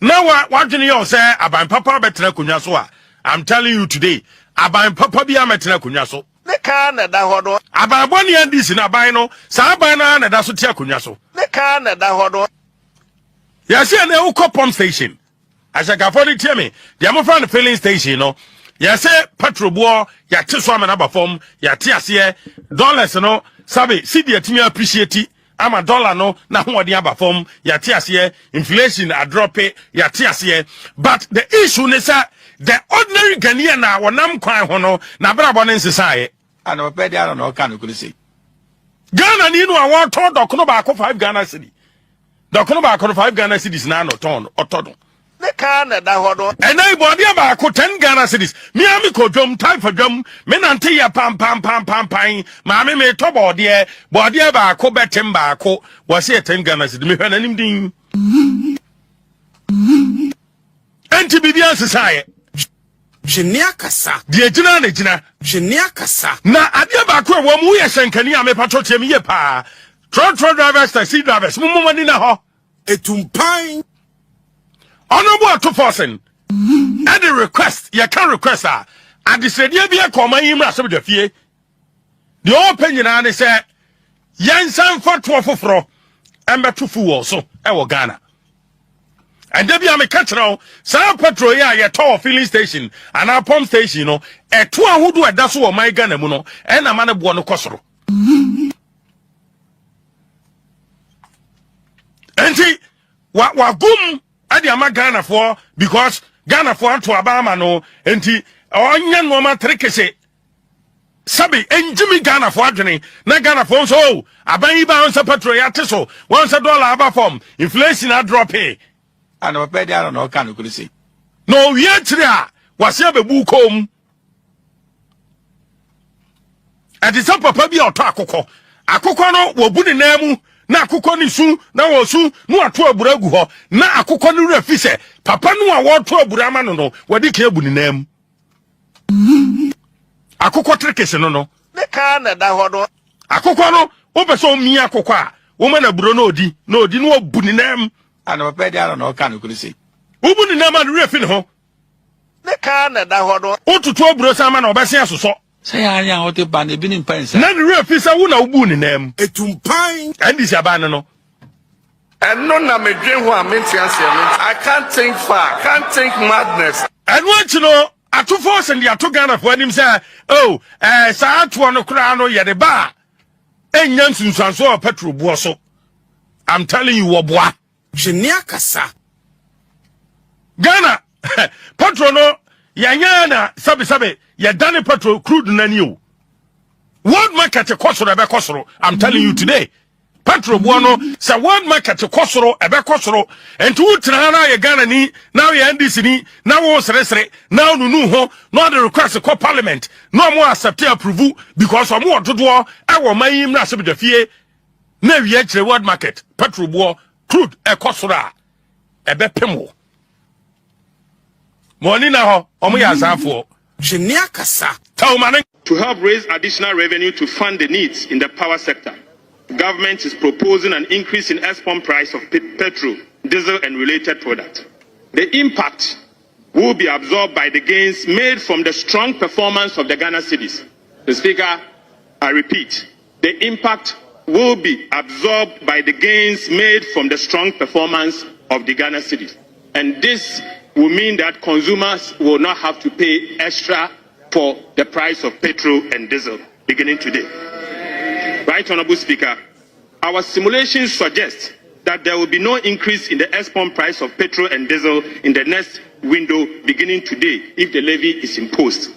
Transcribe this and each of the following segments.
Now what do you say about Papa Betra Kunyasoa? I'm telling you today, about Papa Biametra Kunyaso. The Canada Hodo. About 1 year this in Abino, Sabana and Dasutia Kunyaso. The Canada Hodo. Yes, and the Uko pump station. As I can fully tell me, the Amofan filling station, you know. Yes, petrol boy, ya tiswam and abafom, ya tiasie, dollars, no, sabi, see the team appreciate it. I'm a dollar, no, na who the abafom, ya tiasie, inflation a drop it, ya tiasie. But the issue is that the ordinary Ghanaian na wanam kwan hono, na brabon in society. And a bed, I don't know, can you see? Ghana, you know, I want to talk about 5 Ghana city. Dokono about 5 Ghana cities now, no ton or todo. The Canada Hodo. And anybody about 10 Ghana cities. Miami ko drum, time for drum, men until ya pam, mammy may top or dear, body about ko betem bako, was here 10 Ghana cities. Me heard anything. And to be the society. Geniakasa, dear Jina, Geniakasa. Na Adiabako, one we are Shankania, me patrol me pa. Truck drivers, taxi drivers, Mumanina ho. Etumpine. Honorable to Forsen. And the request, you can request her. And the said, be a comma in Russell de Fie. The opinion and said, Yansan for 12 fro, and but 2 fool also, I Ghana. And there be a catcher, San Petro, ya tower filling station, and our pump station, no, a 2 who do a dasso of my Ghana muno, and a man of Buono Cosro. And see, what boom. Adi ama Ghana for because Ghana for to Obama no enti onya no ma trekese sabi enjimi Ghana for adwene na Ghana for so aban yi ba onsa petrol ya teso $1 aba form inflation a drop e and a bed, I don't know, can you see? no we atri a wase abebu kom ati sa papa bi oto akokɔ no wo bu ne namu na akukọ ni su na wo su no ato abura gu ho na akukọ no rafi se papa no a wo to abura ama no wadi ka ebu ni nam akukọ trekese no The Canada Hodo. akukọ no wo be so mi akukọ a wo ma na buro no odi no obu ni nam And a bed, I don't know, can you see? wo bu ni nam a rafi ne ho The Canada Hodo. wo tutu aburo sama na obese asoso Say, I am what a band, been in pens. na ni rafi sa wo na ubu ni nam Etumpine. andi si abana no And no, I'm a dream who I'm I can't think far, can't think madness. and what you know ato force and ato Ghana for him say oh sa ato no kra no ye de ba enyan sunsanso of petrol bo so I'm telling you woboa Geniakasa. Ghana petrol no yanya na sabe ye dane petrol crude nani o world market kosoro ebe kosoro I'm telling you today petrol bo no say world market kosoro ebe kosoro enti wutra na ye Ghana ni now ye NDC ni now wo sere now nunu ho no the request ko parliament no mo accept approve because of mo dodo e wo mayim na sabe da fie na wi akire world market petrol bo crude e kosoro a ebe pemo money na ho omo ya sanfo Geniakasa. tawmane To help raise additional revenue to fund the needs in the power sector, the government is proposing an increase in export price of petrol, diesel and related products. The impact will be absorbed by the gains made from the strong performance of the Ghana cedis. The Speaker, I repeat, the impact will be absorbed by the gains made from the strong performance of the Ghana cedis. And this will mean that consumers will not have to pay extra for the price of petrol and diesel beginning today. Right, Honorable Speaker, our simulations suggest that there will be no increase in the export price of petrol and diesel in the next window beginning today if the levy is imposed.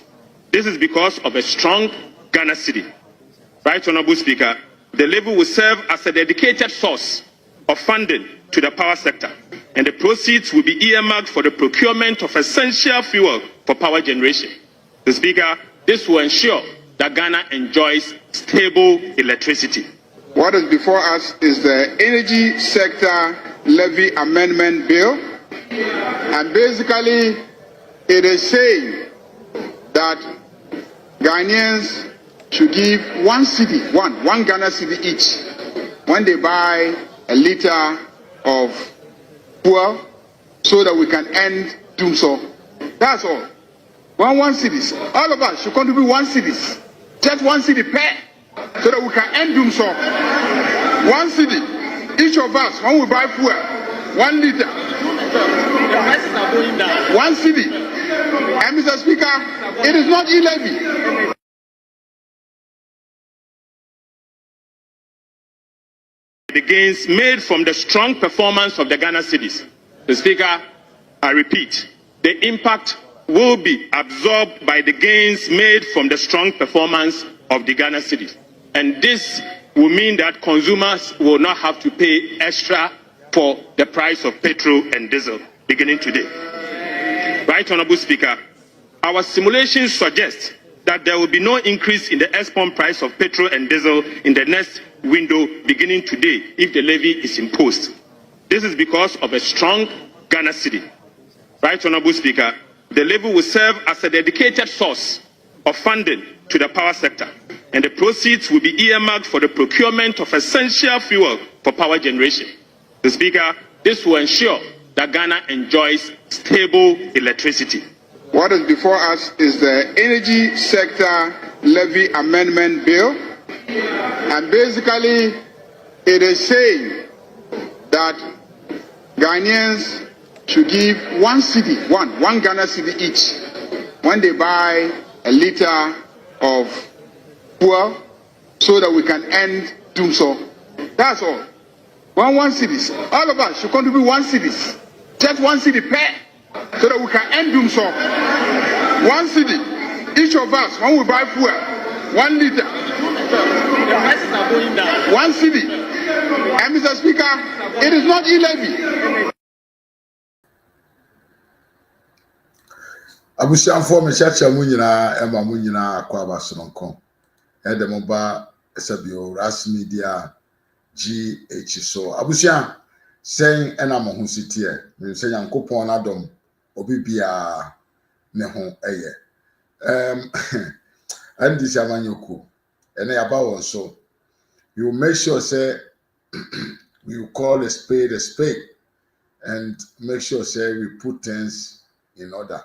This is because of a strong Ghana cedi. Right, Honorable Speaker, the levy will serve as a dedicated source of funding to the power sector, and the proceeds will be earmarked for the procurement of essential fuel for power generation. The Speaker, this will ensure that Ghana enjoys stable electricity. What is before us is the Energy Sector Levy Amendment Bill, and basically it is saying that Ghanaians should give one Ghana cedi each when they buy a liter of fuel, so that we can end doom so. That's all. One cities. All of us should contribute 1 cities. Just 1 city per, so that we can end doom so. 1 city. Each of us, when we buy fuel, 1 liter. The prices are going down. 1 city. And Mr. Speaker, it is not e-levy. The gains made from the strong performance of the Ghana cities. The Speaker, I repeat, the impact will be absorbed by the gains made from the strong performance of the Ghana cities. And this will mean that consumers will not have to pay extra for the price of petrol and diesel beginning today. Right, Honorable Speaker, our simulations suggest that there will be no increase in the export price of petrol and diesel in the next window beginning today if the levy is imposed. This is because of a strong Ghana city. Right, Honorable Speaker, the levy will serve as a dedicated source of funding to the power sector, and the proceeds will be earmarked for the procurement of essential fuel for power generation. The Speaker, this will ensure that Ghana enjoys stable electricity. What is before us is the Energy Sector Levy Amendment Bill. And basically, it is saying that Ghanaians should give 1 city, one Ghana city each, when they buy a liter of fuel, so that we can end doom so. That's all. 1 cities. All of us should contribute 1 cities. Just 1 city per, so that we can end doom so. 1 city. Each of us, when we buy fuel, 1 liter. The prices are going down. 1 city. And Mr. Speaker, it is not e-levy. Abusianfo me chacha mu nyina ema mu nyina akwa basonko edemoba esabio RAZ Media GH so abusian sen ena mo ho sitie me se yankopon na dom obibia ne ho eye andi shamanyoku ene yaba won so you make sure say we call a spade and make sure say we put things in order.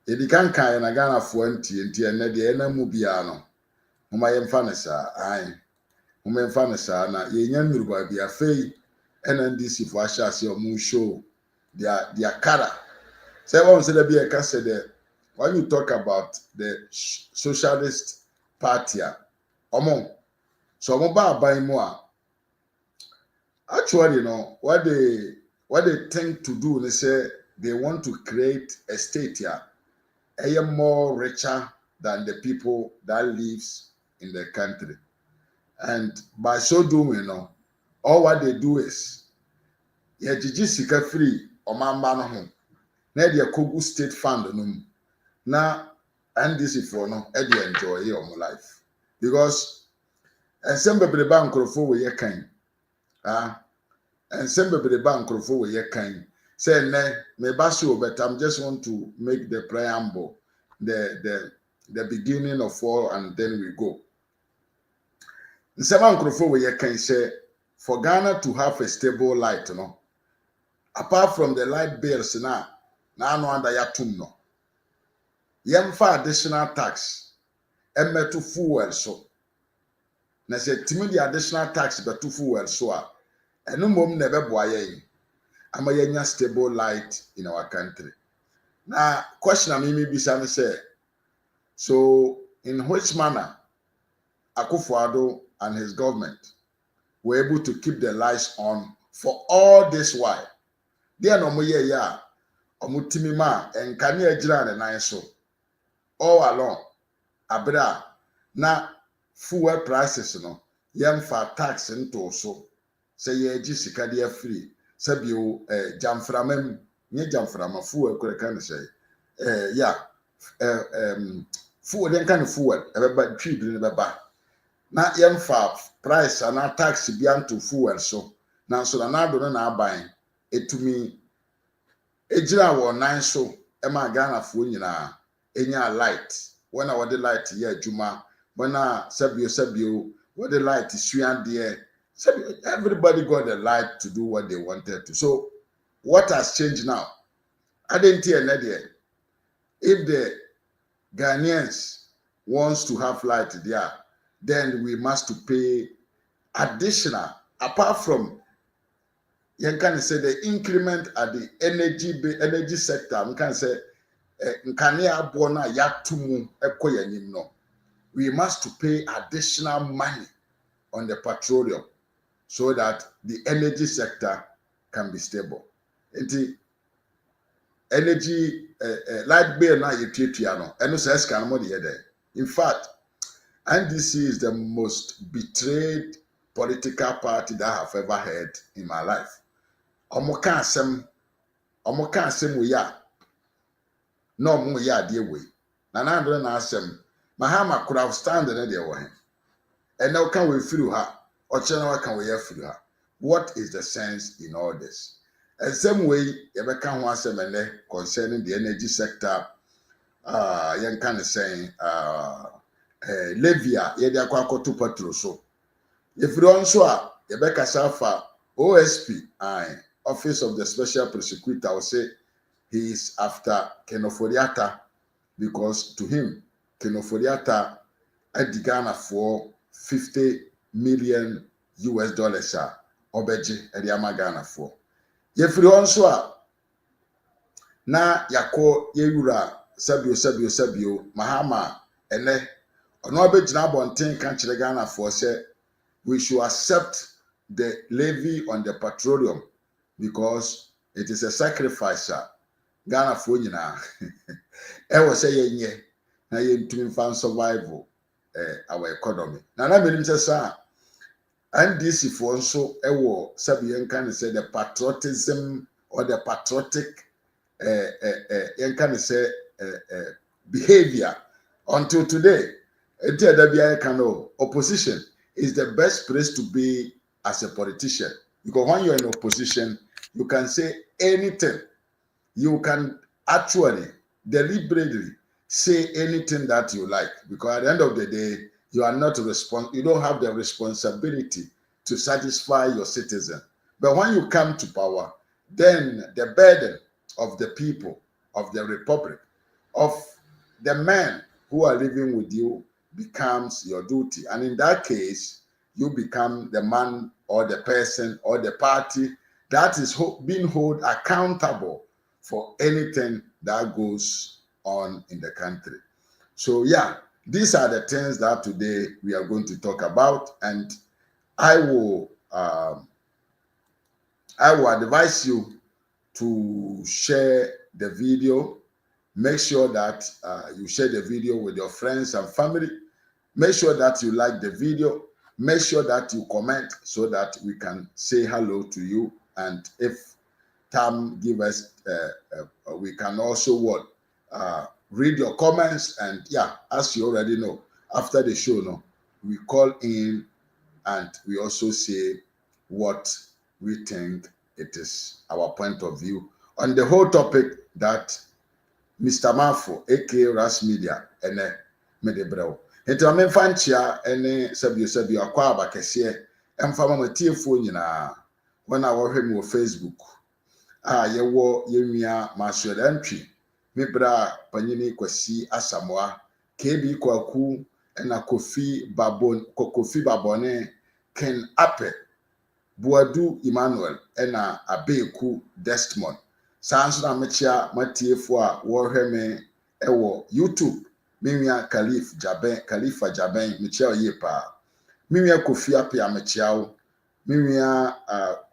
Edi kan na Ghana fo ntie ene de ena mu bia no moma yemfa ne sa an moma yemfa ne sa na yenya nuruba bia fei NNDC fo ahase o mu show their cara say one say there be a case there when you talk about the socialist party omo so omo ba ban mu a actually no what they think to do they say they want to create a state here, more richer than the people that lives in the country. And by so doing, all what they do is, sika free or man home. Now they Kogu state fund now, and this is for no, they enjoy your life because and some people the bank for your kind, and some people the bank for your kind. Say me basu, but I'm just want to make the preamble, the beginning of all, and then we go. Seven crofo we can say for Ghana to have a stable light, apart from the light bills now no under yatum no. Yemfa additional tax, to fuel so. Na say timi the additional tax but to fuel so and no mom never boye. Amayenya stable light in our country. Now, question I mean maybe say, so in which manner Akufo-Addo and his government were able to keep the lights on for all this while? They are no more ya omutimima and kani ejira ne nan so all along abra na fuel prices no yemfa tax into so say ye ji sika dey free. Sabio jamframam nye jamframa fuel ko kan say fuel den kan fuel ebeba twi bi ne beba na yemfa price ana tax bi anto fuel so na so na do na aban etumi ejira wo nan so e ma Ghana fuel nyina enya light when our light ye adwuma when sabio what the light suan there So everybody got the right to do what they wanted to. So what has changed now? I didn't hear that. If the Ghanaians wants to have light there, then we must pay additional, apart from you can say the increment at the energy sector. We can say we must pay additional money on the petroleum so that the energy sector can be stable. The energy light bill na yetuatua no say scan mo de there. In fact, NDC is the most betrayed political party that I have ever heard in my life. Omoka asem we ya no mo ya de we na ndre na asem mahama could have stand na de wo he and now can we feel her or channel can we feel her. What is the sense in all this? And same way you can ho asem concerning the energy sector, you can say Levia ye de akwa to petrol so if you don't so you be kasa fa OSP Office of the Special Prosecutor will say he is after Kenoforiata because to him Kenoforiata at the Ghana for $50 million obeji at the Ghana for if you don't so na yako yewura sabio mahama ene ono abegyina bonten kan kire Ghana for say we should accept the levy on the petroleum because it is a sacrifice. Ghana for nyina e wo say yenye na yentumi fan survival our economy na menim say sa NDC for nso e wo sabi can say the patriotism or the patriotic can say behavior until today. Opposition is the best place to be as a politician because when you're in opposition, you can say anything. You can actually deliberately say anything that you like because at the end of the day, you are not you don't have the responsibility to satisfy your citizen. But when you come to power, then the burden of the people of the republic, of the men who are living with you becomes your duty. And in that case, you become the man or the person or the party that is being held accountable for anything that goes on in the country. So yeah, these are the things that today we are going to talk about, and I will advise you to share the video. Make sure that you share the video with your friends and family. Make sure that you like the video. Make sure that you comment so that we can say hello to you. And if time give us, we can also read your comments. And yeah, as you already know, after the show, we call in and we also say what we think it is, our point of view on the whole topic that Mr. Mafo, aka RAZ Media, ene medebrew. Enti ame fanchia ene sabio akwa abakese emfama matiefo nyina wana wohwe mi wo Facebook yewo yemia maswele ntwi mebra panyini kwasi asamoa kebi kwaku ena kofi babone ken ape buadu Emmanuel ena abeku Desmond sanso na mechia matiefo a wohwe me ewo YouTube mimia Khalifa Jaben mechia yepa mimia Kofi Apia mechia mimia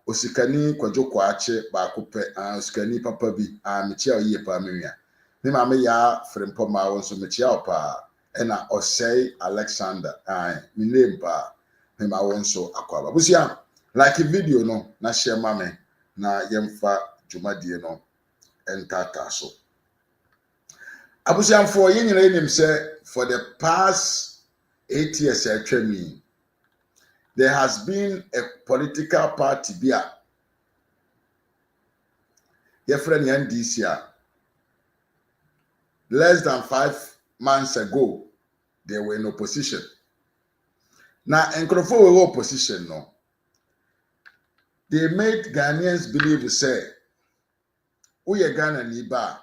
osikani kwajoko ache ba kupe osikani papa bi mechia yepa mimia ni mama ya frempo ma wonso mechia opa ena Osei Alexander milemba ni ma wonso akwaba busia like video no na share mame na yemfa jumadie no entata so abusiamfo yenyina enim say for the past 8 years there has been a political party bia your friend NDC less than 5 months ago they were in opposition. Now enkrofo we opposition no they made Ghanaians believe say, "Uye Ghana niba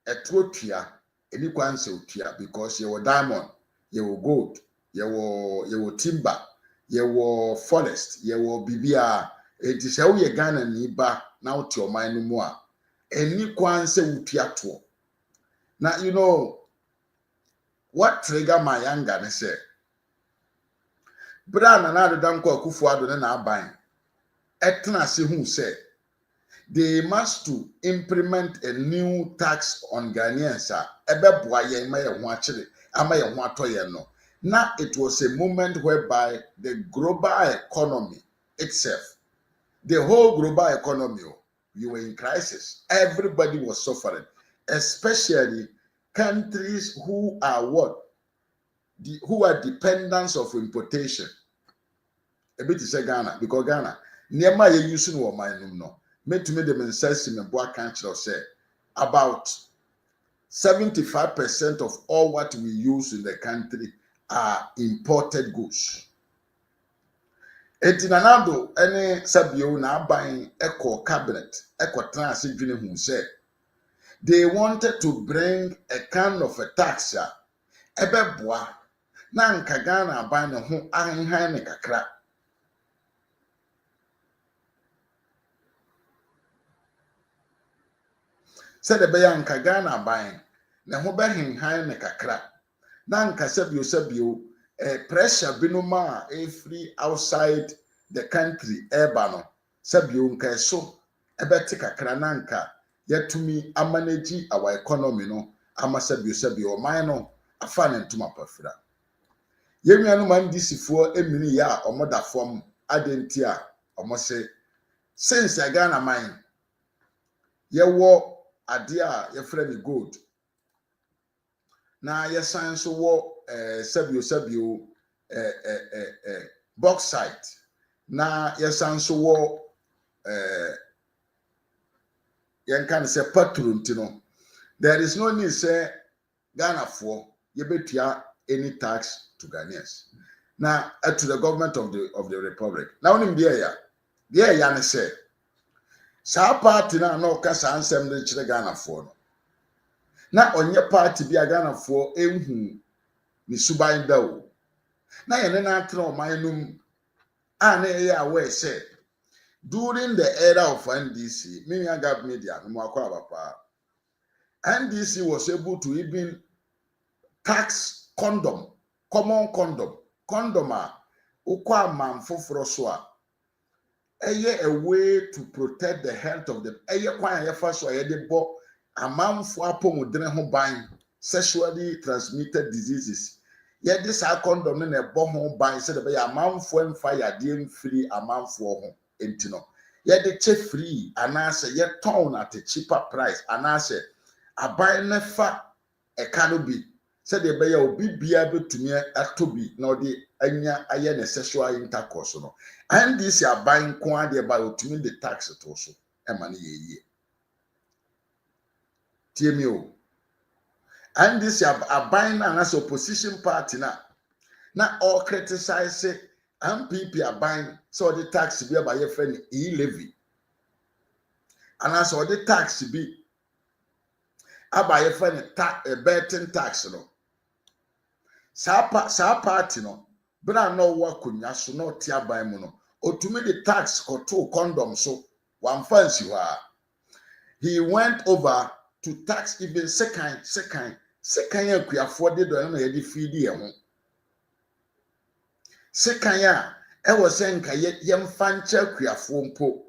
etwotia eni kwanse otia because you were diamond, you were gold, you were timber, you were forest, you were bibia. It is how uye Ghana niba now to your mind no more. Eni kwanse utia to." Now you know what trigger my anger ne say. Bra na na danko Akufo-Addo ne na aban. Etna se hu say they must to implement a new tax on Ghanaians. Ebeboa yen ma ye ho akire ama ye ho atoye no. Now it was a moment whereby the global economy itself, the whole global economy, we were in crisis. Everybody was suffering, especially countries who are what? Who are dependents of importation. A bit is Ghana, because Ghana, near my use no my no. Made to me the mensages in boa country say about 75% of all what we use in the country are imported goods. Etinanado any sabio na buying eco cabinet, eco transit who said they wanted to bring a kind of a tax ebeboa na nka Ghana buying a ho ahenhan ne kakra. Said the bayan Kagana buying, na ho behinhan ne kakra. Na nka sabio pressure binoma free outside the country ebano. Sabio nka so ebeti kakra na nka yetumi amanage our economy no ama sabio man no afa ne ntuma pafira. Yemia no man disifo emini ya omoda form adenti a omo se since Ghana mine yewo ade a yefre me gold na yesan so wo sabio bauxite na yesan so wo yen kan say petrol ntino. There is no need say Ghana for yebetua any tax to Ghanaians now to the government of the republic. Now nim there ya ne say sa party na ka sa ansem de kire Ghana for no na onye party bi Ghana for enhu ni suban da o na ye na atra o manum a na ye aware say during the era of NDC RAZ Media no akwa abapa NDC was able to even tax common condom a ukwa manfoforo so a a way to protect the health of the kwan yefa so de bo amanfo apomudene ho ban sexually transmitted diseases. This condom ne bo ho ban said be amanfo emfa yade mfiri amanfo ho entino. De che free anase ye ton at a cheaper price anase aban ne fa e kanobi said be ya obi bia betumi atobi na ode anya aye ne sexual intercourse no. And this are buying quantity by obtaining the tax it also. Emani ye. TMO. And this are buying an as opposition party now all criticize it. MPP are buying so the tax be by your friend levy. And as all the tax be by your friend a betting tax no. Sa party no. But I know what could so not tia by mono. Or to me the tax or two condoms so one fancy wa. He went over to tax even second ya could afford it or any feed him. Second ya was saying yam fancher could afford po.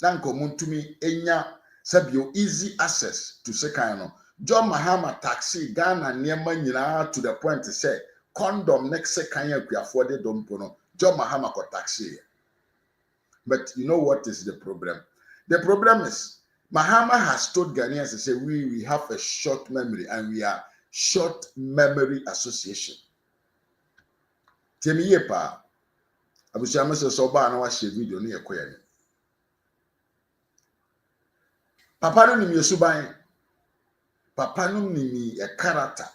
Danko muntumi enya sabio easy access to second. John Mahama taxi Ghana near manila to the point to say condom next second ya could afford it don't pono. John Mahama got taxi. But you know what is the problem? The problem is Mahama has told Ghanaians to say we have a short memory and we are short memory association. Temi yepa abusiama se so ba na wa share video ne yekoya ni. Papa no nim yesuban. Papa no nim a character.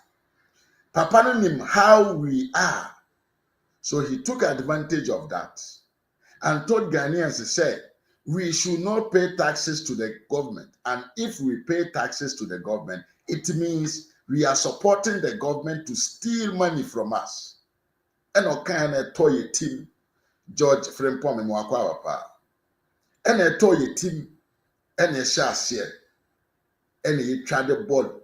Papa no nim how we are. So he took advantage of that. and told Ghanaians, say, we should not pay taxes to the government. And if we pay taxes to the government, it means we are supporting the government to steal money from us. And kind of toy team, George Frempom and Wakwapa. And a toy team, and a shas here. And he tried the ball.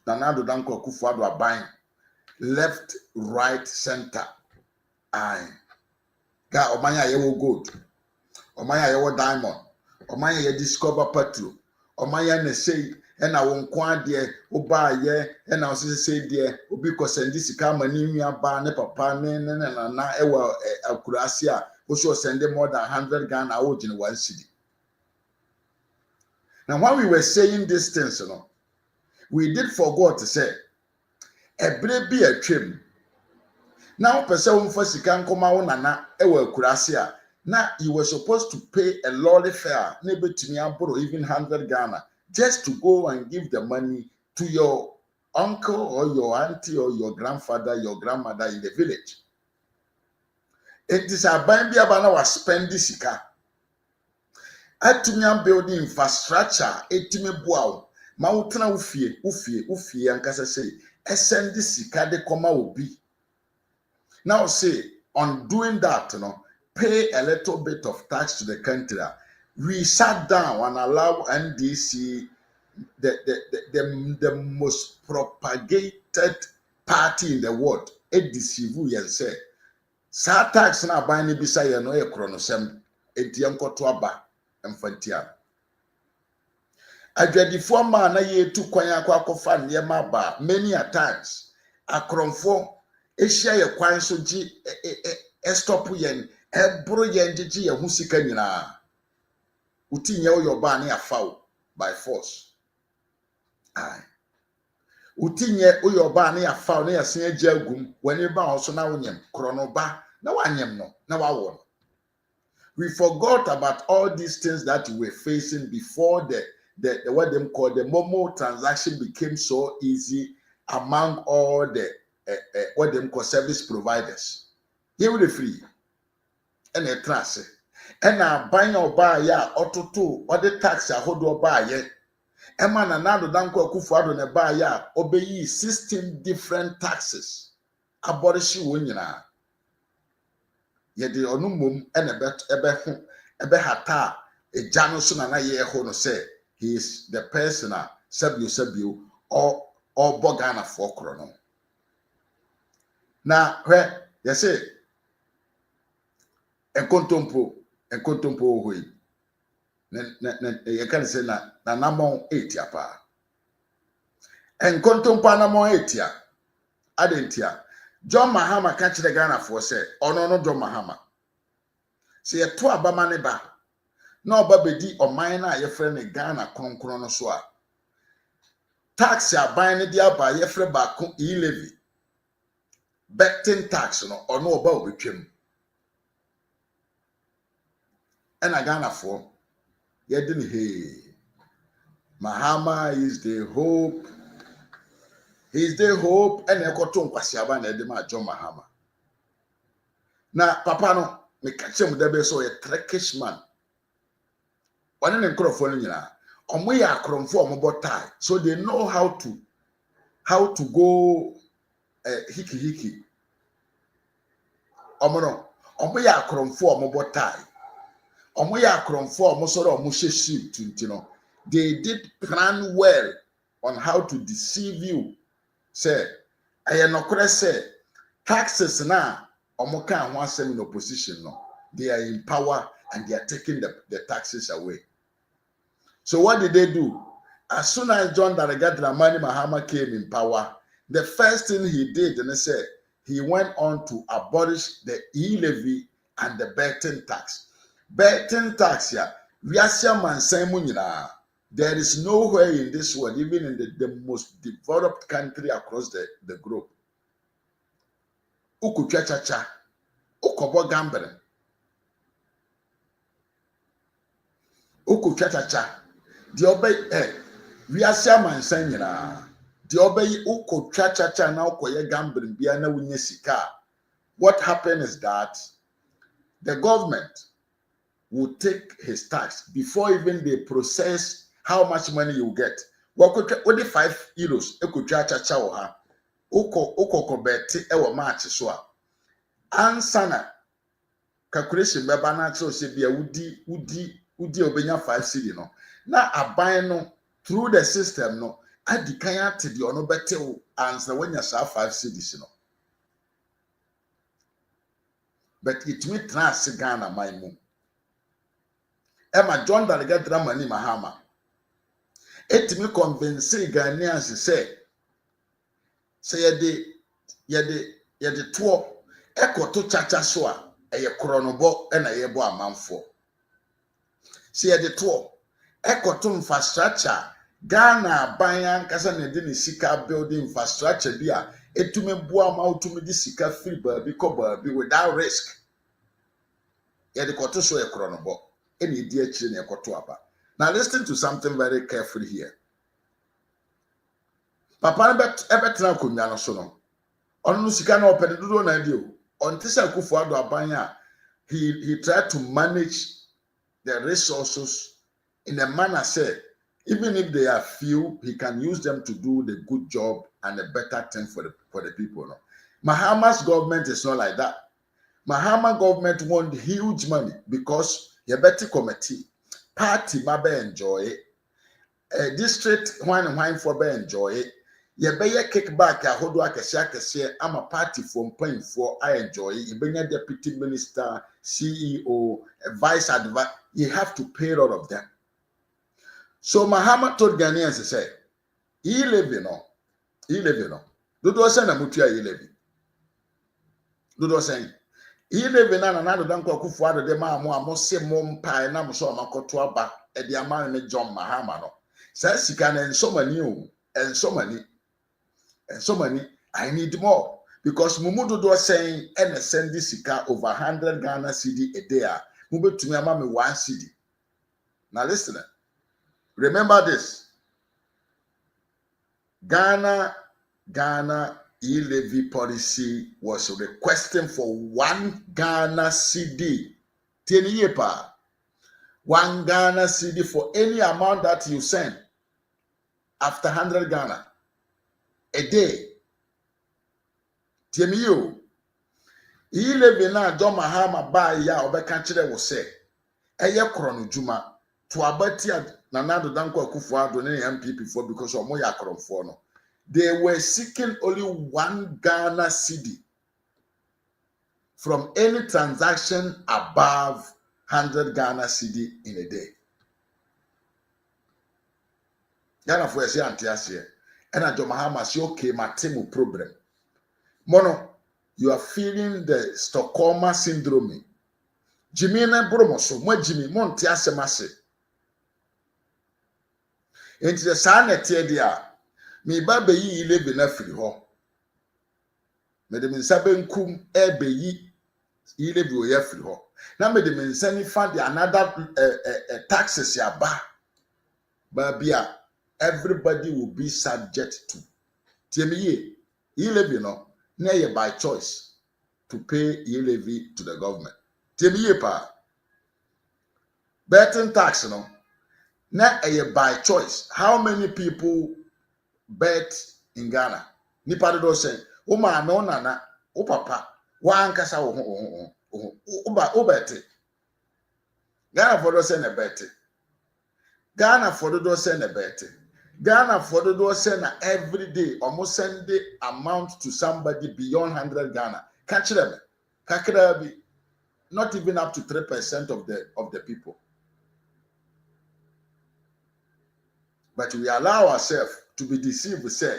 Nanado Danko Kufuado buying left, right, center. Aye. Ga Omanya Yewo Gold. Omanya Yewo Diamond. Omanya Ye Discover Petrol. Omanya ne say, and I won't quite dear, Oba ye, and I was say dear, because and this come an imia bar, ne papa, and na ewa Kurasia, who should send them more than 100 Ghana out in one city. Now, when we were saying these things, you know, we did forget to say, a brave be a trim. Now, person for Sikan Koma Nana, ewa Kurasia. Now, you were supposed to pay a lorry fare, maybe to me, borrow even 100 Ghana, just to go and give the money to your uncle or your auntie or your grandfather, your grandmother in the village. It is a bambi abana was spend this sika. Atimian building infrastructure, etime buao, mautana ufie, and kasa say, send this sika de koma obi. Now say, on doing that, you know, pay a little bit of tax to the country. We sat down and allowed NDC, the most propagated party in the world, ADC, and say, sa tax na bani bisa ye no e kronosem entiam kotoaba emfantia. Adwadifo ma na ye tu kwan akwakofa nneema ba many a times akromfo ehia ye kwan so gi stop yen ebro yen gigi ye husika nyina utinye wo ba na afaw by force. Aye. Utinye wo ba na afaw na yasen agya agum wani ba ho so na wonyem kronoba na wanyem no na wawo. We forgot about all these things that we were facing before the what them call the Momo transaction became so easy among all the what them call service providers. Here we free and a trust and a buying or buy ya auto or the tax a hold or buy ye. A man another danko kufuado ne buy ya obey 16 different taxes. Abolish wunyina. Ye de onumum and ebe hata a janoson na ye ho no say he is the person sabio or bogana for chrono. Now where you say enkontompo hui you can say na namon 8 ya pa enkontompo namon 8 ya adentia John Mahama catch the Ghana for say or no John Mahama say a 2 abama ne ba no babedi or minor your friend Ghana kronkron so a tax ya ban ne dia ba your friend ba ko levy betting tax no or no ba obetwem and a Ghana for ye didn't hey Mahama is the hope. He's the hope and ekoto nkwasiaba na edema John Mahama. Na papa no me catch him there be so a trickish man. One in crofo nyina. Omo ya akromfo omo tie. So they know how to go hiki. Omo no. Omo ya akromfo omo tie. Omo ya akromfo omo soro omo hyehyim tuntino. They did plan well on how to deceive you. Say, I am not say taxes now. Omoka one same in opposition. No, they are in power and they are taking the taxes away. So what did they do? As soon as John Dramani Mahama came in power, the first thing he did, and he said, he went on to abolish the e-levy and the betting tax. Betting tax, yeah, we are saying there is nowhere in this world, even in the most developed country across the globe. Uku cha-cha-cha, ukobo gambling. Uku cha-cha-cha. The obey, we are shaman saying, the obey uko cha-cha-cha na ukoye gambling, biana winyesika. What happened is that the government will take his tax before even they process how much money you get. What the 5 euros? E could cha ha. Oko beti ewo match so a. Ansana calculation beba na cho se bia udi obenya 5 cedi no. Na aban no through the system no adi kan ate de ono bete wo answer when you say 5 cedis no. But it me trans Ghana my mum. Emma John that get drama ni Mahama. It me convince Ghanaians say yede to ekoto chacha so a eye kronobo na ye bo amanfo. Say yede to ekoto infrastructure Ghana ban ankasa na de ni sika building infrastructure bi a etume bo ama utumi di sika free baabi ko baabi without risk. Yede koto so ye kronobo eni di akire na ekoto aba. Now listen to something very carefully here. Papa ebetra konwa no so no. Onu no sika na opede dodo na di o. Onte se akufo ado abanya he tried to manage the resources in a manner say even if they are few he can use them to do the good job and a better thing for the people no. Mahama's government is not like that. Mahama government want huge money because your better committee party mabe enjoy it. District one for be enjoy it. Ye be ye kickback ahodo akese ama party from paying for I enjoy it. You be deputy minister, CEO, vice advisor. You have to pay all of them. So Mahama told Ghanaians to say, he live you know. Dodo say na mutu ya he live. Dodo say he live na do dan kwa kufu ado de ma mo se mo mpa na mo so makoto aba e de ama ne John Mahama no. Say sika na ensomani o, ensomani I need more because Mumudu do saying and send this sika over 100 Ghana cedi a day. Mubetumi ama me 1 cedi. Now listen. Remember this. Ghana e-levy policy was requesting for 1 Ghana cedi. 10 years per 1 Ghana cedi for any amount that you send after 100 Ghana a day. Tell me you. E-levy na John Mahama ba ya obeka kire wo se eye krono juma to abati na nado danko Akufo-Addo ne MPP for because omo ya kromfo no. They were seeking only 1 Ghana cedi from any transaction above 100 Ghana cedi in a day. Ghana for say antiase and John Mahama say okay matemu problem. Mono you are feeling the Stockholm syndrome. Jimmy na bromoso mo Jimmy mo ntiase mase. Enti the sa tie dia me ba be yi lebe na firi ho me de mensa benkum e be yi lebe o ya firi ho na me de mensa ni fa the another taxes ya ba bia everybody will be subject to tie me yi lebe no na ye by choice to pay ye levy to the government tie me pa betting tax no na ye by choice. How many people bet in Ghana? Nipa do say, "O ma no nana, o papa, wa ankasa o bet." Ghana for do say na bet. Ghana for do say na bet. Ghana for do say na every day almost send the amount to somebody beyond 100 Ghana. Catch them. Kakra be not even up to 3% of the people. But we allow ourselves to be deceived, say,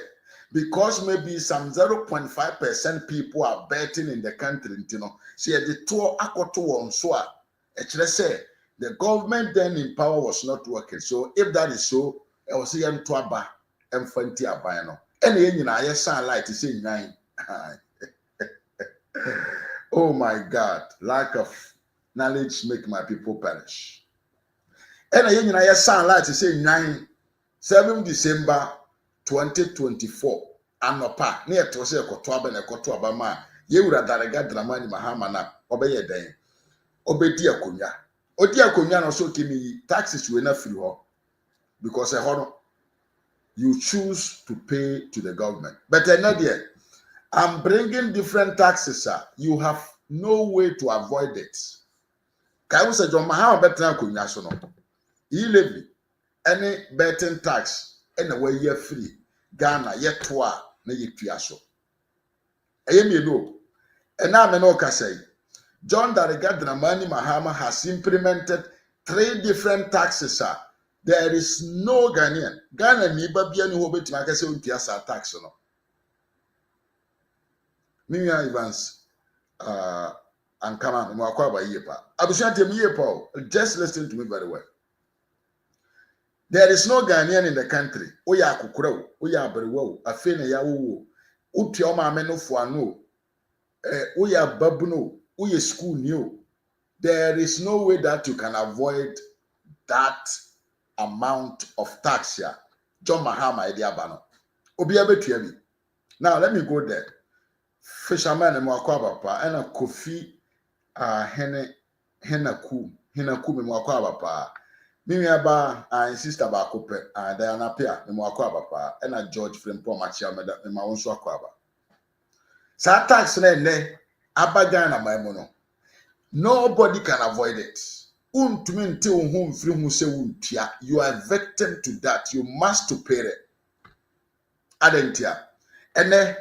because maybe some 0.5% people are betting in the country, you know. See, the tour akoto on soa. Actually, say the government then in power was not working. So if that is so, I was saying to aba emfanti abano. Any I sound like to say nine. Oh my God, lack of knowledge make my people perish. Any I sound like to say 7 December 2024 anopa na yeto se ekoto aba ma ye wura darega dramani Mahama na obeye den obedi akonya odi akonya no so kimi taxes we na free ho because you choose to pay to the government. But another, I'm bringing different taxes, sir. You have no way to avoid it. Can you say John Mahama better akonya so no? He levy any betting tax anywhere you're free. Ghana yet toa na ye tuaso. Eyemi no. And now me no ka say John Darega Dramani Mahama has implemented 3 different taxes, sir. There is no Ghanaian. Ghana ni ba bia ni ho betima ka say untia sa tax no. Mimia Evans and come on, mo akwa ba yepa. Abushante mi yepa. Just listen to me very well. There is no Ghanaian in the country. Oya akukura, oya aberewa, afe na ya wo. Uti o ma me no fo ano. Oya babuno, oya school new. There is no way that you can avoid that amount of tax here. John Mahama Ediabano. Obi abetua bi. Now let me go there. Fisherman and Mwakwabapa and a Kofi Henaku me Mwakwabapa. Mimiaba and sister Bakope and Diana Pia me Mwakwabapa and a George Frimpo Machia me ma own Swakwaba. Sa tax ne abagana my mono. Nobody can avoid it. You are victim to that. You must to pay it. Adentia. Ene.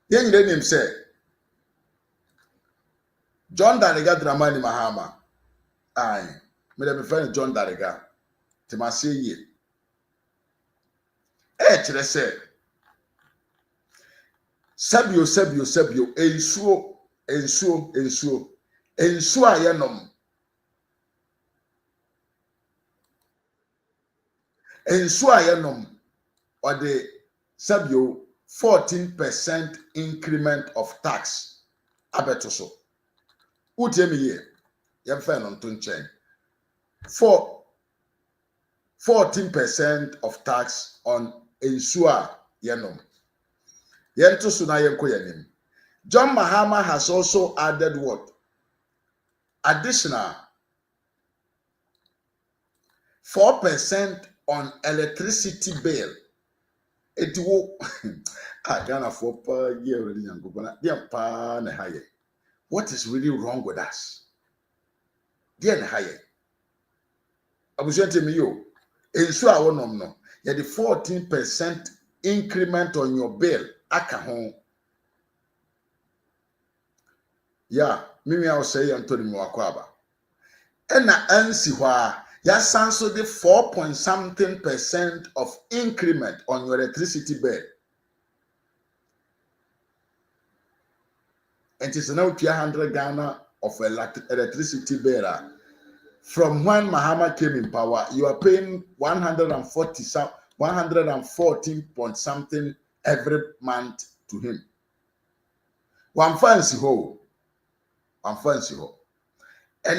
Then you him say, John Darega Dramani Mahama. Aye. Me dem friend John Darega. Timase ye. Chere say. Sabio. Ensuo ayenom. Ensuo ayenom. Or the sabio 14% increment of tax. Abetoso. Utemi ye. Yem fe non tun chen. 14% of tax on ensuo ayenom. Yento suna yenko yenim. John Mahama has also added what? Additional 4% on electricity bill. It will Ghana for per year already. What is really wrong with us? Dear higher. I was saying to me, you ensure I won't know. You the 14% increment on your bill. Akahon. Yeah, Mimi I will say Anthony Mwakwaba. And na ansi hwa ya sanso the 4.something% of increment on your electricity bill. And it's now 200 Ghana of electricity bill. From when Mahama came in power, you are paying 114 point something every month to him. One fancy ho. And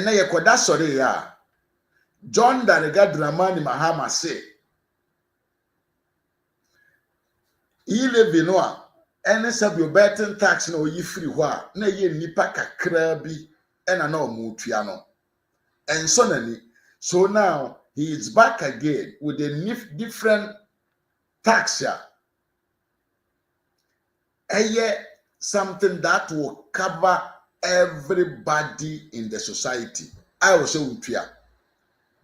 now you could that sorry ya. John Darega Dramani Mahama say, he live in one, and sub your betting tax no ye free wa, na ye nipa kakrabi, and a no mutiano. And suddenly, so now he is back again with a different tax ya. Something that will cover everybody in the society. I will say Utia.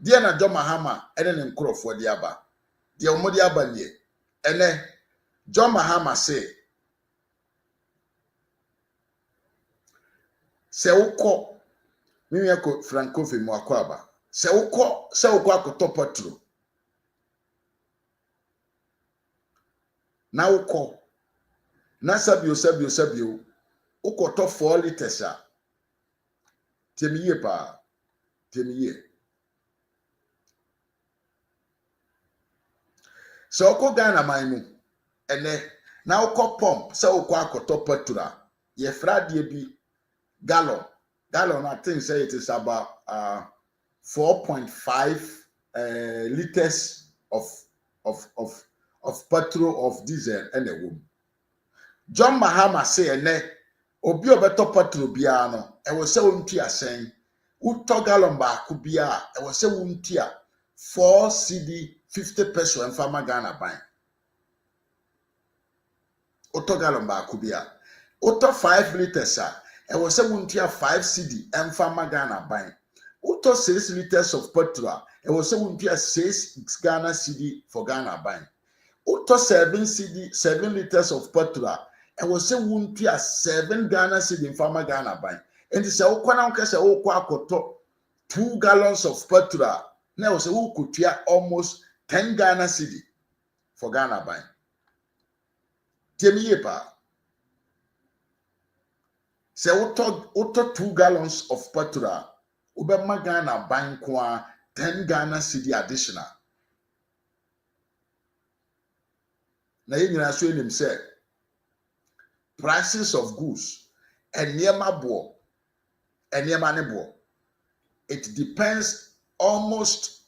Dear na John Mahama, and then crop for the Abba. Dear Modi Abanye. And then John Mahama say uko mimi yako Francofi Mwakwaba. Uko ako topatru. Na uko na sabio uko to 4 liters a temiye pa temiye so uko Ghana maimu ene na uko pump so uko akoto petrol ye fradie bi gallon I think say it is about 4.5 liters of petrol of diesel and a woman. John Mahama say ene obi obeto petrol bia no was say untia saying Uto gallon ba kubia, I was say untia 4 CD 50 peso and farmer Ghana buying. Uto gallon ba kubia. Uto 5 liters, sir. I was say untia 5 CD and farmer Ghana buying. Uto 6 liters of petrol. I was say untia 6 Ghana CD for Ghana buying. Uto 7 liters of petrol. I was say untia 7 Ghana CD in farmer Ghana buying. And they say, oh, Kwana Kasa, oh, Kwakoto. 2 gallons of petrol. Now, so who could hear almost 10 Ghana cedi for Ghana buying? Temi yepa. Say, auto 2 gallons of petrol. Ubema Ghana buying kwa 10 Ghana cedi additional. Na yengina so enim say prices of goods and niema bo and niema ne bo. It depends almost,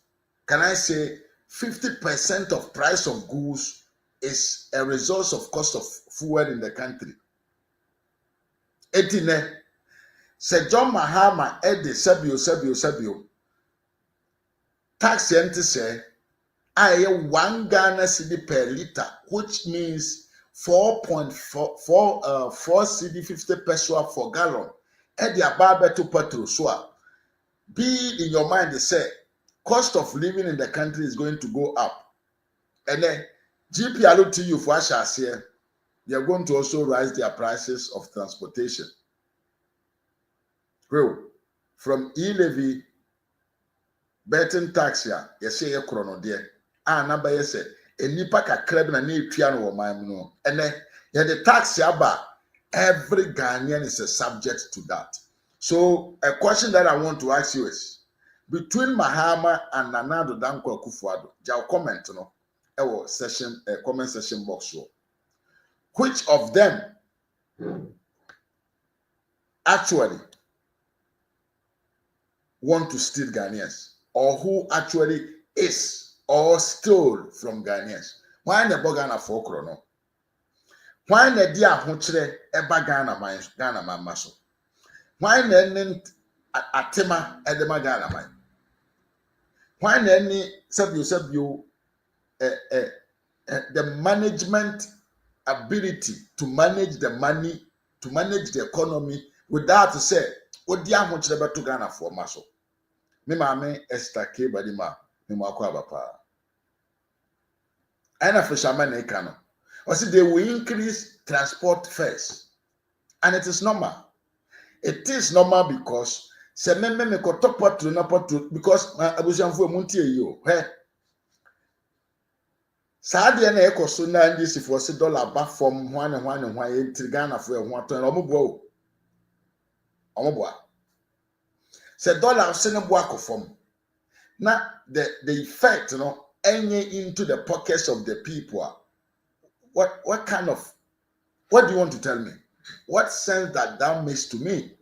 can I say, 50% of price of goods is a result of cost of fuel in the country. Etine, se John Mahama ede sabio. Tax yente say, aye 1 Ghana cedi per liter, which means 4.4 cedi 50 peso for gallon. Ede ababe to petrol so. Be in your mind, they say, cost of living in the country is going to go up. And then, GP allude to you for Ashas here, they are going to also raise their prices of transportation. Well, from e-levy, betting tax here, you say a chrono there. Number you say, a nipa kakrebi na ne piano or my no. And then, the tax here, every Ghanaian is a subject to that. So a question that I want to ask you is, between Mahama and Nanado Danko Kufuado, your comment no, comment section box. Which of them actually want to steal Ghanaians, or who actually is or stole from Ghanaians? Why the Bogana for Chrono? Why the dear Hunchre Eba Ghana Mamaso? Why nene atema edema Ghana man? Why nene sabio the management ability to manage the money, to manage the economy without to say what the much never to Ghana for muscle. Me mame estake badima me mwako abapa. Ana fisherman ekano. Or see they will increase transport fares, and it is normal. It is normal because se me ko top patro na patro because abusianfo emuntie yi o he saade na ekoso na ndi sifo se dollar ba from hwan e Ghana fo e ho aton omoboa se dollar se ne bo akofom na the effect any into the pockets of the people. What do you want to tell me? What sense that makes to me?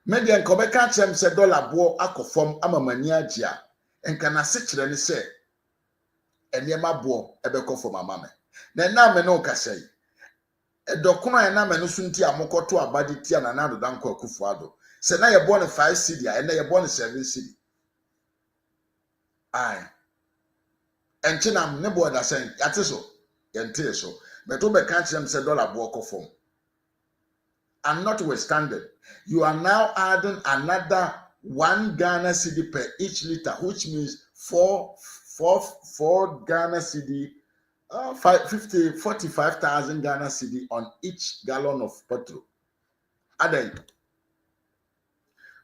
Media nkobeka chem se dollar bo akofom amamani agia enka na se kire ni se eniema bo ebeko fom amame na me no kasai edokono ya na me no sunti amokoto abadi tia na nado danko akufuado se na ye bo ne 5 cedi a na ye bo ne 7 cedi ai enchina ne bo da sen yate so yente so beto be ka chem se dollar bo akofom. And notwithstanding, you are now adding another 1 Ghana cedi per each liter, which means 4 Ghana cedi, 45,000 Ghana cedi on each gallon of petrol. Adai.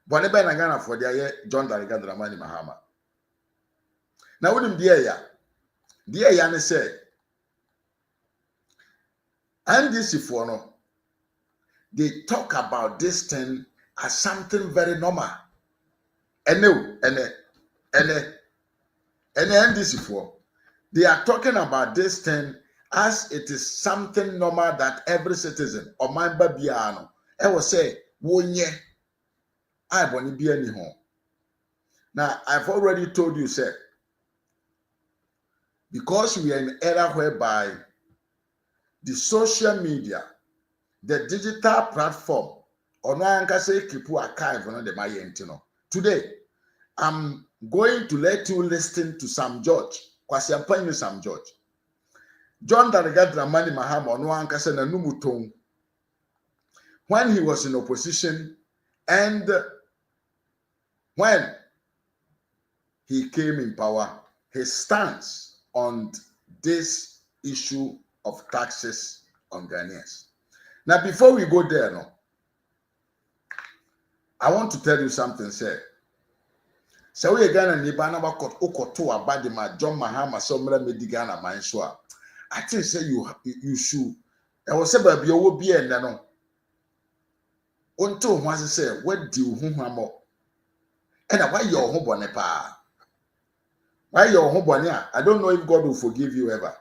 Bonebe na Ghana for the John Dariga Dramani Mahama. Now, what dear ya ne say, and this for no. They talk about this thing as something very normal. And this for they are talking about this thing as it is something normal that every citizen or member biano I will say wonye I boni bi ani ho. Now I've already told you, sir, because we are in an era whereby the social media, the digital platform ono anka say keep archive no de mayenti no. Today I'm going to let you listen to Sam George. Kwasi ampanyi Sam George. John Daragadra Mani Mahama ono anka say na numutong when he was in opposition and when he came in power, his stance on this issue of taxes on Ghanaians. Now, before we go there, no, I want to tell you something, sir. So we Ghana nibana bakot okoto abadi ma John Mahama somra medi Ghana man so I think say you should. I was say baby owo bi en no. Unto ho ase say what do hu hamo. And why your ho bone pa? Why your ho bone? I don't know if God will forgive you ever.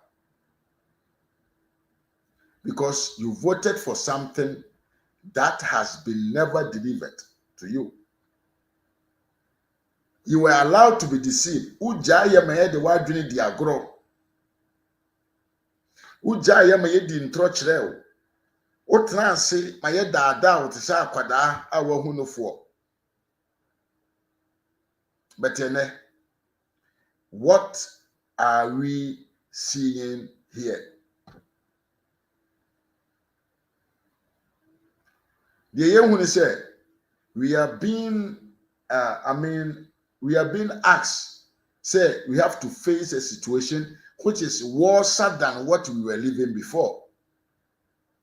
Because you voted for something that has been never delivered to you. You were allowed to be deceived. Ujaya may the word dream the agro. Ujaya may the introchreo. O transi may da with sa kwada awa huno for. But what are we seeing here? The young say we are being we are being asked, say we have to face a situation which is worse than what we were living before.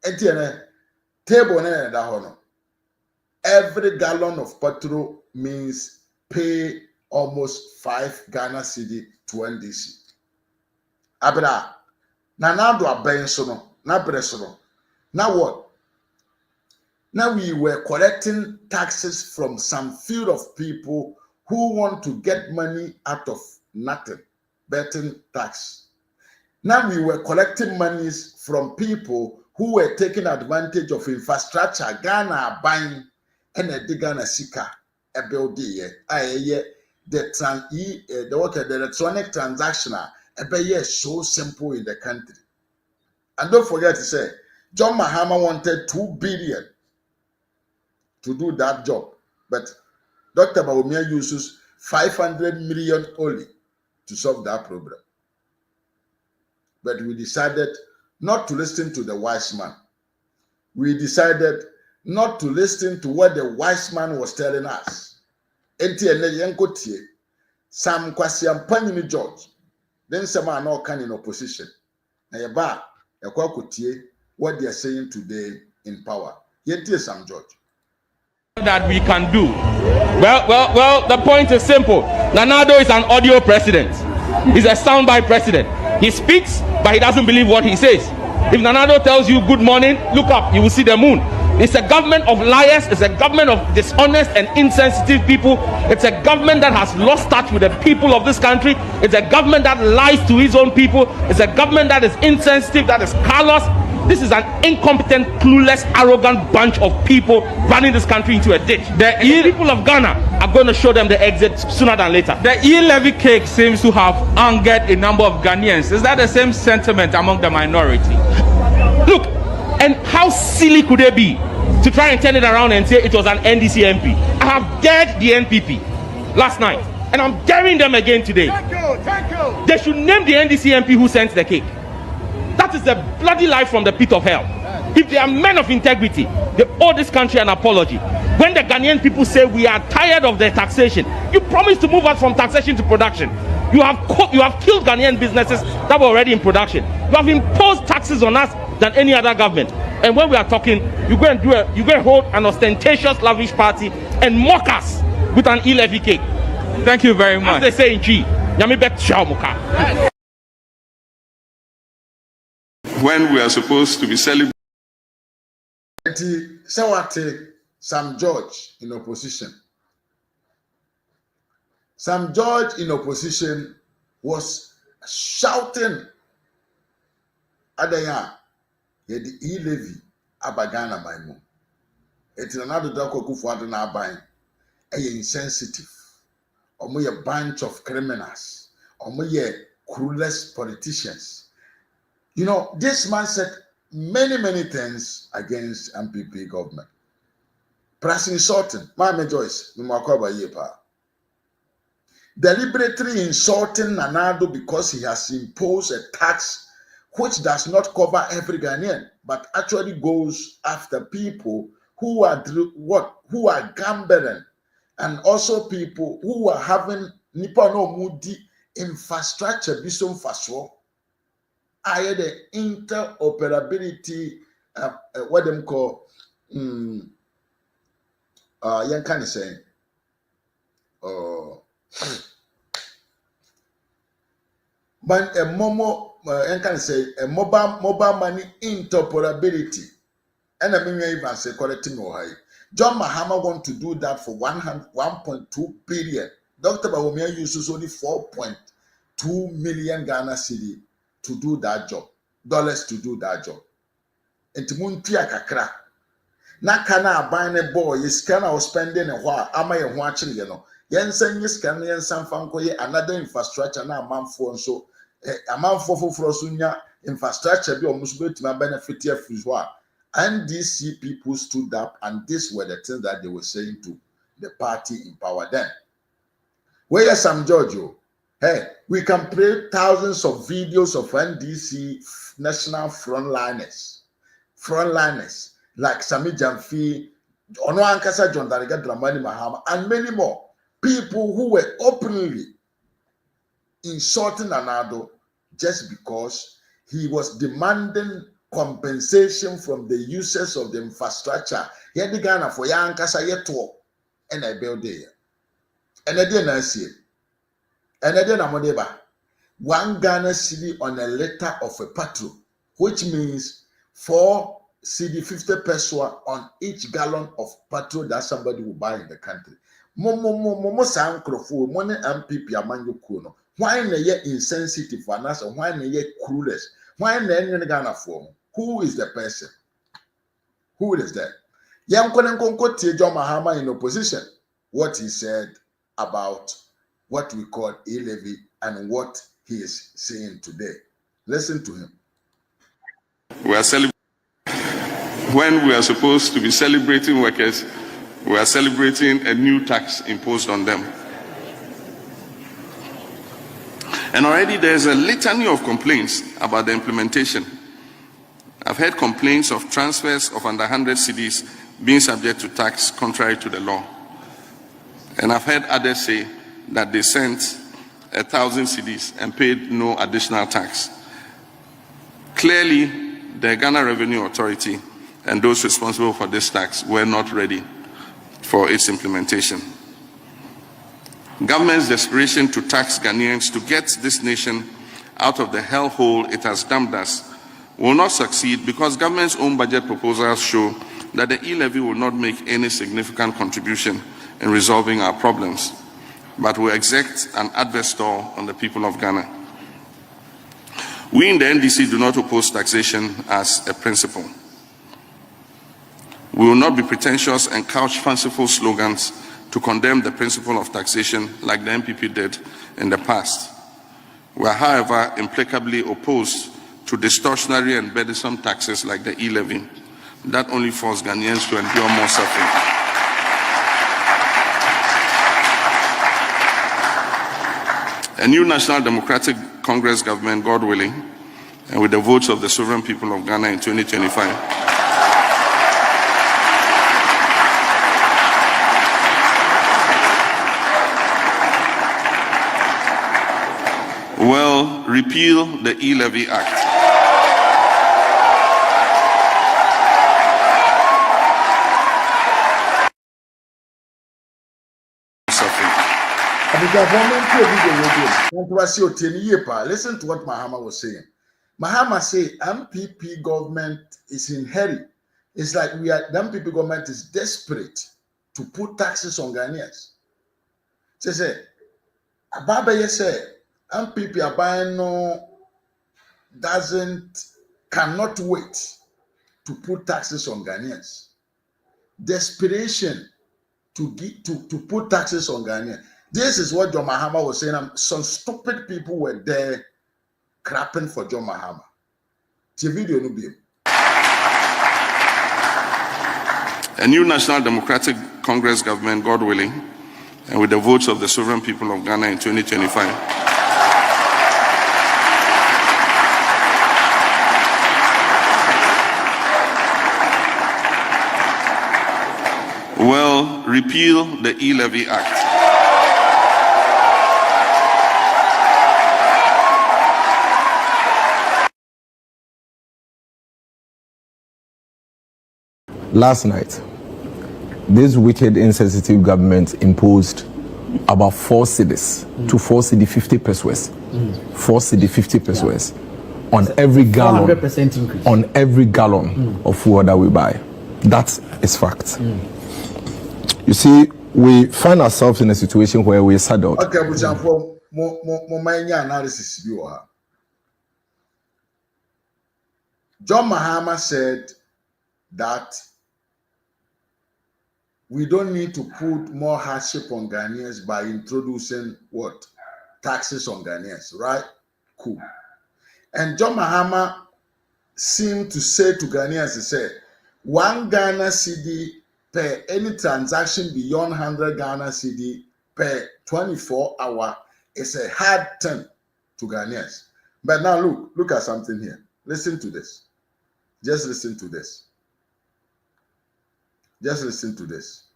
And table every gallon of petrol means pay almost 5 Ghana cedi to NDC. Abra, now do a bensono, na bresono. Now what? Now we were collecting taxes from some field of people who want to get money out of nothing, betting tax. Now we were collecting monies from people who were taking advantage of infrastructure. Ghana buying and a Ghana sika a building the electronic transaction so simple in the country. And don't forget to say, John Mahama wanted 2 billion to do that job, but Dr. Bawumia uses 500 million only to solve that problem. But we decided not to listen to the wise man. We decided not to listen to what the wise man was telling us. Sam Kwasi Ampanyi George, then some are not in opposition. Now, what they are saying today in power. Yet, Sam George. That we can do. Well, the point is simple. Nanado is an audio president. He's a soundbite president. He speaks, but he doesn't believe what he says. If Nanado tells you good morning, look up, you will see the moon. It's a government of liars. It's a government of dishonest and insensitive people. It's a government that has lost touch with the people of this country. It's a government that lies to his own people. It's a government that is insensitive, that is callous. This is an incompetent, clueless, arrogant bunch of people running this country into a ditch. The people of Ghana are going to show them the exit sooner than later. The e-levy cake seems to have angered a number of Ghanaians. Is that the same sentiment among the minority? Look, and how silly could they be to try and turn it around and say it was an NDC MP? I have dared the NPP last night, and I'm daring them again today. Thank you. They should name the NDC MP who sent the cake. That is the bloody lie from the pit of hell. If they are men of integrity, they owe this country an apology. When the Ghanaian people say we are tired of their taxation, you promised to move us from taxation to production. You have killed Ghanaian businesses that were already in production. You have imposed taxes on us than any other government. And when we are talking, you're going to hold an ostentatious, lavish party and mock us with an e-levy cake. Thank you very much. As they say in G, Yami bet Chamuka. When we are supposed to be celebrating. Sam George in opposition. Sam George in opposition was shouting Adaya, ye the e-levy abagana by mo. It's another dako kufuado na buying. Insensitive. Omo ye bunch of criminals. Omo ye clueless politicians. You know, this man said many things against MPP government. Press insulting. Mama Joyce, Numakwaba Yepa. Deliberately insulting Nanado because he has imposed a tax which does not cover every Ghanaian, but actually goes after people who are gambling, and also people who are having Nippon Moody infrastructure bisum faswo. I had the interoperability, what them call, young can say, but a momo, can say a mobile money interoperability. And I mean, even say correcting Ohio. John Mahama want to do that for 1.2 billion. Dr. Bawumia uses only 4.2 million Ghana cedi to do that job, dollars to do that job. And to Muntia Kakra. Na kana buying a boy, is can I spending a while. Am I watching, you know? Yensen is can yen some fankoye another infrastructure now man for so a man for Sunya infrastructure be almost to my benefit here for NDC people stood up, and these were the things that they were saying to the party in power then. Where is Sam Giorgio? Hey, we can play thousands of videos of NDC national frontliners like Sami Jamfi, Ono Ankasa John Dariga Dramani Mahama, and many more people who were openly insulting Anado just because he was demanding compensation from the users of the infrastructure. Here the Ghana for Yankasa Yeto and I build there. And I didn't see it. And I didn't Amodeba. 1 Ghana cedi on a liter of a petrol, which means 4 cedi 50 peso on each gallon of petrol that somebody will buy in the country. Momo sankrofo money MPP amanyo kuno. Why na ye insensitive for us? Why na ye clueless? Why na any Ghana for? Who is the person? Who is that? Young Konenkonko John Mahama in opposition. What he said about what we call e-levy and what he is saying today. Listen to him. We are celebrating when we are supposed to be celebrating workers. We are celebrating a new tax imposed on them. And already there's a litany of complaints about the implementation. I've heard complaints of transfers of under 100 cedis being subject to tax contrary to the law. And I've heard others say that they sent 1,000 cedis and paid no additional tax. Clearly, the Ghana Revenue Authority and those responsible for this tax were not ready for its implementation. Government's desperation to tax Ghanaians to get this nation out of the hellhole it has dumped us will not succeed because government's own budget proposals show that the e-levy will not make any significant contribution in resolving our problems, but will exert an adverse toll on the people of Ghana. We in the NDC do not oppose taxation as a principle. We will not be pretentious and couch fanciful slogans to condemn the principle of taxation like the MPP did in the past. We are, however, implacably opposed to distortionary and burdensome taxes like the e-levy that only force Ghanaians to endure more suffering. A new National Democratic Congress government, God willing, and with the votes of the sovereign people of Ghana in 2025, will repeal the e-levy act. Listen to what Mahama was saying. Mahama said MPP government is in hurry. It's like the MPP government is desperate to put taxes on Ghanaians. Say, Ababa say MPP Abano cannot wait to put taxes on Ghanaians. Desperation to put taxes on Ghanaians. This is what John Mahama was saying. Some stupid people were there crapping for John Mahama. The video no be. a new National Democratic Congress government, God willing, and with the votes of the sovereign people of Ghana in 2025. Will repeal the E-Levy Act. Last night, this wicked, insensitive government imposed about 4 cedis to 4 cedi 50 pesos, 4 cedi 50 pesos on every gallon, 400% increase on every gallon of fuel that we buy. That is fact. You see, we find ourselves in a situation where we saddled. Okay, but more analysis you are. John Mahama said that we don't need to put more hardship on Ghanaians by introducing what? Taxes on Ghanaians, right? Cool. And John Mahama seemed to say to Ghanaians, he said, 1 Ghana cedi per any transaction beyond 100 Ghana cedi per 24 hour is a hard thing to Ghanaians. But now look at something here. Listen to this. Just listen to this. Just listen to this.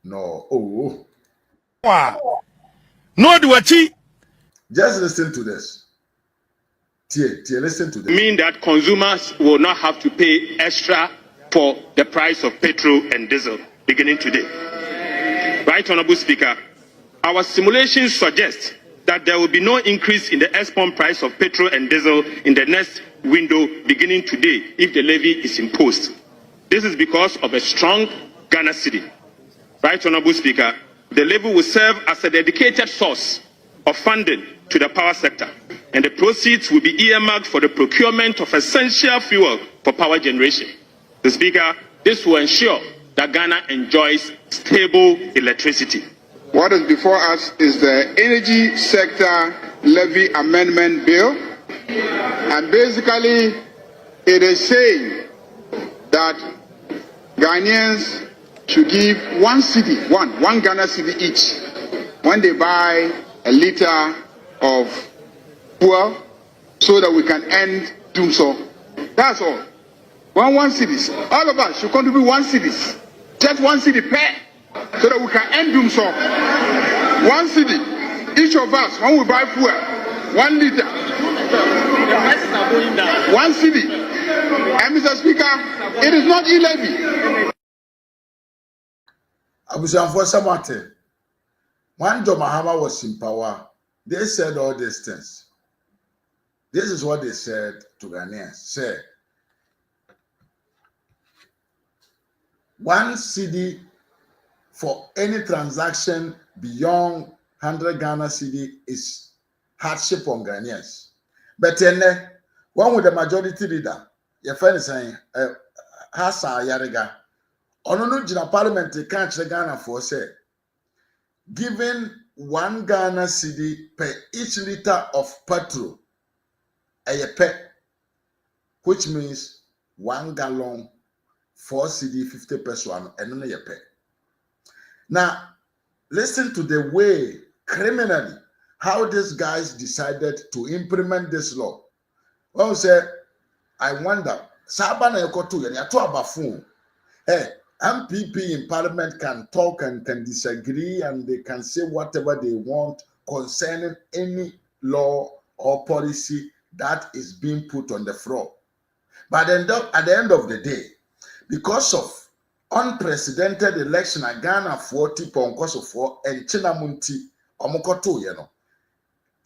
No. Oh. Wow. No, do what? Just listen to this. Listen to this. Mean that consumers will not have to pay extra for the price of petrol and diesel beginning today. Right, Honorable Speaker, our simulations suggest that there will be no increase in the export price of petrol and diesel in the next window beginning today if the levy is imposed. This is because of a strong Ghana cedi. Right, Honorable Speaker, the levy will serve as a dedicated source of funding to the power sector, and the proceeds will be earmarked for the procurement of essential fuel for power generation. The Speaker, this will ensure that Ghana enjoys stable electricity. What is before us is the Energy Sector Levy Amendment Bill, and basically it is saying that Ghanaians should give 1 cedi, one Ghana cedi each when they buy a liter of fuel, so that we can end doom so. That's all. 1 cedis. All of us should contribute 1 cedis. Just 1 cedi per, so that we can end doom so. 1 cedi. Each of us, when we buy fuel, 1 liter. The prices are going down. 1 cedi. And Mr. Speaker, it is not e-levy. For something. When John Mahama was in power, they said all these things. This is what they said to Ghanaians. Say, 1 cedi for any transaction beyond 100 Ghana cedi is hardship on Ghanaians. But then, one with the majority leader, your friend is saying, Hassan Yariga, Onono Jina Parliament, they can't Ghana for say, given 1 Ghana cedi per each liter of petrol, which means 1 gallon 4 cedi 50 pesos and no yepe. Now, listen to the way criminally how these guys decided to implement this law. Well, say, I wonder, Sabana Yokotu, and you talk about phone. Hey, MPP in Parliament can talk and can disagree, and they can say whatever they want concerning any law or policy that is being put on the floor. But then at the end of the day, because of unprecedented election at Ghana 40 for and Chinamunti Omokoto,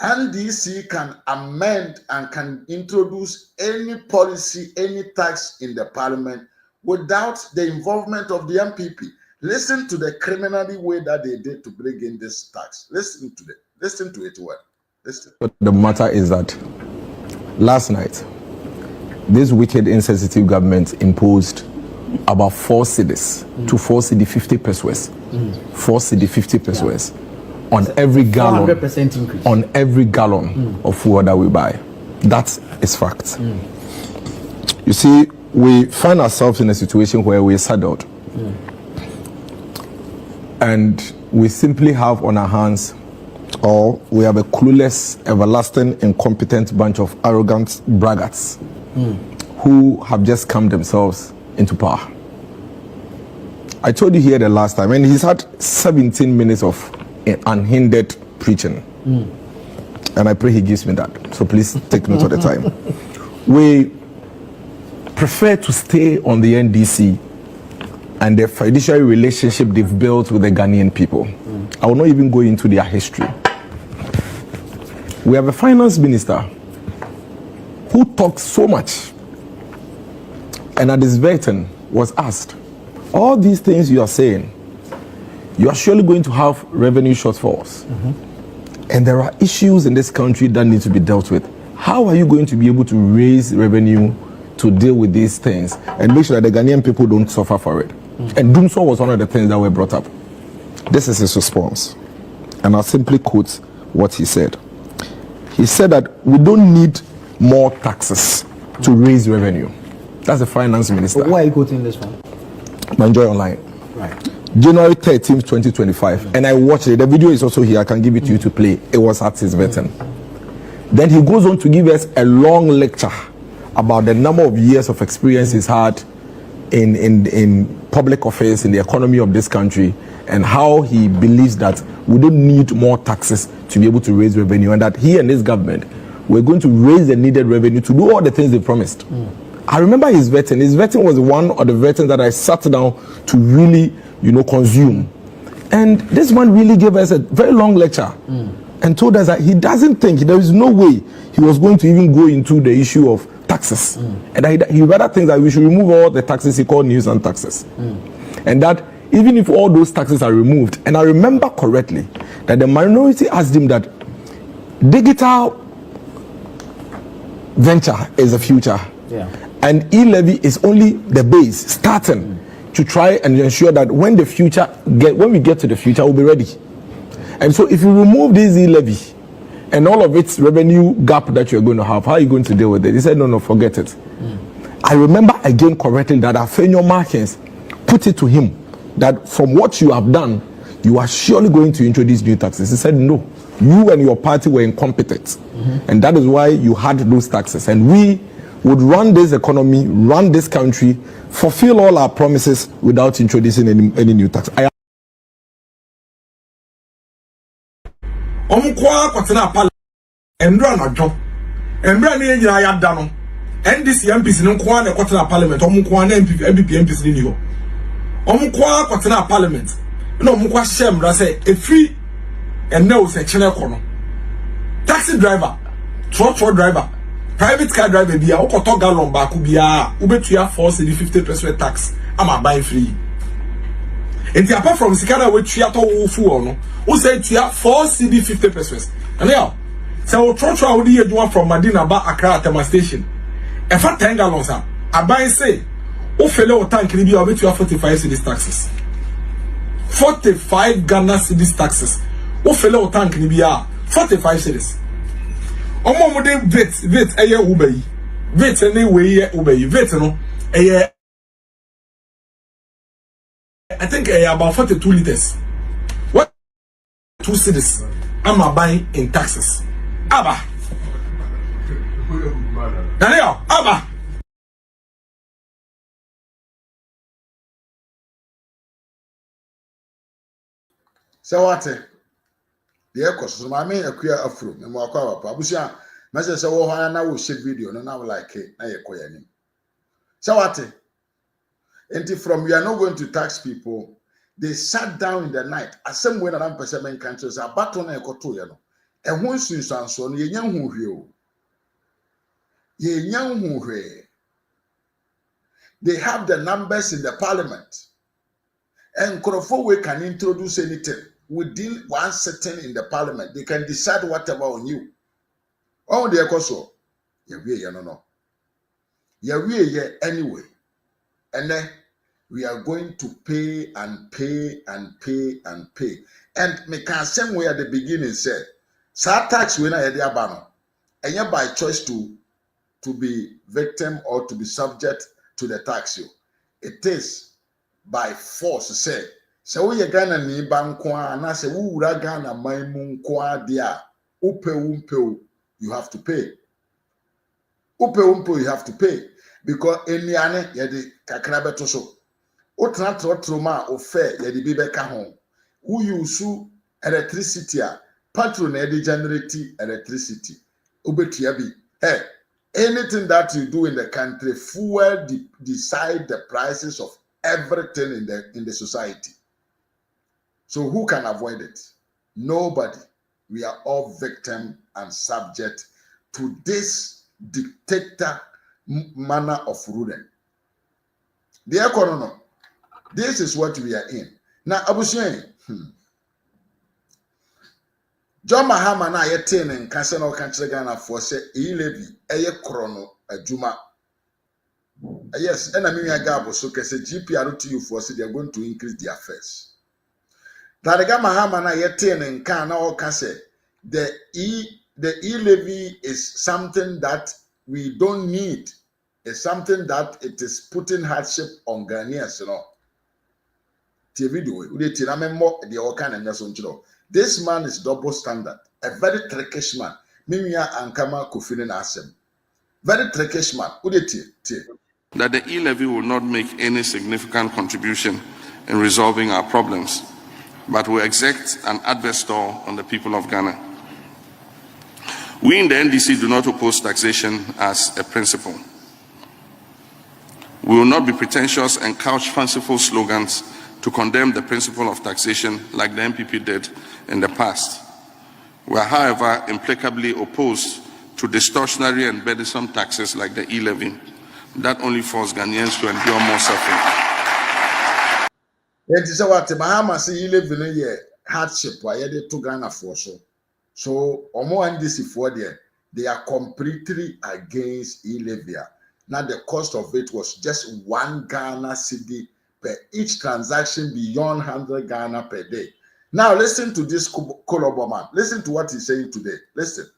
NDC can amend and can introduce any policy, any tax in the Parliament without the involvement of the MPP. Listen to the criminally way that they did to bring in this tax. Listen to it well. Listen. But the matter is that last night, this wicked, insensitive government imposed about 4 cedis to 4 cedi 50 pesos, 4 cedi 50 pesos on every gallon, 400% increase on every gallon of fuel that we buy. That is fact. You see, we find ourselves in a situation where we're saddled, and we simply have on our hands, or we have a clueless, everlasting, incompetent bunch of arrogant braggarts who have just come themselves into power. I told you here the last time, and he's had 17 minutes of unhindered preaching. And I pray he gives me that. So please take note of the time. We prefer to stay on the NDC and the fiduciary relationship they've built with the Ghanaian people. I will not even go into their history. We have a finance minister who talks so much, and at this vetting was asked, all these things you are saying, you are surely going to have revenue shortfalls. And there are issues in this country that need to be dealt with. How are you going to be able to raise revenue to deal with these things and make sure that the Ghanaian people don't suffer for it? And doing so was one of the things that were brought up. This is his response. And I'll simply quote what he said. He said that we don't need more taxes to raise revenue. That's the finance minister. Why are you quoting this one? Enjoy online. Right. January 13th, 2025. And I watched it. The video is also here. I can give it to you to play. It was at his vetting. Then he goes on to give us a long lecture about the number of years of experience he's had in public office, in the economy of this country, and how he believes that we don't need more taxes to be able to raise revenue, and that he and his government were going to raise the needed revenue to do all the things they promised. I remember his vetting. His vetting was one of the vettings that I sat down to really, consume. And this one really gave us a very long lecture and told us that he doesn't think, there is no way he was going to even go into the issue of taxes. And he rather thinks that we should remove all the taxes he called nuisance taxes. And that even if all those taxes are removed, and I remember correctly that the minority asked him that digital venture is the future. And e-levy is only the base, starting to try and ensure that when we get to the future, we'll be ready. And so if you remove this e-levy and all of its revenue gap that you're going to have, how are you going to deal with it? He said, no, forget it. I remember again correctly that Afenyo Markins put it to him that from what you have done, you are surely going to introduce new taxes. He said, no, you and your party were incompetent. And that is why you had those taxes. And we would run this economy, run this country, fulfill all our promises without introducing any new tax. NDC MPs no kwa na kwatena parliament omukwa na MP MPs ni ho omukwa kwatena parliament na omukwa shemra say efri enne o se chene ko no taxi driver truck driver private car driver bia okoto gallon ba ku bia ubetua 450% tax ama buy free. And apart from sikana we tua to wo fu no o say tua 450%. And now so truck wo di adwuma from Madina ba Accra Tema station. If I 10 gallons, I buy say, oh, fellow tank, you are to 45 cedis taxes. 45 Ghana cedis taxes. Oh, fellow tank, you are 45 cedis. Oh, mom, they vet, a year obey. Vet, anyway, obey. Vet, no, a year. I think about 42 liters. What 2 cedis? I'm buying in taxes. Abba. Daniel, Abba. So what? The echoes. My main acquire afro. No more cover. Pabusia. Message. So why now we share video? No, now like it. Now you acquire him. So what? And from we are not going to tax people. They sat down in the night. As some way that I'm perceiving countries are battling a koto yano. And once you stand so, you young who you. They have the numbers in the parliament, and Krofowe can introduce anything within one sitting in the parliament. They can decide whatever on you. Oh, they are so. No. Anyway, and then we are going to pay and pay and pay and pay. And me can same way at the beginning said, sa tax when I had the abano, and you by choice to be victim or to be subject to the tax. It is by force say. So we Ghana ni bankwa and I say wura Ghana maimun kwa dia upe you have to pay. Upe you have to pay because eniane yedi kakrabe to so. Otratroma ofe yedi bibeka home. Who use electricity patron edi generate electricity. Ubetiabi. Hey, anything that you do in the country, fuel decide the prices of everything in the society. So who can avoid it? Nobody. We are all victim and subject to this dictator manner of ruling. The economy. This is what we are in. Now, Abu Shane, John Mahama na yetene nkanse na okanchire Ghana for say levy eye krono adwuma. Yes, and I mean agabo so kese GPRTU for say they are going to increase their fares. Tariga Mahama na yetene nkan na okase the levy is something that we don't need. It's something that it is putting hardship on Ghanaians, you know. This man is double standard, a very trickish man. Mimia and Kama Kufinin Asem. Very trickish man. That the e-levy will not make any significant contribution in resolving our problems, but will exert an adverse toll on the people of Ghana. We in the NDC do not oppose taxation as a principle. We will not be pretentious and couch fanciful slogans to condemn the principle of taxation like the MPP did in the past. We are, however, implacably opposed to distortionary and burdensome taxes like the e-levy that only force Ghanaians to endure more suffering. Hardship to Ghana for so NDC for there, they are completely against e-levy. Now the cost of it was just 1 Ghana cedi per each transaction beyond 100 Ghana per day. Now listen to this Koloboman. Listen to what he's saying today. Listen.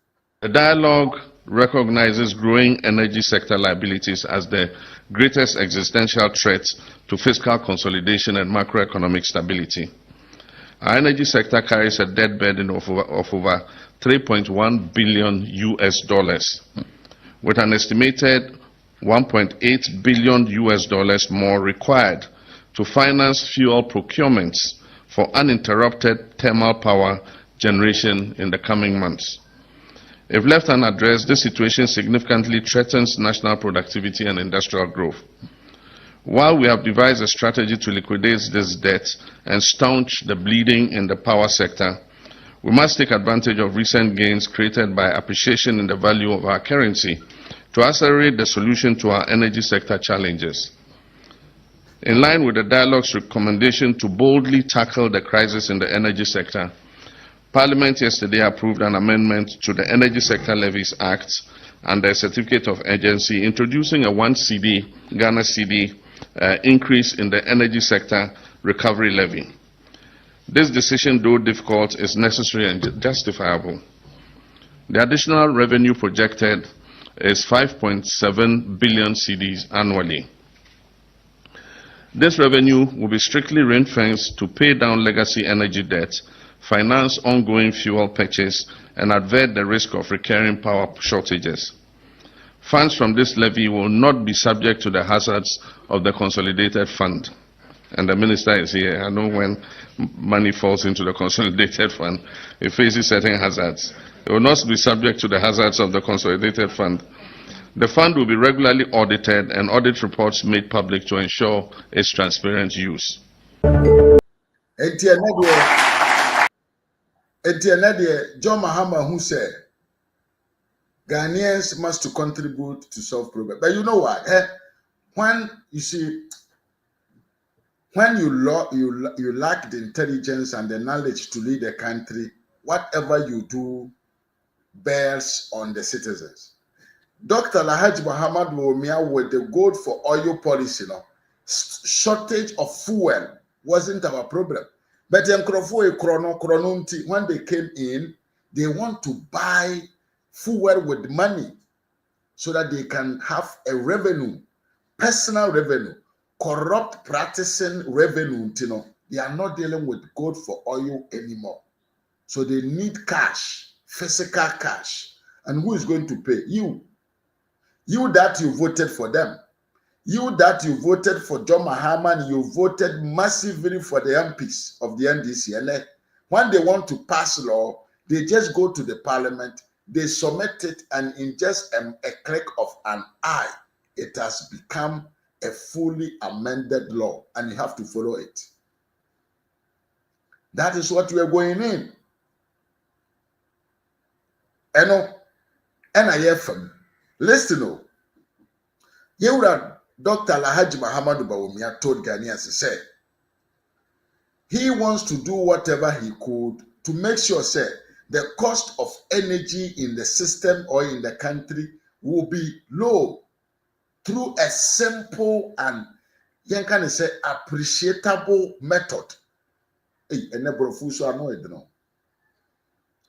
The dialogue recognizes growing energy sector liabilities as the greatest existential threat to fiscal consolidation and macroeconomic stability. Our energy sector carries a debt burden of over $3.1 billion US, with an estimated $1.8 billion US more required to finance fuel procurements for uninterrupted thermal power generation in the coming months. If left unaddressed, this situation significantly threatens national productivity and industrial growth. While we have devised a strategy to liquidate this debt and staunch the bleeding in the power sector, we must take advantage of recent gains created by appreciation in the value of our currency to accelerate the solution to our energy sector challenges. In line with the dialogue's recommendation to boldly tackle the crisis in the energy sector, Parliament yesterday approved an amendment to the Energy Sector Levies Act and a certificate of urgency, introducing a 1 Ghana cedi increase in the energy sector recovery levy. This decision, though difficult, is necessary and justifiable. The additional revenue projected is 5.7 billion cedis annually. This revenue will be strictly ring-fenced to pay down legacy energy debt, finance ongoing fuel purchase, and avert the risk of recurring power shortages. Funds from this levy will not be subject to the hazards of the consolidated fund. And the minister is here. I know when money falls into the consolidated fund, it faces certain hazards. It will not be subject to the hazards of the consolidated fund. The fund will be regularly audited and audit reports made public to ensure its transparent use. John Mahama who said Ghanaians must to contribute to solve problems. But you know what? When you see, when you lack the intelligence and the knowledge to lead a country, whatever you do bears on the citizens. Dr. Lahaj Muhammad Womia with the gold for oil policy, shortage of fuel wasn't our problem. But when they came in, they want to buy fuel with money so that they can have a revenue, personal revenue, corrupt practicing revenue. They are not dealing with gold for oil anymore. So they need cash, physical cash. And who is going to pay? You. You that you voted for them. You that you voted for John Mahama, you voted massively for the MPs of the NDC. And when they want to pass law, they just go to the parliament, they submit it, and in just a click of an eye, it has become a fully amended law, and you have to follow it. That is what we are going in. And I hear from, listen, you are Dr. Alhaji Muhammadu Bawumia told Ghanaians, he said, he wants to do whatever he could to make sure, say, the cost of energy in the system or in the country will be low through a simple and, you can say, appreciable method. Hey, and the brofuso I know it, no.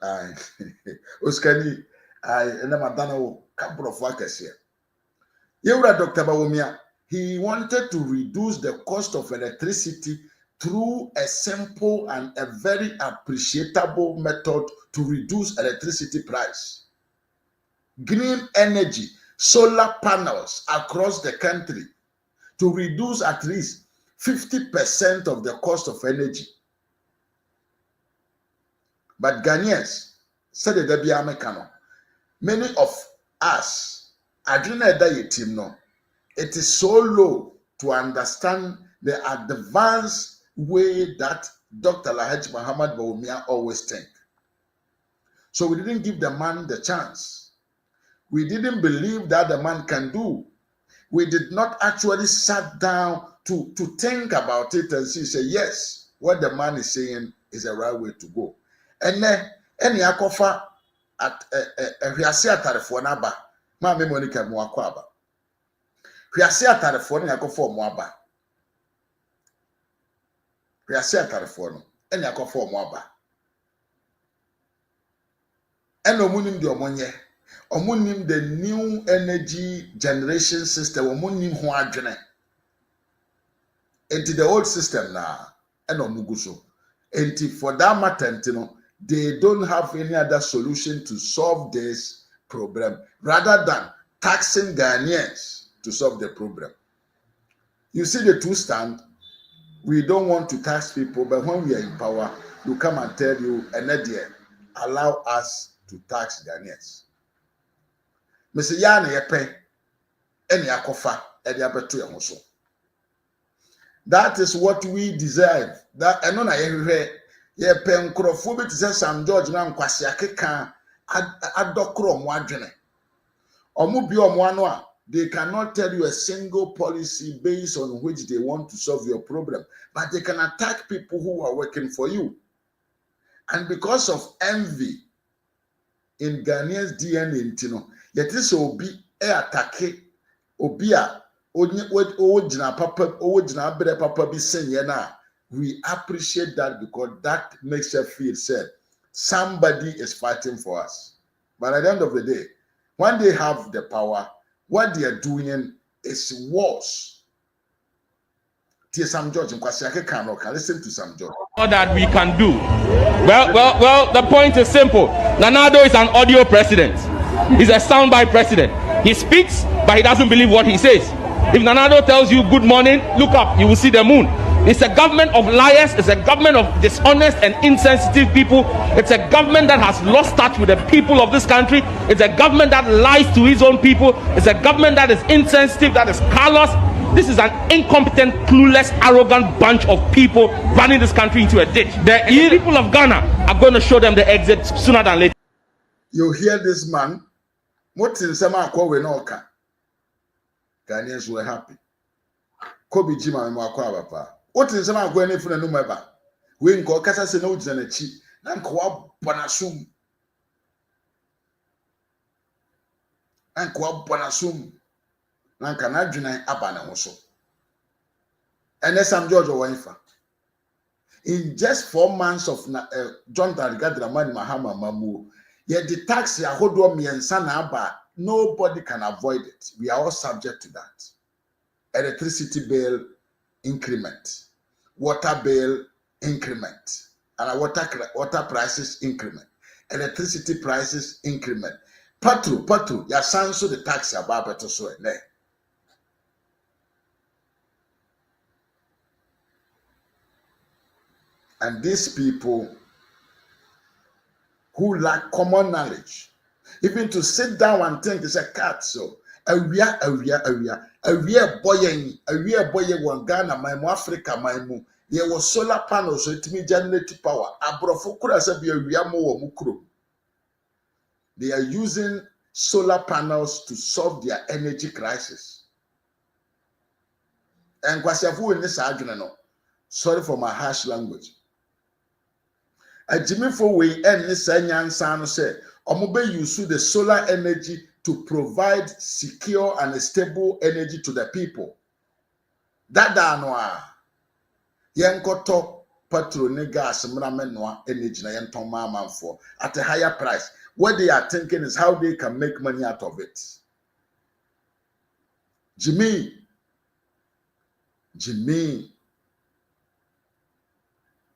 I, Oskani, and the Madano, couple of workers here. Yewra Dr. Bawumia, he wanted to reduce the cost of electricity through a simple and a very appreciable method to reduce electricity price. Green energy, solar panels across the country to reduce at least 50% of the cost of energy. But Ghanaians, said the Debiamekano, many of us, it is so low to understand the advanced way that Dr. Alhaji Muhammad Bawumia always think. So we didn't give the man the chance. We didn't believe that the man can do. We did not actually sat down to think about it and see, say, yes, what the man is saying is the right way to go. And then, any akofa at a Riasia Tarifonaba. Mama Monica Muakwaba. We are set at the phone and I go for Moaba. We are set at the phone and I go for Moaba. And Omunim the Omonye, Omunim the new energy generation system, Omunim Huadjane. Into the old system now, and Omuguso. And for that matter, they don't have any other solution to solve this problem rather than taxing Ghanaians to solve the problem. You see the two stand. We don't want to tax people, but when we are in power, you come and tell you, and allow us to tax Ghanaians. Mr. Yana Yepe, any akofa, any abetu yamoso. That is what we deserve. That and on a yepe nkrofo to say Sam George na nkwasi akeka adokro mwadwene. Omu bi omwano a they cannot tell you a single policy based on which they want to solve your problem, but they can attack people who are working for you. And because of envy in Ghanaians DNA, yet this obi attack obia ojina papa ojina bere papa bi senye na. We appreciate that because that makes us feel said somebody is fighting for us. But at the end of the day, when they have the power, what they are doing is worse. Some George, listen to some George. All that we can do. Well, the point is simple. Nanado is an audio president. He's a soundbite president. He speaks, but he doesn't believe what he says. If Nanado tells you good morning, look up, you will see the moon. It's a government of liars. It's a government of dishonest and insensitive people. It's a government that has lost touch with the people of this country. It's a government that lies to his own people. It's a government that is insensitive, that is callous. This is an incompetent, clueless, arrogant bunch of people running this country into a ditch. The people of Ghana are going to show them the exit sooner than later. You hear this man? What in some Ghanaians were happy. Kobe Jima Mwakwa. What is some going in for a number? We in Kokasa se no Janechi, Nanqua Bonasum. Nanqua Bonasum. Nankanajuna Abana also. And then some George Owenfa. In just 4 months of John Dramani Mahama Mamu, yet the tax yahodo miensana ba, nobody can avoid it. We are all subject to that. Electricity bill increment, water bill increment, and water prices increment, electricity prices increment. Patru, ya sanso the tax about better so ne. And these people who lack common knowledge, even to sit down and think, it's a cat. So, a boy one Ghana, my Africa, my mu. There was solar panels, so it me generate power. They are using solar panels to solve their energy crisis. And Kwasiafu in this argument, sorry for my harsh language. A Jimmy for we end this Sanyan say, Omube use the solar energy to provide secure and stable energy to the people. That noa. Yenkoto patrone gas mramenwa energy na yenton man for at a higher price. What they are thinking is how they can make money out of it. Jimmy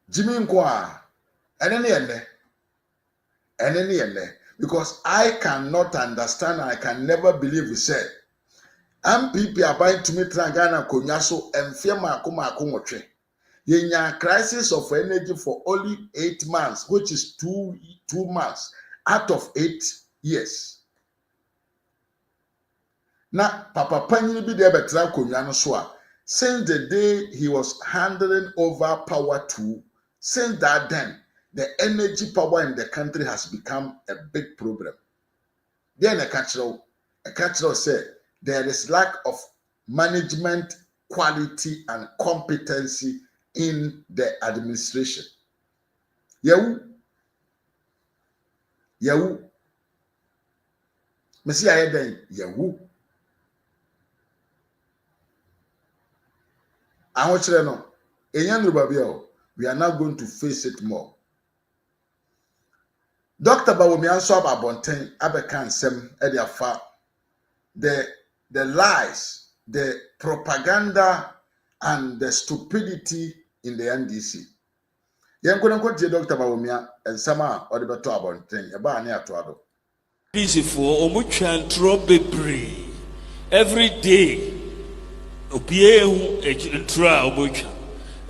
Nkwa. Because I cannot understand, I can never believe we said MPP are buying to me Trangana Konyaso and Fiama Kumakumotre. Yenya crisis of energy for only 8 months, which is two months out of 8 years. Now, Papa Panyi be there betra Konyano Swa. Since the day he was handing over power to, since that then, the energy power in the country has become a big problem. Then a cultural said there is lack of management, quality, and competency in the administration. Yahoo. Messi Ayeden Yahoo. We are now going to face it more. Dr. Bawomian Swab Abonten Abekan Sem Ediafa, the lies, the propaganda, and the stupidity in the NDC. Yen couldn't quote Dr. Bawomia and Sama or the Bato Abonten, a bar near Tuado. Easy for Omuchan Trobebre every day. Opie Tra Omucha.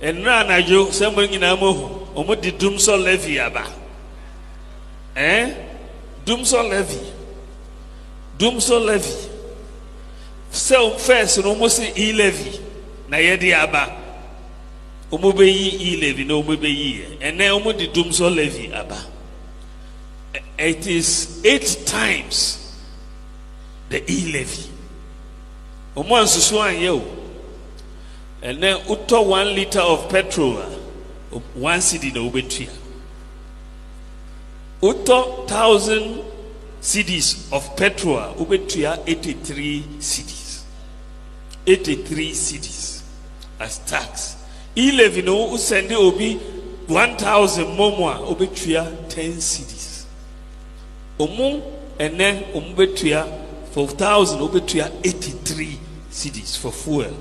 And Rana Jo, someone in Amo, Omudi Dumso Levy Aba. Dumso Levy. So first, almost e-levy. Na yedi aba. Omubeyi e-levy, no omubeyi. And then Omudi Dumso Levy Aba. It is 8 times the e-levy. Omo Suswan yo. And then uto 1 liter of petrol, 1 cedi na ubetria. Uto 1,000 cedis of petrol, ubetria 83 cedis. 83 cedis as tax. E-levy no usende obi 1,000 momwa, ubetria 10 cedis. Omu and then ubetria 4,000, ubetria 83 cedis for fuel.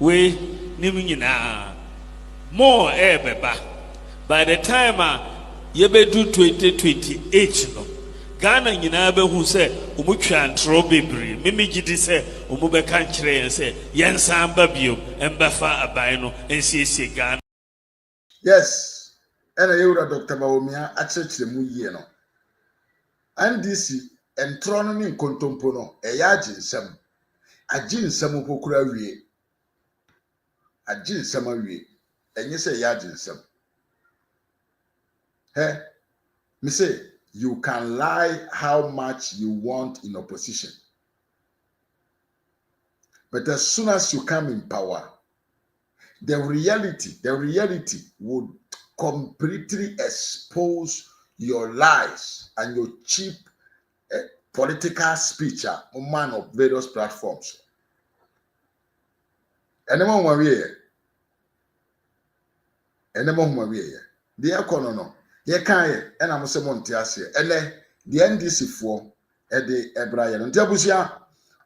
We nimina more beba. By the time yebedu 2028 no Ghana nyina be hu se omutwa ntro bebre mimi gidi se omubeka nkyere yen se yensan ba biom embefa aban no ensiesie Ghana. Yes, and a Euro Dr. Bawomia actually mu yie no. NDC entro no ni nkontompo no eyaji nsem. Aji nsem opokura wie. Ajin sama wie enye say yajin sam. Hey, me say you can lie how much you want in opposition, but as soon as you come in power, the reality would completely expose your lies and your cheap political speech on various platforms. Anyone worry? Enemo huma wiye. The economy. Ye kaye ena mo se monte ase. Ele the NDC for ede ebraya. Ntiabusia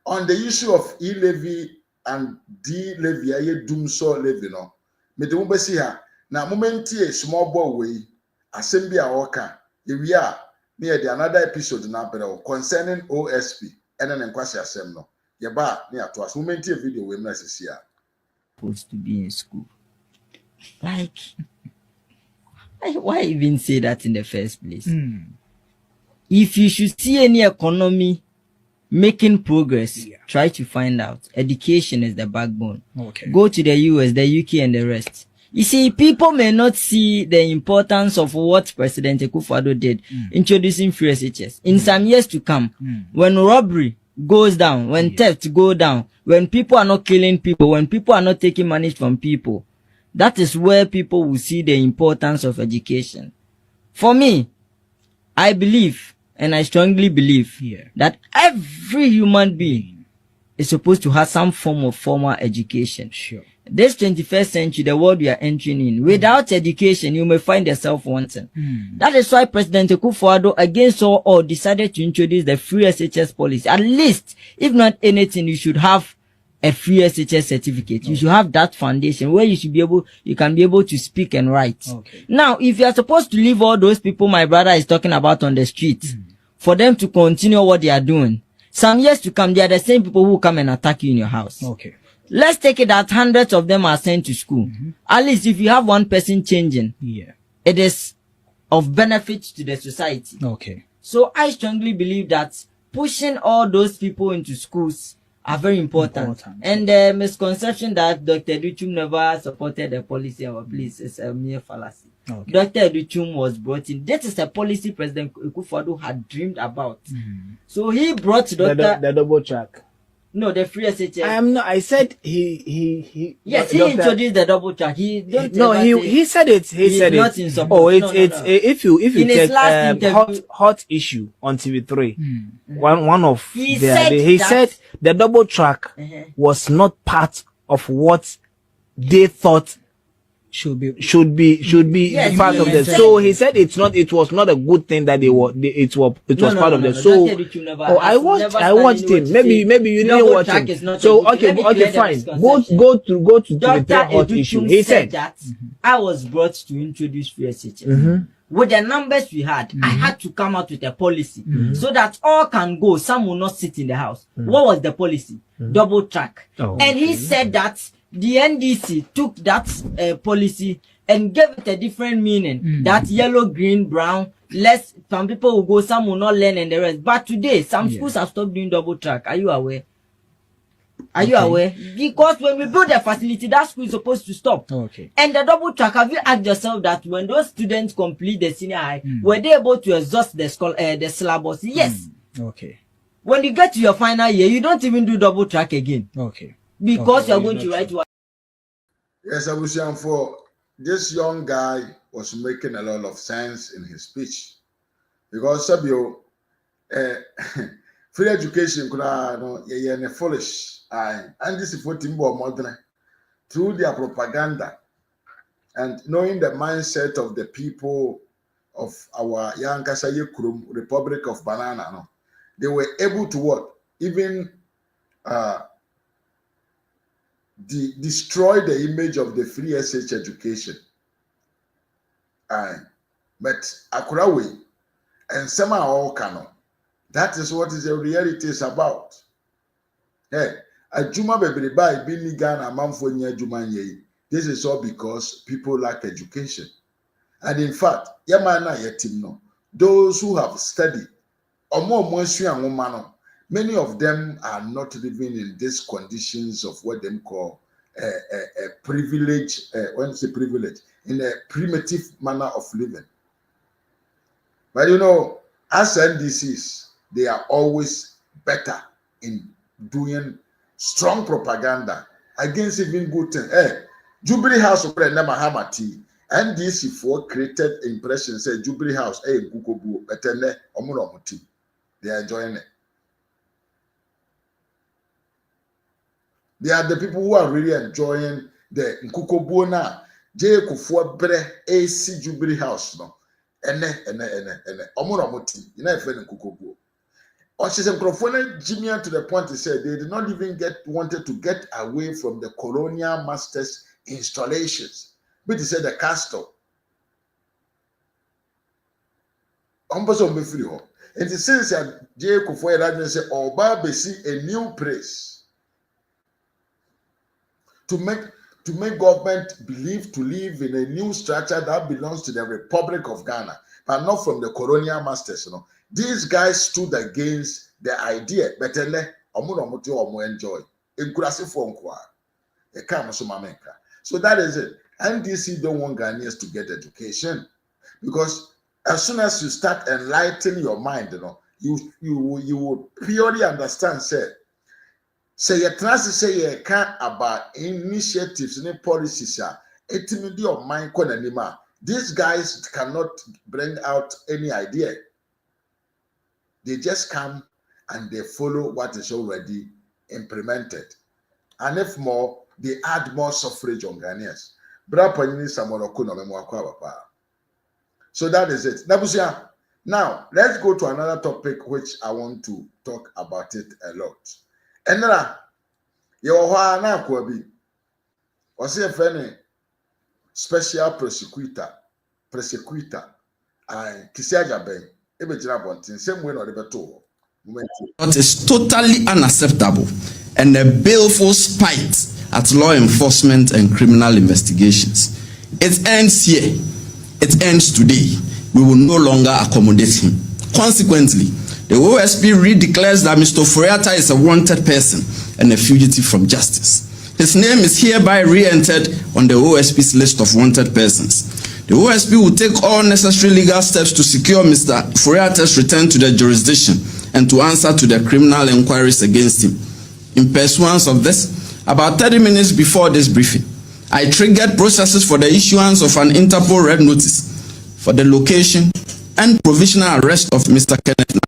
on the issue of e-levy and D-levy aye dumso levy no. Me de mo besi ha na momenti a small boy we asem bi a oka ewi a me de another episode na bere concerning OSP ene ne nkwasi asem no. Ye ba ne ato as momenti a video we na sisi a supposed to be in school. Like, why even say that in the first place? If you should see any economy making progress, try to find out. Education is the backbone. Go to the US, the UK, and the rest. You see, people may not see the importance of what President Akufo-Addo did, introducing free SHS. In some years to come, when robbery goes down, when theft go down, when people are not killing people, when people are not taking money from people, that is where people will see the importance of education. For me, I believe, and I strongly believe, that every human being is supposed to have some form of formal education. This 21st century, the world we are entering in, without education, you may find yourself wanting. That is why President Akufo-Addo, against all, decided to introduce the free SHS policy. At least, if not anything, you should have a free SHS certificate. You should have that foundation where you can be able to speak and write. Now, if you are supposed to leave all those people my brother is talking about on the street, for them to continue what they are doing, some years to come, they are the same people who come and attack you in your house. Let's take it that hundreds of them are sent to school. At least if you have one person changing, it is of benefit to the society. So I strongly believe that pushing all those people into schools are very important. And the misconception that Dr. Duchum never supported the policy of our police is a mere fallacy. Dr. Duchum was brought in. This is a policy President Akufo-Addo had dreamed about. So he brought the double track. No, the free SHS. I said he. Yes, he introduced the double track. He said it. He said not it. in support. If you in take hot issue on TV3, one of he said the double track was not part of what they thought should be part of this. So he said it was not a good thing that it was part of this. So I watched him. Maybe you didn't watch him. So okay, fine. Go to the hot issue. He said that I was brought to introduce free SHS. With the numbers we had, I had to come out with a policy so that all can go. Some will not sit in the house. What was the policy? Double track. And he said that the NDC took that policy and gave it a different meaning. That yellow, green, brown, some people will go, some will not learn and the rest. But today, some schools have stopped doing double track. Are you aware? Are you aware? Because when we build a facility, that school is supposed to stop. And the double track, have you asked yourself that when those students complete the senior high, were they able to exhaust the syllabus? Yes. When you get to your final year, you don't even do double track again. Because you are going to write. Yes, I was young for this young guy was making a lot of sense in his speech. Because Sabio, free education could foolish. And this is what Timbo modern through their propaganda and knowing the mindset of the people of our young Kasaye Kurum Republic of Banana. No? They were able to what? Even destroy the image of the free SH education. But Akurawe and somehow Kano. That is what the reality is about. Hey, Ajuma bebere ba ibini Ghana manfo nya ajuma nye. This is all because people lack education. And in fact, yamana yetim no. Those who have studied, many of them are not living in these conditions of what they call a privilege. When you say privilege, in a primitive manner of living. But you know, as NDCs, they are always better in doing strong propaganda against even good things. Jubilee House of Hamati, NDC for created impression say Jubilee House, Gukobu, Betene, Omuromuti. They are enjoying it. They are the people who are really enjoying the Nkukobuna, Kufuor bre AC Jubilee House no. Ene. Omo moti. You know if any kukubu. Or she's a Jimmy to the point he said they did not even wanted to get away from the colonial masters' installations. But he said the castle. Omboso mbefiri. And the sense that J. Kufuor had said, Oba besi a new place to make government believe to live in a new structure that belongs to the Republic of Ghana, but not from the colonial masters. You know, these guys stood against the idea. But enjoy. So that is it. NDC don't want Ghanaians to get education because as soon as you start enlightening your mind, you know, you will purely understand. Say you say you can about initiatives and policies. It your mind. These guys cannot bring out any idea. They just come and they follow what is already implemented. And if more, they add more suffrage on Ghanaians. So that is it. Now, let's go to another topic which I want to talk about it a lot. Enra, your na kwabi. Wasi a friend special prosecutor, Kisiaja Ben, Ebejina Bontin, same way or the beto. What is totally unacceptable and a baleful spite at law enforcement and criminal investigations. It ends here. It ends today. We will no longer accommodate him. Consequently, the OSP redeclares that Mr. Ofori is a wanted person and a fugitive from justice. His name is hereby re-entered on the OSP's list of wanted persons. The OSP will take all necessary legal steps to secure Mr. Ofori's return to the jurisdiction and to answer to the criminal inquiries against him. In pursuance of this, about 30 minutes before this briefing, I triggered processes for the issuance of an Interpol red notice for the location and provisional arrest of Mr. Kenneth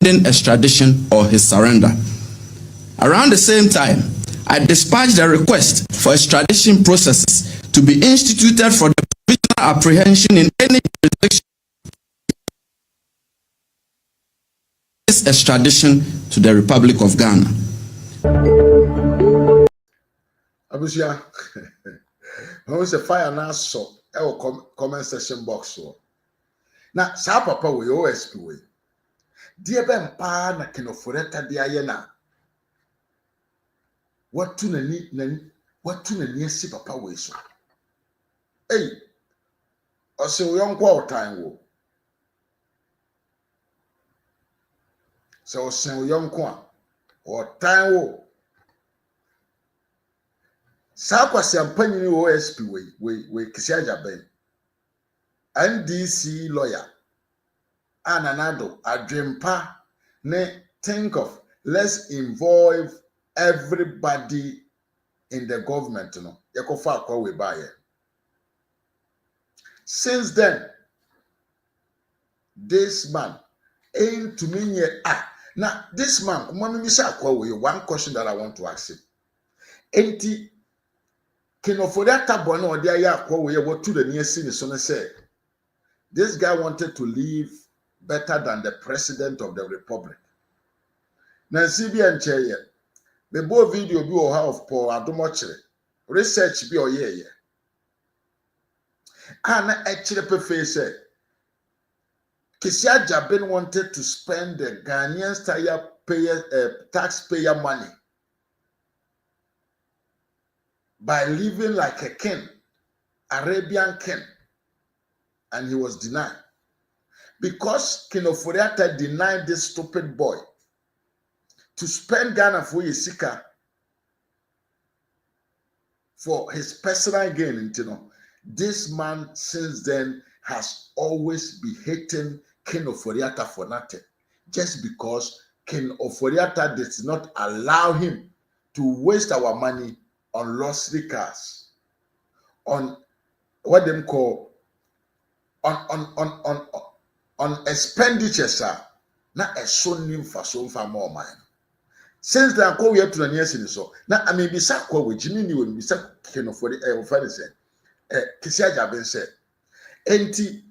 pending extradition or his surrender. Around the same time, I dispatched a request for extradition processes to be instituted for the provisional apprehension in any jurisdiction. This extradition to the Republic of Ghana. Abusia, when say fire now so, comment section box so. Now, sa papa we OSP we. Dear Ben pa na kenoforeta dia ye na. What to na si papa we so. Hey, o se we yon kwa time wo. So se we yon kwa o time wo. Sakwa Sampani OSP we Kisiaja Ben. NDC lawyer. Ananado Adrimpa ne think of let's involve everybody in the government, you know. Yakofa kwa we buy. Since then, this man ain't to me now this man one question that I want to ask him. Ain't Kinoforiata Bono or Dia what to the near scene so say this guy wanted to live better than the president of the republic. Now CBN chair the both video be or of Paul Adomochere research be or yeah. And actually prefer say Kisiaja Ben wanted to spend the Ghanaians taxpayer money by living like a king, Arabian king, and he was denied. Because King Ofori denied this stupid boy to spend Ghana for Yesika for his personal gain, you know, this man since then has always been hating King Ofori for nothing, just because King Ofori did not allow him to waste our money on luxury cars, on what them call on expenditures, not a sonim for more mine. since the call we have to near so now I mean be sakwa we Jimmy will be sak for the fancy Kisiaja Ben said enti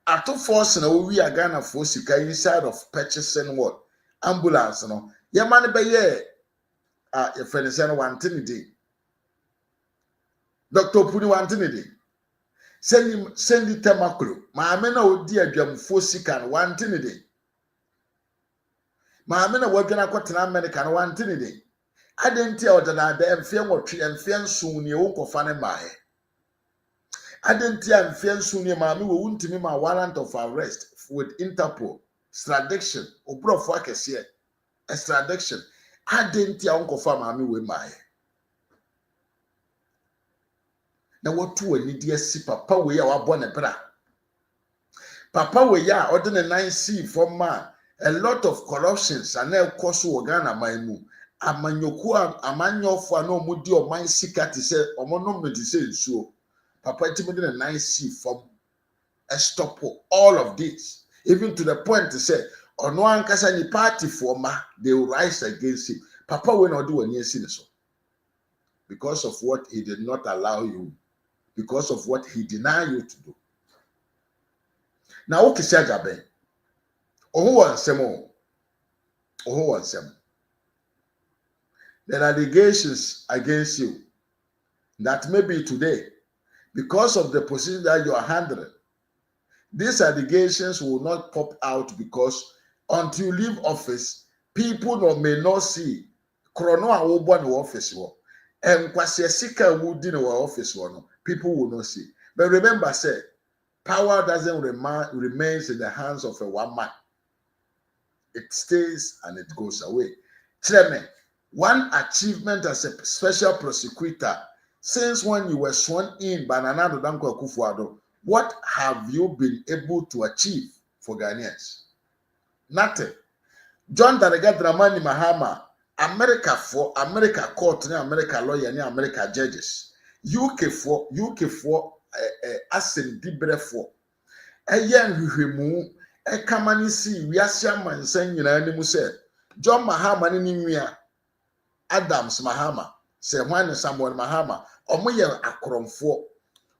ato force na we are Ghana for sika inside of purchasing what ambulance no ya man be ye your friend say no one thing day Dr. Puni one thing day send the temakro maame na odi adwamfo sika no one thing day maame na wadwana kwatena America no one thing day adenti a odana da emfe nwotwe emfe nso ne wo kofa ne maahe adenti a emfe nso ne maame wo wuntimi ma warrant of arrest with Interpol extradition obrofo akese extradition adenti a wonkofa maame we maahe na watu ani dia si papa we ya wabɔ ne bra papa we ya ɔde ne 9C from man a lot of corruptions and na ekoso wɔ Ghana man mu amanyoku amanyofo na omudi oman sika te se omonom no te se nsuo papa timi de ne 9C from stop all of this even to the point to say ono ankasa ni party for ma they will rise against him papa we no do wani esi ne so because of what he did not allow you, because of what he denied you to do. Now, okay, Jabe. Who wants some more? Who wants some? There are allegations against you that maybe today, because of the position that you are handling, these allegations will not pop out because until you leave office, people may not see Chrono and Oban office. And Kwasiasika would in our office, people will not see. But remember, say, power doesn't remains in the hands of a one man. It stays and it goes away. Tell me, one achievement as a special prosecutor, since when you were sworn in by Nana Danko Akufo-Addo, what have you been able to achieve for Ghanaians? Nothing. John Daraga Dramani Mahama, America court, America lawyer, America judges, UK for Asen Dibre for a young Humu, a Kamani see, we are shaman saying, you know, John Mahama in Adams Mahama, say one someone Mahama, or Moya Akron for,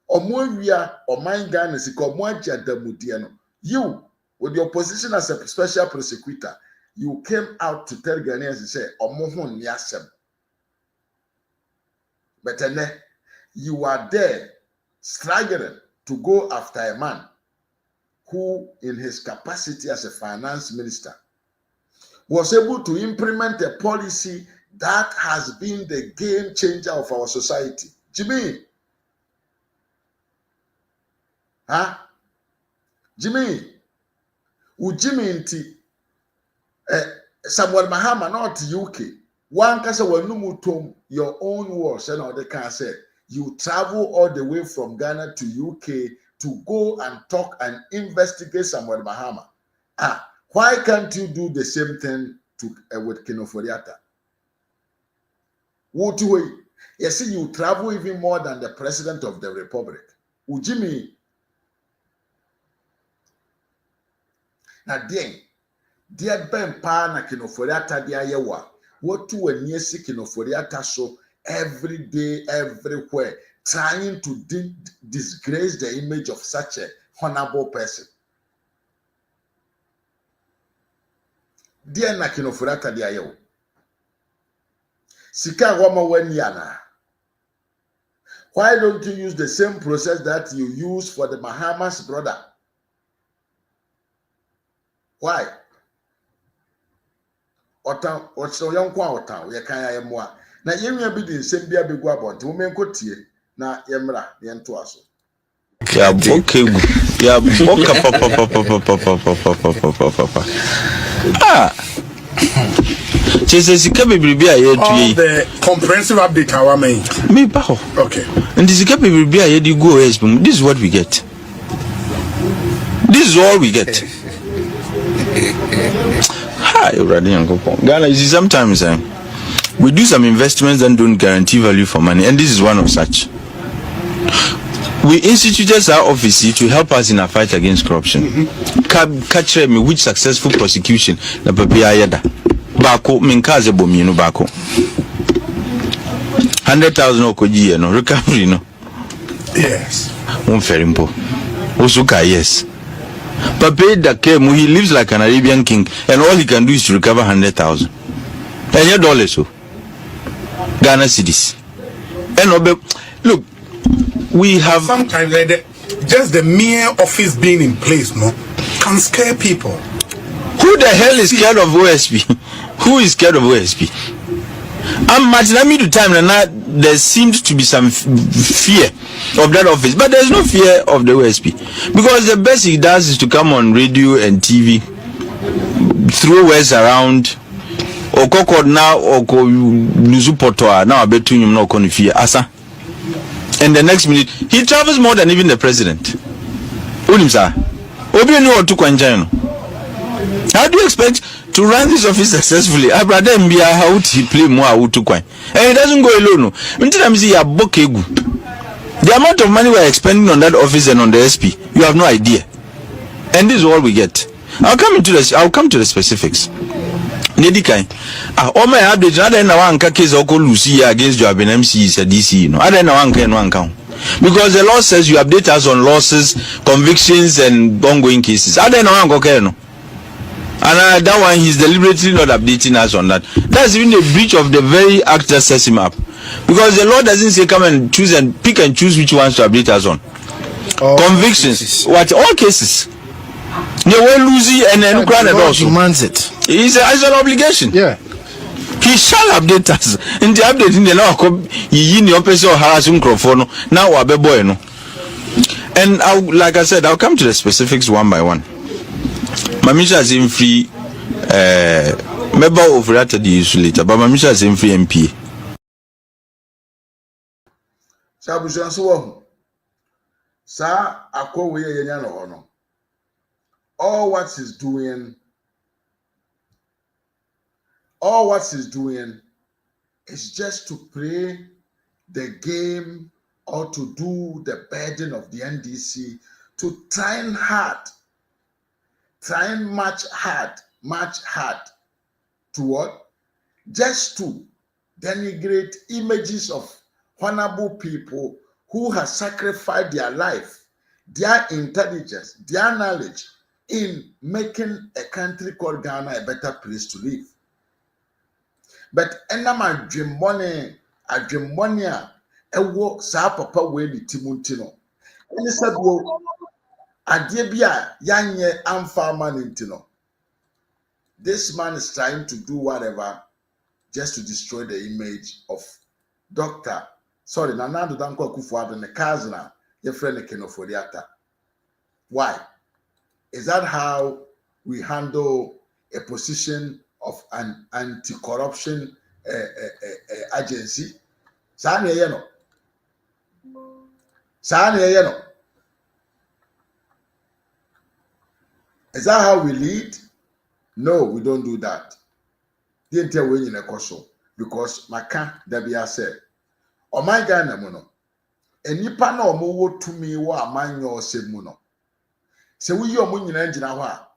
or Moya or Mine Ghana, or Moja de Mudiano. You, with your position as a special prosecutor, you came out to tell Ghanaians and say, Omohon Yasem. But then you are there struggling to go after a man who, in his capacity as a finance minister, was able to implement a policy that has been the game changer of our society. Jimmy. Huh? Jimmy. Ujimmy inti. Samuel Mahama, not UK. One can say, well, your own words, and they can say, you travel all the way from Ghana to UK to go and talk and investigate Samuel Mahama. Why can't you do the same thing with Kinoforiata? What way? You see, you travel even more than the president of the republic. Ujimi. Now, dear Ben Pana Kinoforiata dia yewa. What to a near Kinoforiata so every day, everywhere, trying to disgrace the image of such a honorable person. Dear Nakinoforiata dia yewa. Sika wama wenyana. Why don't you use the same process that you use for the Bahamas brother? Why? Otan yonkwa otan ye kan ya moa. Na yenwa bi di nsem bia begu abonte wo menkotie na yemra ye nto aso. Ya boke ya boka papa. Sika bebrebe a ye the comprehensive update our main. Me ba ho. Okay. And this sika bebrebe a ye di go OSP. This is what we get. This is all we get. Hi, Ghana, you see, sometimes we do some investments that don't guarantee value for money, and this is one of such. We instituted our office to help us in our fight against corruption. Catch me which successful prosecution the Papia Yada. Bako minkaze bomino bako. 100,000 okoji no recovery no. Yes. Ferimpo. Osuka yes. Pape Dakemu, he lives like an Arabian king, and all he can do is to recover 100,000. And your dollars so. Ghana cedis. And look, we have sometimes just the mere office being in place, no, can scare people. Who the hell is scared of OSP? Who is scared of OSP? I'm Martin to time and now there seems to be some fear of that office, but there's no fear of the OSP because the best he does is to come on radio and TV, throw words around, or kokod now or luzupotoa now I bet you no fear asa. And the next minute he travels more than even the president. Unimsa, obi no to kwanjano. How do you expect to run this office successfully? I brother Mbia how he play more out to coin. And it doesn't go alone. Until I'm see a bokegu. The amount of money we're expending on that office and on the SP, you have no idea. And this is all we get. I'll come to the specifics. Nedikai. All my updates, I don't know one case or Lucy against job in MC is a DC, no. I don't know one count. Because the law says you update us on losses, convictions, and ongoing cases. I don't know one no. And that one, he's deliberately not updating us on that. That's even a breach of the very act that sets him up. Because the law doesn't say come and choose and pick and choose which ones to update us on. Convictions. Cases. What? All cases. They will lose and then the law demands it. It's an obligation. Yeah. He shall update us. In the update in the law, he in the office or harassing microphone. Now we're boy no. And like I said, I'll come to the specifics one by one. Mamisha is in free member of RATA later, but Mamisha is in free MP. Sabujan so sa akwa we yenya no hono. All what he's doing is just to play the game or to do the burden of the NDC to try and march hard to what? Just to denigrate images of honorable people who have sacrificed their life, their intelligence, their knowledge in making a country called Ghana a better place to live. But enama dream money ewo sa papa we ni Timontino. And he said, well, Adebia yanye amfa man intino. This man is trying to do whatever just to destroy the image of Dr. Sorry, Nanado Danko Kufuado and the Kazana, your friend Kenoforiata. Why? Is that how we handle a position of an anti-corruption agency? Sani yeno. Is that how we lead? No, we don't do that. Didn't tell when in a coso because Maka Dabia said, "Oh my God, Namuno, and Nipa no more to me wa manyo se muno. So we your money engine awa.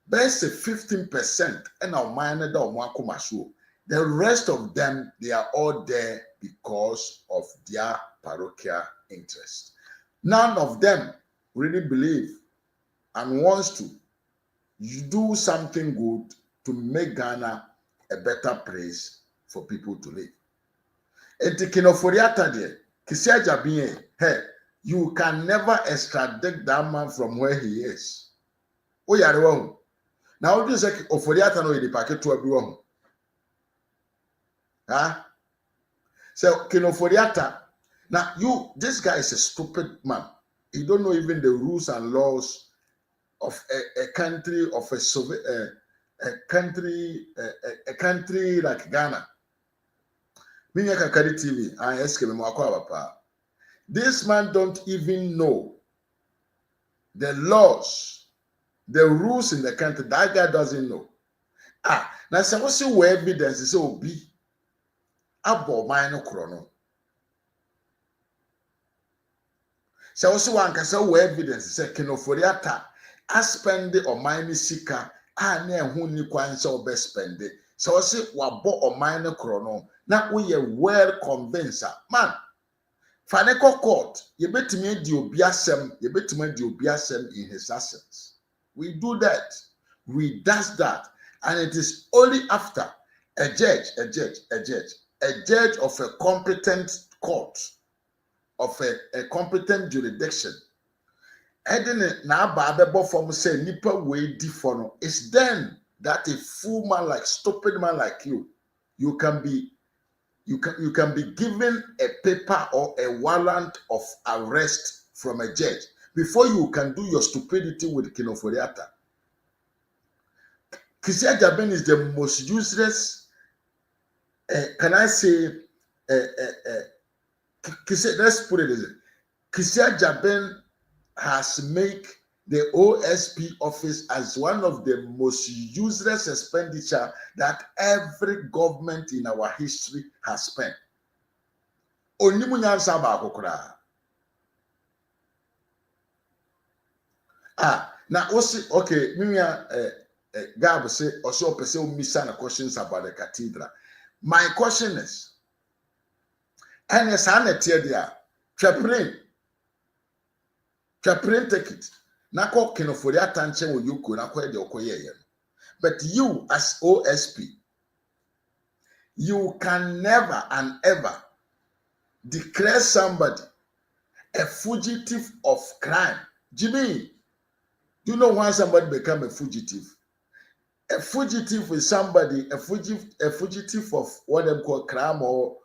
Best 15% and our minor dog wakumashu. The rest of them, they are all there because of their parochial interest. None of them really believe and wants to do something good to make Ghana a better place for people to live. Hey, you can never extradite that man from where he is. Oh, yeah, wrong. Now, this is Oforiata no the packet to everyone. Huh? So, Kinoforiata. Now, this guy is a stupid man. He don't know even the rules and laws of a country of a country like Ghana. TV, this man don't even know the laws, the rules in the country. That guy doesn't know. Now suppose you evidence is obi abo mine chrono. Suppose one can say evidence say Kenoforiata I spend the or mine sika na ehun ni kwan say obe spend So say wabo or minor chrono. Now we are well convinced, man. Financial court, you bet me the obiasem, in his assets. We do that. We does that. And it is only after a judge of a competent court, of a competent jurisdiction, it's then that a fool man like stupid man like you can be given a paper or a warrant of arrest from a judge before you can do your stupidity with Kinoforiata. Kisia Jaben is the most useless. Can I say? Let's put it this way. Kisia Jaben has made the OSP office as one of the most useless expenditure that every government in our history has spent. Onimunyansa ba kokora. Now okay, Gab say also person miss questions about the cathedral. My question is, and yes, I net there. Chaplain take it. Nako Kinofori attention with you could not quite the but you as OSP, you can never and ever declare somebody a fugitive of crime. Jimmy, do you know why somebody become a fugitive? A fugitive is somebody, a fugitive of what they call crime or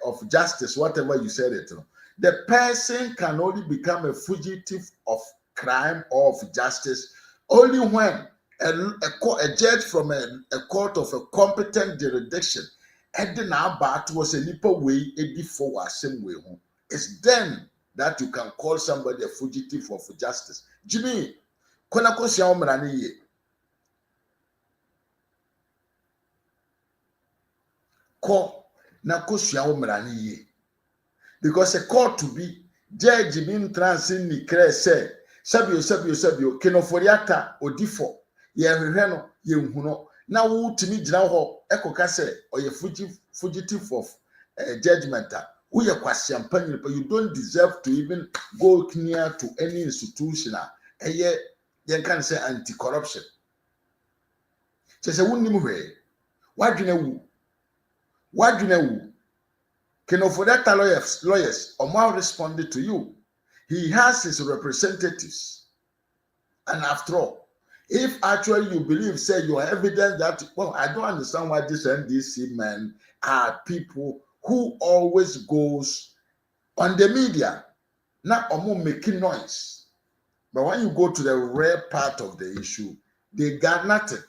of justice, whatever you said it. The person can only become a fugitive of crime or of justice only when a judge from a court of a competent jurisdiction was a nipa way before same way. It's then that you can call somebody a fugitive of justice. Jimmy, konako siya umrani ye. Ko na kosia umrani ye. Because a court to be judge bin transin ni kre say sabio Kinoforiata odifo ye hwehwe no ye nhuno na wo timi gina ho ekoka say oye fugitive of judgment we are question but you don't deserve to even go near to any institution eye you can say anti-corruption say wunnim hwe wadwene wu Kinoforiata lawyers Omar responded to you. He has his representatives. And after all, if actually you believe, say your evidence that, well, I don't understand why this NDC men are people who always goes on the media, not making noise. But when you go to the rare part of the issue, they got nothing.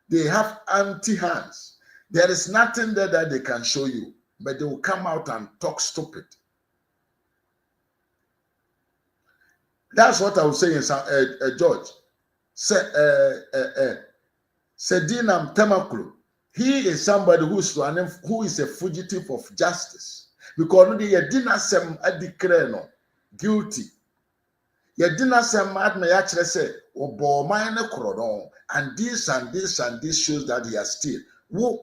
They have empty hands. There is nothing there that they can show you. But they will come out and talk stupid. That's what I was saying, George. Sedinam Temaklu. He is somebody who is a fugitive of justice. Because the Yedina Sem Adikreno guilty. Yedina Sem Adme actually say, Obo mine crodon, and this shows that he has still. Whoa.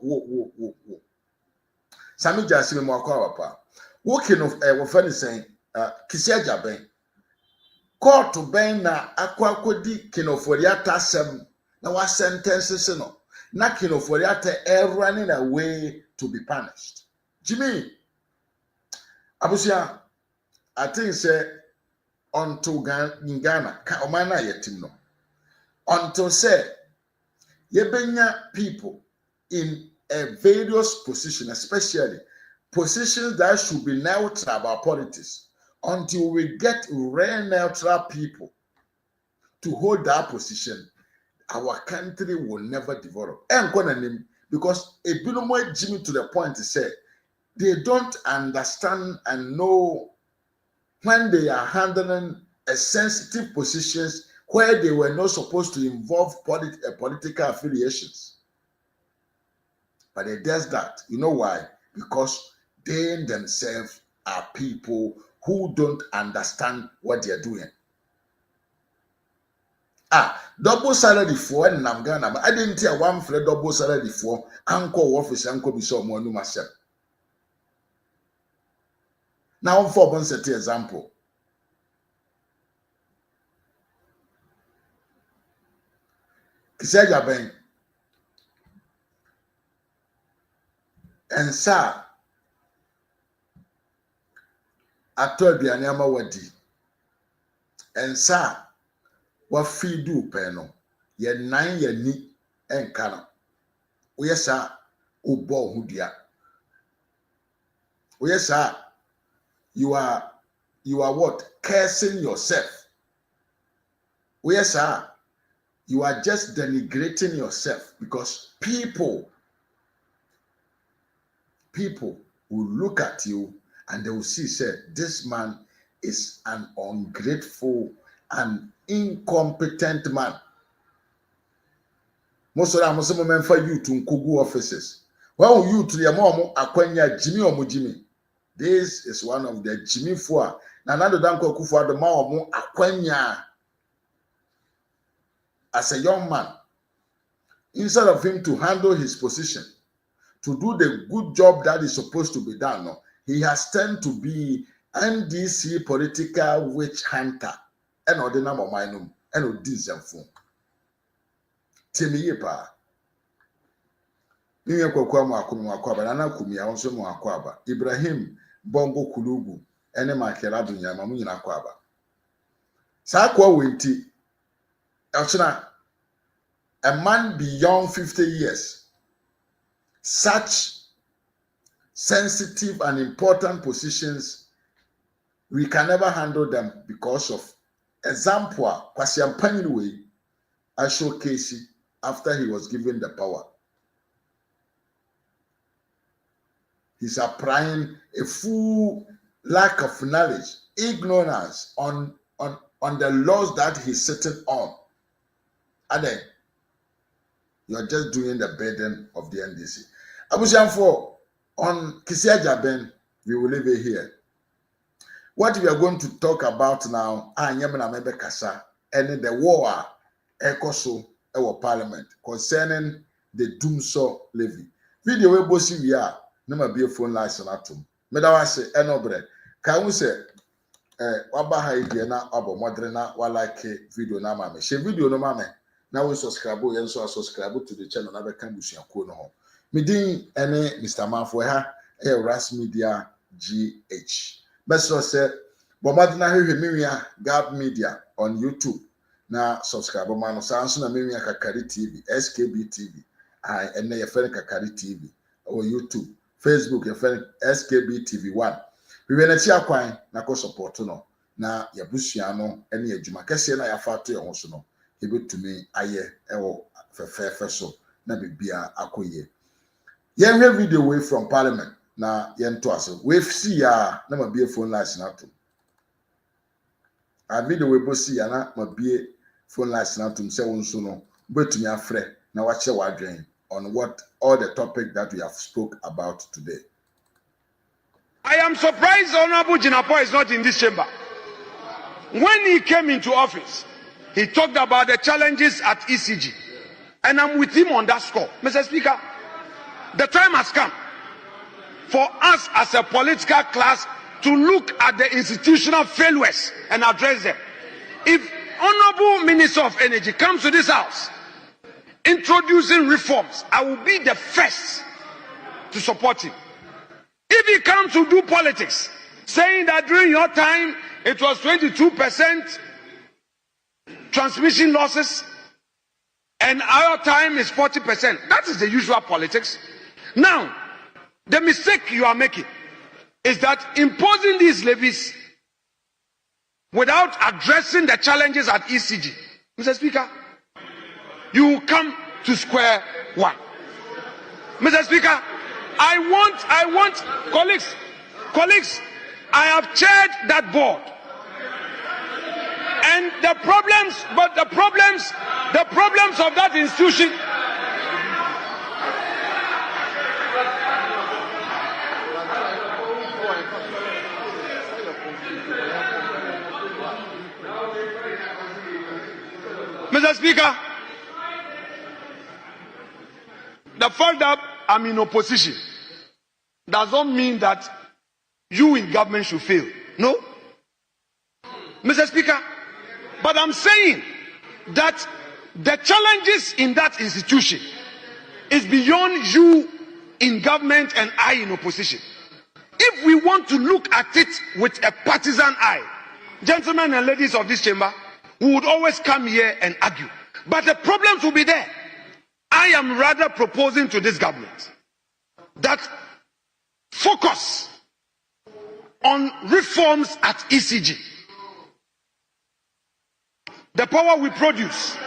Sami Jasimi Mwakwa working of a friend saying, Kisia Jaben. Court to Ben na Aquakodi Kinoforiata sem na was sentences no. Na Kinoforiata running away to be punished. Jimmy, Abusia, I think say unto Ghana, Kaomana yetim no. Until say Yebenya people in a various position, especially positions that should be neutral about politics, until we get rare neutral people to hold that position, our country will never develop. Because a bit more Jimmy to the point to say they don't understand and know when they are handling a sensitive positions where they were not supposed to involve political affiliations. But it does that. You know why? Because they themselves are people who don't understand what they're doing. double salary for and I'm Ghana. I didn't hear one for double salary for uncle office, uncle be so more no myself. Now, for one set example. Kiseja Ben and sir, I told you an ama wadi and sir, what fee do penno ye 9 ye ni and cano. Yes, sir, o bo hudia. Yes, sir, you are what? Cursing yourself. Yes, sir, you are just denigrating yourself because people will look at you and they will see, say, this man is an ungrateful and incompetent man. Most of them are men for you to Nkugu offices. Well, you to your mom, Akwenya Jimmy or Mujimi. This is one of the Jimmy Fua. Nanado Danko Kufa the Mao Akwenya. As a young man, instead of him to handle his position, to do the good job that is supposed to be done, no, he has turned to be NDC political witch hunter. And ordinary minum and odin phone. Timiyepa. Niye kwa mwakwaba nana kumia onso mwakwaba. Ibrahim Bongo Kulugu ene makera dunya mamu nyina kwaba. Sa kwa wenti a man beyond 50 years, such sensitive and important positions, we can never handle them because of example. Kwasiampanyiwe I showcase after he was given the power. He's applying a full lack of knowledge, ignorance on the laws that he's sitting on. And then you're just doing the burden of the NDC. Abusianfo, on Kisiaja Ben, we will leave it here. What we are going to talk about now, Anyamina Kasa, and the war Ekoso our parliament concerning the Doomsaw levy. Video we bosi we are na be a phone license atom. Medawase enobre. Can we say waba ha idea na abo moderna wa like video na mame. She video no mame. Na we subscribe yen so subscribe to the channel na be kan busuako no ho. Me din ene Mr. Manfo ha RAZ Media GH. Beso say bo moderna hwe miwia Gab Media on YouTube. Na subscribe man so na miwia Kakari TV, SKB TV. And your friend Kakari TV or YouTube, Facebook, your friend SKB TV 1. We will not kwan na ko support no na ya busua no ene adwuma kese na ya fato ye ho so no ebetumi aye ewo fefe so na bibia akoye. Yen hwe video way from parliament na yen to aso we see ya na ma bie phone license na to. A video we bo see ya na ma bie phone license na to se won so no betumi afre na wache wadwen on what all the topic that we have spoke about today. I am surprised Honorable Jinapo is not in this chamber. When he came into office, he talked about the challenges at ECG. And I'm with him on that score. Mr. Speaker, the time has come for us as a political class to look at the institutional failures and address them. If Honorable Minister of Energy comes to this house introducing reforms, I will be the first to support him. If he comes to do politics, saying that during your time it was 22% transmission losses and our time is 40%, that is the usual politics. Now, the mistake you are making is that imposing these levies without addressing the challenges at ECG, Mr. Speaker, you will come to square one. Mr. Speaker, I want colleagues, I have chaired that board. And the problems of that institution, Mr. Mr. Speaker, the fact that I'm in opposition does not mean that you in government should fail. No. Mr. Speaker, but I'm saying that the challenges in that institution is beyond you in government and I in opposition. If we want to look at it with a partisan eye, gentlemen and ladies of this chamber, we would always come here and argue. But the problems will be there. I am rather proposing to this government that focus on reforms at ECG. The power we produce.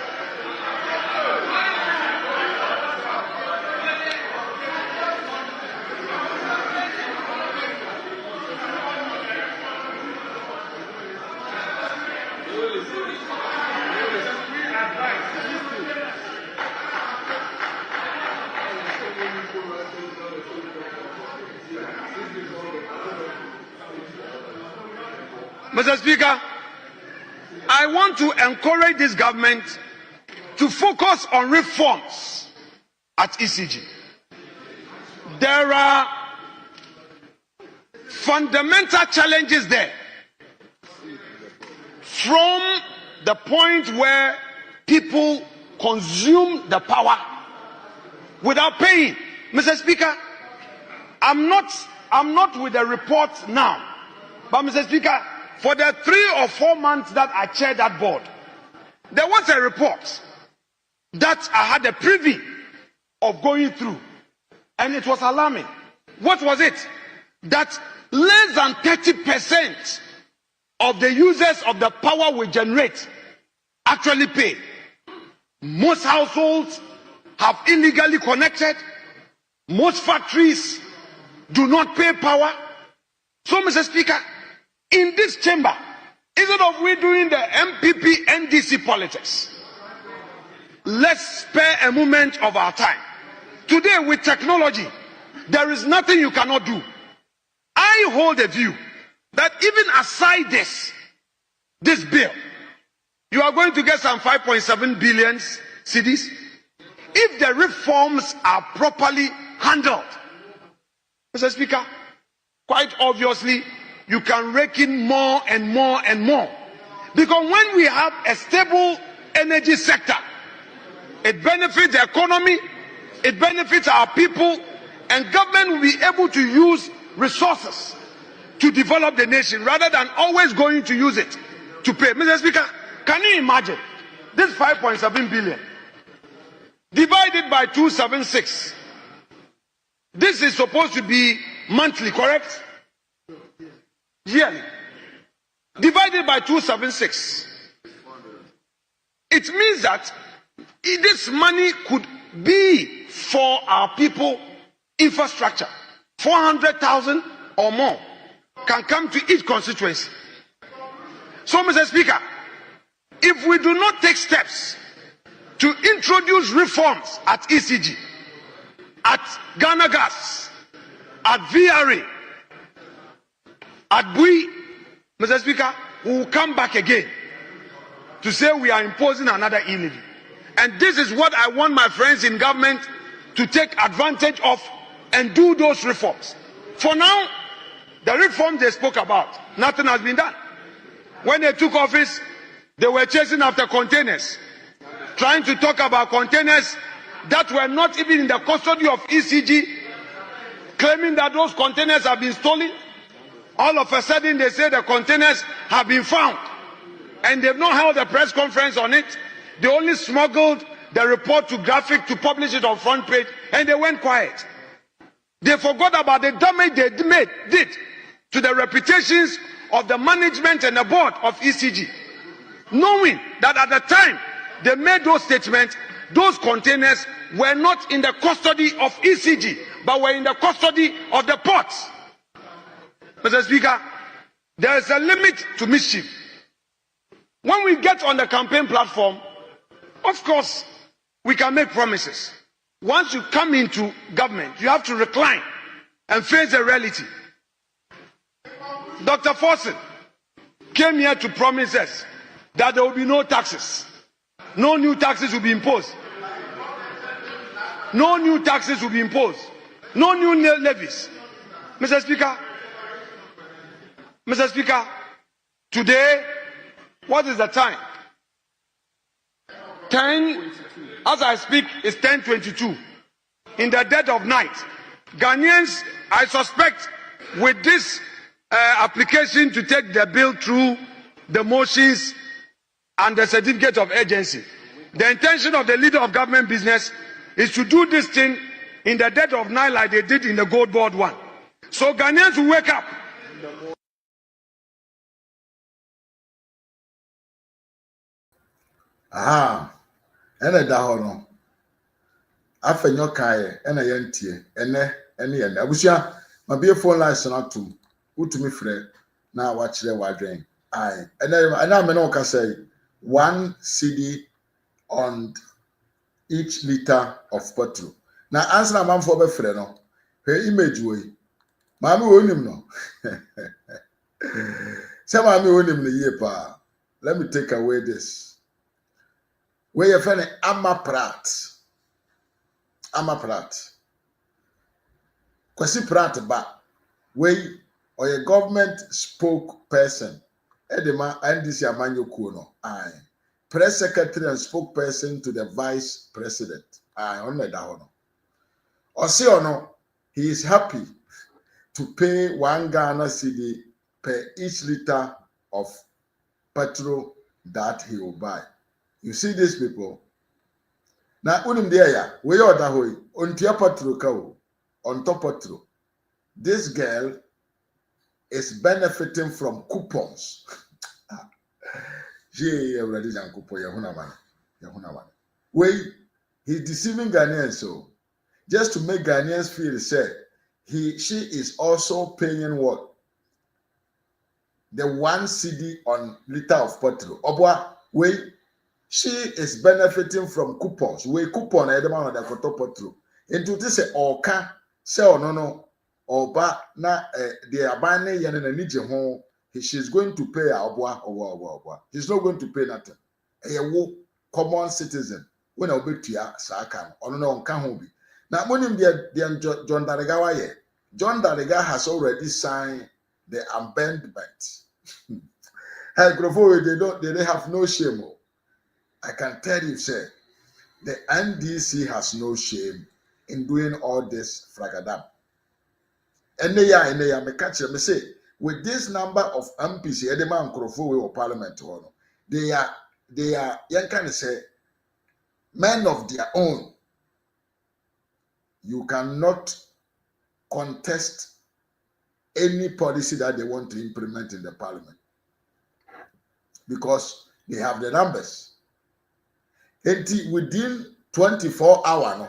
Mr. Speaker, I want to encourage this government to focus on reforms at ECG. There are fundamental challenges there. From the point where people consume the power without paying. Mr. Speaker, I'm not with the report now, but Mr. Speaker, for the 3 or 4 months that I chaired that board, there was a report that I had a privy of going through, and it was alarming. What was it? That less than 30% of the users of the power we generate actually pay. Most households have illegally connected. Most factories do not pay power. So, Mr. Speaker, in this chamber, instead of we doing the MPP NDC politics, let's spare a moment of our time. Today, with technology, there is nothing you cannot do. I hold a view that even aside this bill, you are going to get some 5.7 billion cedis if the reforms are properly handled. Mr. Speaker, quite obviously, you can rake in more and more and more. Because when we have a stable energy sector, it benefits the economy, it benefits our people, and government will be able to use resources to develop the nation rather than always going to use it to pay. Mr. Speaker, can you imagine this 5.7 billion divided by 276? This is supposed to be monthly, correct? Yearly. Divided by 276. It means that this money could be for our people infrastructure. 400,000 or more can come to each constituency. So, Mr. Speaker, if we do not take steps to introduce reforms at ECG, at Ghana Gas, at VRA, at BUI, Mr. Speaker, we will come back again to say we are imposing another e-levy. And this is what I want my friends in government to take advantage of and do those reforms. For now, the reforms they spoke about, nothing has been done. When they took office, they were chasing after containers, trying to talk about containers that were not even in the custody of ECG, claiming that those containers have been stolen. All of a sudden, they say the containers have been found, and they've not held a press conference on it. They only smuggled the report to graphic to publish it on front page, and they went quiet. They forgot about the damage they did to the reputations of the management and the board of ECG, knowing that at the time they made those statements, those containers were not in the custody of ECG, but were in the custody of the ports. Mr. Speaker, there is a limit to mischief. When we get on the campaign platform, of course, we can make promises. Once you come into government, you have to recline and face the reality. Dr. Forson came here to promise us that there will be no taxes. no new taxes will be imposed. No new taxes will be imposed. No new levies. Mr. Speaker, today, what is the time? 10, as I speak, is 10:22. In the dead of night, Ghanaians, I suspect, with this application to take the bill through the motions and the certificate of urgency, the intention of the leader of government business is to do this thing in the dead of night like they did in the Gold Board one. So Ghanaians will wake up. Aha, ene da ho no. Afenyo kae, ene yentie, ene ene. Abusia, mabie phone lines na tum. Utumi frɛ na wachire wadwen. Ai, ene me no ka say 1 cedi on each liter of petrol. Na answer na man for be frɛ no. He image we. Mami wonim no. Say mami wonim no ye pa. Let me take away this. Where you find Amma Pratt. Kwasi Pratt ba. Where or a government spokesperson. Edema NDC Amanyo Kuno. Aye. Press secretary and spokesperson to the vice president. Aye, on that one. Or see or no, he is happy to pay 1 Ghana cedi per each liter of petrol that he will buy. You see these people. Now, unim there ya, we are that way. On tia petrol cow, on top petrol. This girl is benefiting from coupons. She already done coupon. Yahuna. Wait, he's deceiving Ghanaians so just to make Ghanaians feel say she is also paying what? The 1 cedi on liter of petrol. Obwa, wait. She is benefiting from coupons. We coupon I demand the koto petrol. Into this oka say no oba na the abane yan na nije ho. She's going to pay obwa. She's not going to pay nothing. A common citizen when I be to sa kan ono no nka ho bi. Na monim the John Dariga ye. John Dariga has already signed the amendment. Hey, Grofo, they have no shame. I can tell you, sir, the NDC has no shame in doing all this fragadam. And they me catch me say, with this number of MPs, Edema and Krofo or Parliament, they are, you can say, men of their own. You cannot contest any policy that they want to implement in the Parliament because they have the numbers. Within 24 hours, no,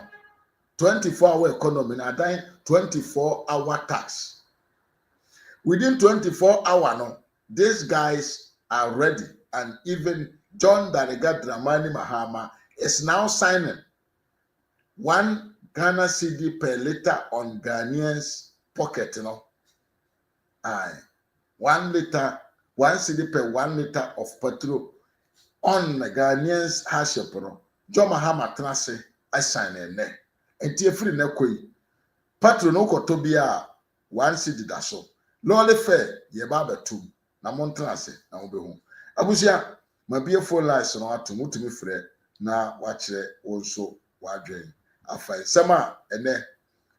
24-hour economy, and then 24-hour tax. Within 24 hours, no, these guys are ready, and even John Dariga Dramani Mahama is now signing 1 Ghana cedi per liter on Ghanaians' pocket, you know. Aye, 1 liter, 1 cedi per 1 liter of petrol. On the Ghanaians Hashepro, John Mahama Trase, I sign a ne. And tea free nekoi. Patronoko Tobia, 1 cedi daso. Lolly fair, ye barber two, na Montrase, na obe home. Abusia, my beer for lies on our to me free, na watch also wadring. Afai, Sama, ene,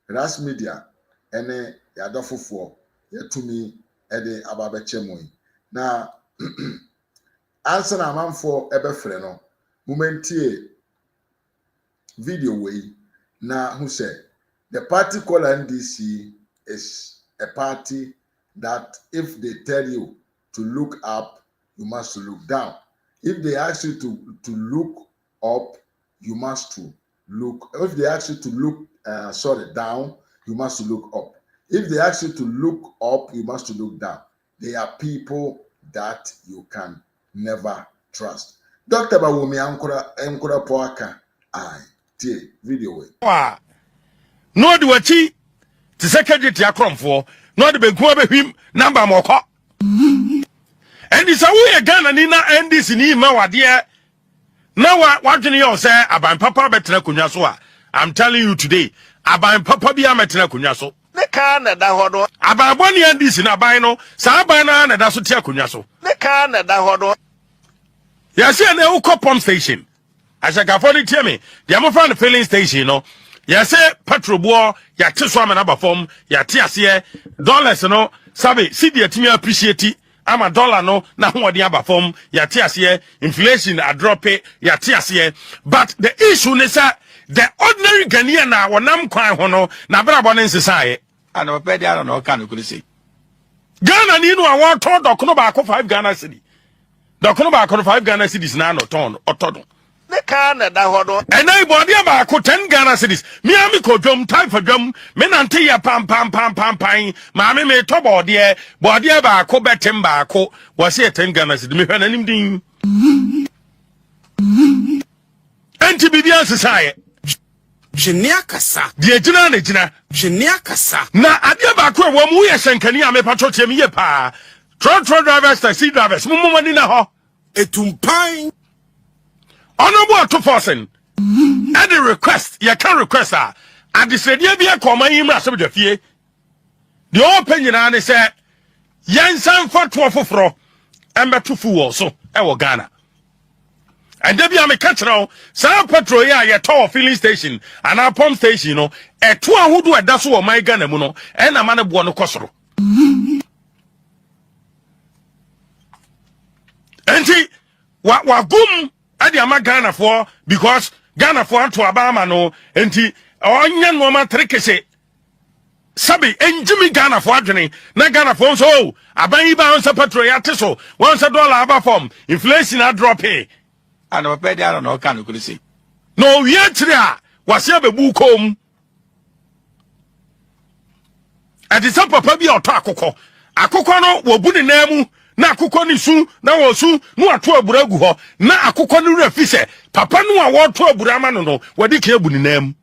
RAZ Media, ene, yadofo for, ye to me, ede ababe chemoy. Na, answer na man for ebe frɛ no momentie video way na who said the party called NDC is a party that if they tell you to look up you must look down. If they ask you to look up you must to look. If they ask you to look down you must look up. If they ask you to look up you must look down. They are people that you can never trust. Dr. Bawumi Ankura Poaka. Aye. Tie video way. No de wachi te secretary tia kromfo. No de benku abehwim number moko. And this we Ghana ni na NDC ni ma wade Now what do you say about Papa Betra Kunyasoa? I'm telling you today, about Papa Bia Metra Kunyaso. Ne ka na da hodo. About Bonnie and this in Abino, Sabana and Dasutia Kunyaso. Ne ka na da hodo. Yes, and the pump station. As I can follow tell me, the Amofan filling station, you know. Yes, petrol boy, ya tiswam and abafom, ya tiasie, dollars, you know, sabe, see the team appreciate it. I'm a dollar no, na what the abafom, ya tiasie, inflation a drop it, ya tiasie. But the issue is that the ordinary Ghanaian na wanam kwan hono, na brabon society. And I pay there no can you say. Ghana ni no I want to dokono ba 5 Ghana cedi. Dokono ba 5 Ghana cedis na no ton otodo. Ne ka na da hodo. And anybody about 10 Ghana cities. Me ami ko drum time for drum. Me nante ya pam. Mami me to body ba ko betem ba ko. Was here 10 Ghana cities. Me hwana nim din. Enti bibia society. Jenia kasa. Die jina ne jina. Jenia kasa. Na adia ba ko wo mu ye shenkani a me patro tie me ye pa. Truck drivers, taxi drivers. Mumu mani na ho. Etumpan. Honorable to forcing. At the request, you can request her. And the said, be a common imra some of the The opinion and said, Yansan for 12 fro, and but 2 fool also, I Ghana. And there be a catch now, San Petro, ya tower filling station, and our pump station, you know, a 2 who do a dasso of my Ghana muno, and a man of Buono Cosro. And he, what boom. Adi ama Ghana for because Ghana for to Obama no enti onya no ma trekese sabi enjimi Ghana for adwene na Ghana for so aban yi ba onsa petrol ya teso $1 aba form inflation a drop e and I pay there no can you say. No we atire a wase abebu kom adi sa papa bi oto akokɔ no wo bu ne namu na akukɔ ni su na wo su no ato abura gu ho na akukɔ no refi se papa no a wo to abura ama no wadi ka ebu ni nam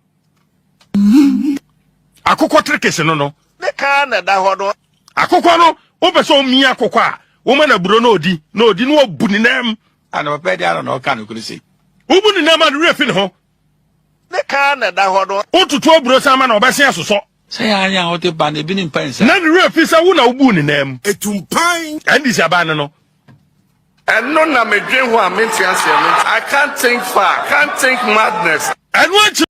akukɔ trekese no ne ka na da hodo akukɔ no wo be so mi akukɔ a wo ma na buro no odi no obu ni nam and I pay there no can you say. Wo bu ni nam a refi ne ho ne ka na da hodo wo tutu aburo sama na obese asoso. Say anya what ban e bi ni mpan sa. Na the refi sa wo na ubu ni nam etumpan and this aban no. And no na me dream who am I can't think far, can't think madness. And what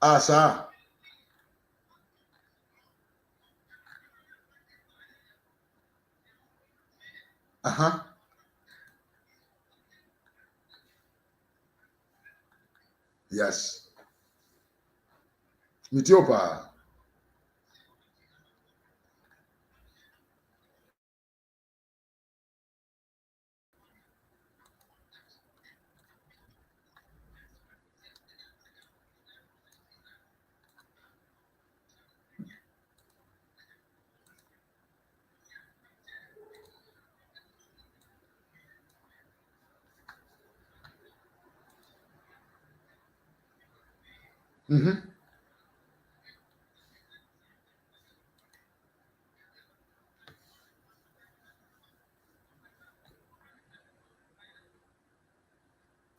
Ah, sir. Uh-huh. Yes. Mitiopa. Mm-hmm.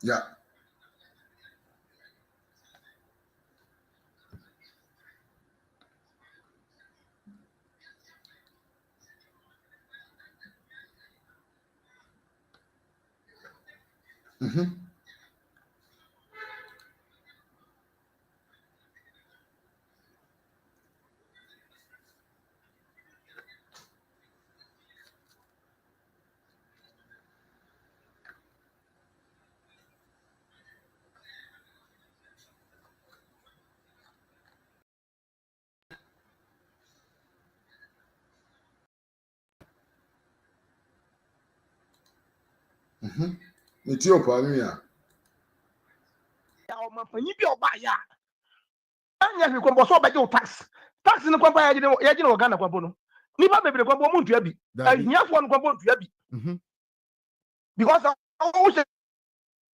Yeah. It's your problem, yeah. Ọmọpanyin bi ọba ya anya hwe kwambo so ọbẹje tax no kwambo ya gye no Ghana kwambo no nipa bebre kwambo mu ntua bi ahiafo no kwambo ntua bi because o se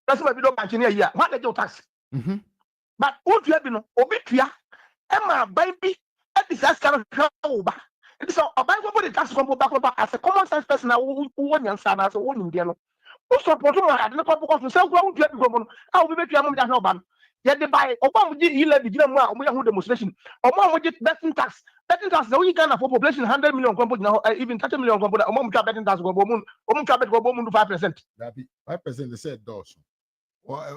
person bi do bank ni ayi a what dey tax but o tua bi no obi tua e ma ban bi e disaster no hwa wo ba it so oban kwambo the tax kwambo back as a common sense person na wo nyansa na so wo nimde no o support mo ade no kwambo so se kwa wo tua bi kwambo no a obi betua mo da hwe oba no ye dey buy oba mo gi ile bi gina mu a mo ya hu demonstration omo mo gi betting tax na we Ghana for population 100 million kwambo gina even 30 million kwambo da omo mo twa betting tax kwambo mo omo twa bet kwambo mo do 5%. That be 5% they said doors.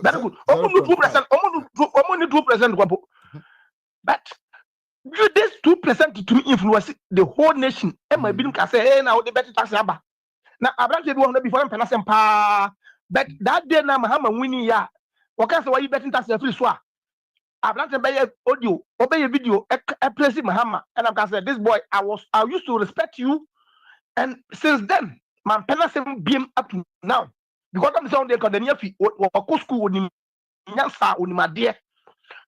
Very good. Omo do 2%, omo ni 2% kwambo. But this 2% to influence the whole nation. E ma bi nka say hey na the betting tax aba. Na abrante bi won before empena sempa. But that day na Mahama winning ya. Waka say why betting tax free so a abrante be audio obey video e place Mahama and I say this boy I used to respect you and since then man pena sem beam up to now because I'm saying they continue fi o school oni nyansa oni made